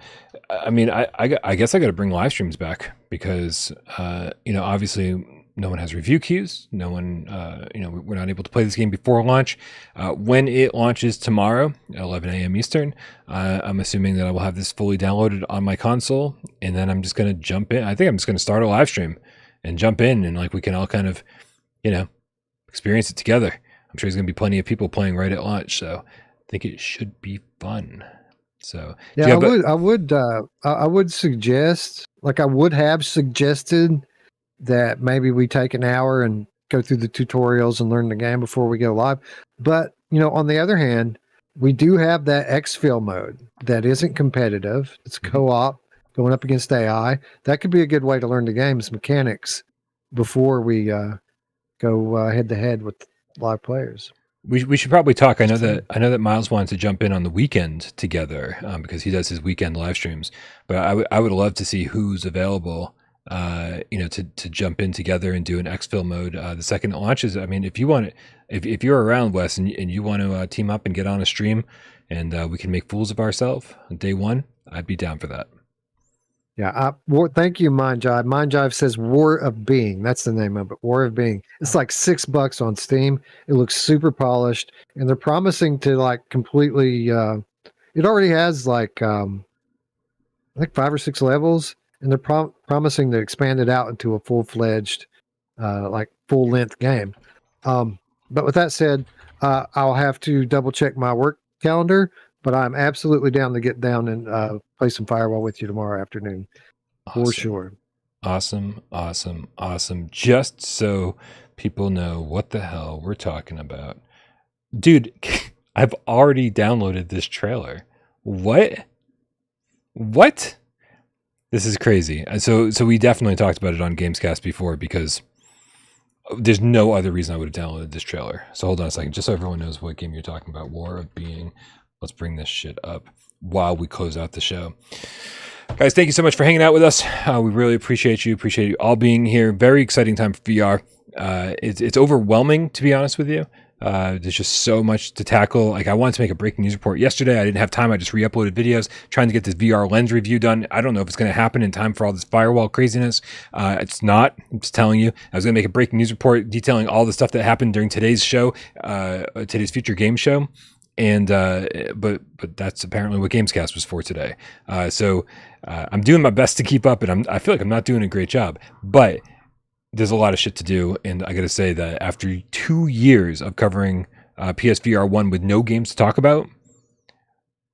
I guess I got to bring live streams back because, obviously no one has review queues. No one, we're not able to play this game before launch. When it launches tomorrow, 11 a.m. Eastern, I'm assuming that I will have this fully downloaded on my console, and then I'm just going to jump in. I think I'm just going to start a live stream and jump in, and like we can all kind of, experience it together. I'm sure there's going to be plenty of people playing right at launch, so I think it should be fun. So yeah, I would suggest, like I would have suggested, that maybe we take an hour and go through the tutorials and learn the game before we go live. But, on the other hand, we do have that exfil mode that isn't competitive. It's co-op going up against AI. That could be a good way to learn the game's mechanics before we go head to head with live players. We should probably talk. I know that Miles wanted to jump in on the weekend together because he does his weekend live streams. But I would love to see who's available to jump in together and do an exfil mode the second it launches. I mean, if you want it, if you're around, Wes, and you want to team up and get on a stream and we can make fools of ourselves on day one, I'd be down for that. Yeah, thank you, Mindjive. Mindjive says War of Being. That's the name of it, War of Being. It's like $6 on Steam. It looks super polished, and they're promising to like completely. It already has like I think 5 or 6 levels, and they're promising to expand it out into a full-fledged, like full-length game. But with that said, I'll have to double-check my work calendar, but I'm absolutely down to get down and play some Firewall with you tomorrow afternoon. Awesome. For sure. Awesome. Just so people know what the hell we're talking about. Dude, I've already downloaded this trailer. What? This is crazy. So we definitely talked about it on Gamescast before because there's no other reason I would have downloaded this trailer. So hold on a second, just so everyone knows what game you're talking about. War of Being. Let's bring this shit up while we close out the show. Guys, thank you so much for hanging out with us. We really appreciate you. Appreciate you all being here. Very exciting time for VR. It's overwhelming, to be honest with you. There's just so much to tackle. Like I wanted to make a breaking news report yesterday. I didn't have time. I just re-uploaded videos trying to get this VR lens review done. I don't know if it's going to happen in time for all this Firewall craziness. It's not. I'm just telling you. I was going to make a breaking news report detailing all the stuff that happened during today's show, today's Future Game Show. And but that's apparently what Gamescast was for today. So I'm doing my best to keep up, and I feel like I'm not doing a great job. But there's a lot of shit to do, and I got to say that after 2 years of covering PSVR1 with no games to talk about,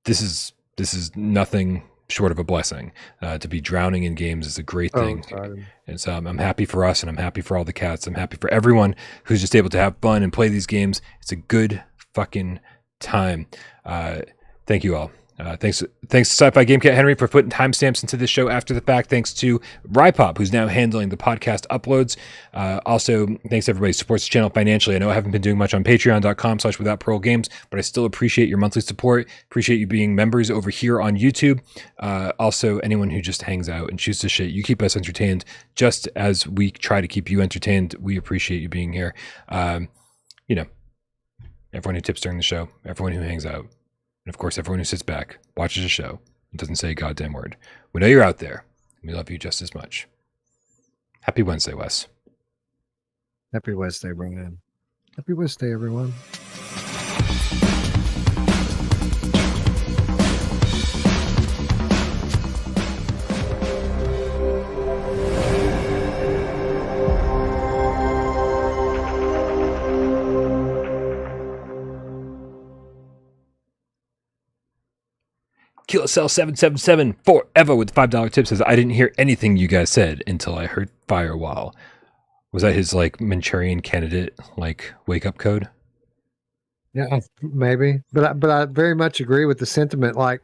this is nothing short of a blessing. To be drowning in games is a great thing. And so I'm happy for us, and I'm happy for all the cats. I'm happy for everyone who's just able to have fun and play these games. It's a good fucking time. Thank you all. Thanks to Sci-Fi Game Cat Henry for putting timestamps into this show after the fact. Thanks to Rypop, who's now handling the podcast uploads. Also, thanks to everybody who supports the channel financially. I know I haven't been doing much on patreon.com/withoutparole but I still appreciate your monthly support. Appreciate you being members over here on YouTube. Also, anyone who just hangs out and shoots the shit. You keep us entertained just as we try to keep you entertained. We appreciate you being here. Everyone who tips during the show, everyone who hangs out, and of course, everyone who sits back, watches a show, and doesn't say a goddamn word. We know you're out there, and we love you just as much. Happy Wednesday, Wes. Happy Wednesday, Bryan. Happy Wednesday, everyone. KillCell777 forever with $5 tip says, I didn't hear anything you guys said until I heard Firewall. Was that his like Manchurian candidate like wake up code? Yeah, maybe. But I very much agree with the sentiment. Like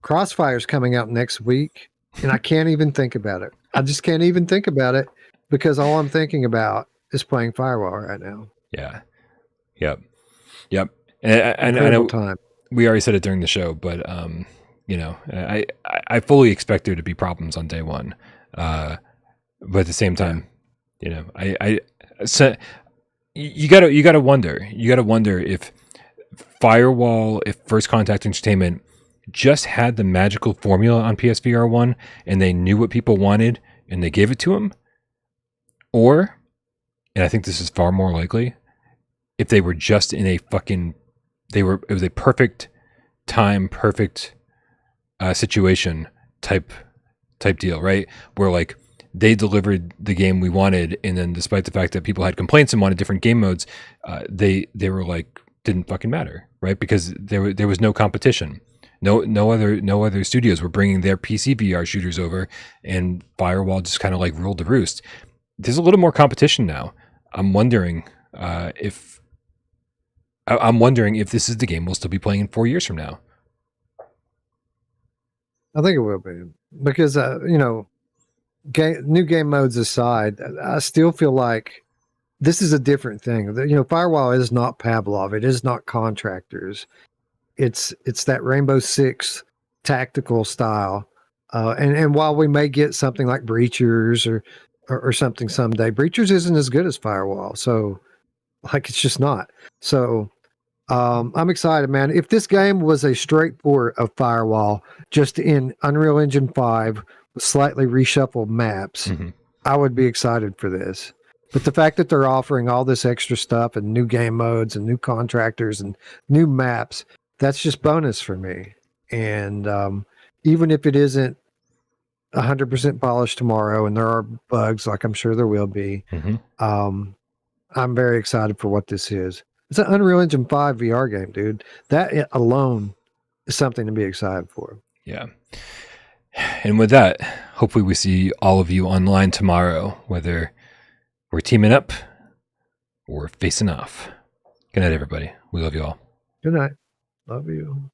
Crossfire's coming out next week, and I can't even think about it. I just can't even think about it because all I'm thinking about is playing Firewall right now. Yeah. Yep. And I know time. We already said it during the show, but I fully expect there to be problems on day one. But at the same time, you gotta wonder if Firewall, if First Contact Entertainment just had the magical formula on PSVR1 and they knew what people wanted and they gave it to them, or, and I think this is far more likely, if they were just in a it was a perfect time, perfect situation type deal, right? Where like they delivered the game we wanted, and then despite the fact that people had complaints and wanted different game modes, they were like didn't fucking matter, right? Because there was no competition. No other studios were bringing their PC VR shooters over, and Firewall just kind of like ruled the roost. There's a little more competition now. I'm wondering if this is the game we'll still be playing in 4 years from now. I think it will be because, new game modes aside, I still feel like this is a different thing. Firewall is not Pavlov. It is not Contractors. It's that Rainbow Six tactical style. And while we may get something like Breachers or something someday, Breachers isn't as good as Firewall. So like, it's just not. So I'm excited, man. If this game was a straight port of Firewall, just in Unreal Engine 5 with slightly reshuffled maps, I would be excited for this. But the fact that they're offering all this extra stuff and new game modes and new contractors and new maps, that's just bonus for me. And even if it isn't 100% polished tomorrow and there are bugs, like I'm sure there will be, I'm very excited for what this is. It's an Unreal Engine 5 VR game, dude. That alone is something to be excited for. Yeah. And with that, hopefully we see all of you online tomorrow, whether we're teaming up or facing off. Good night, everybody. We love you all. Good night. Love you.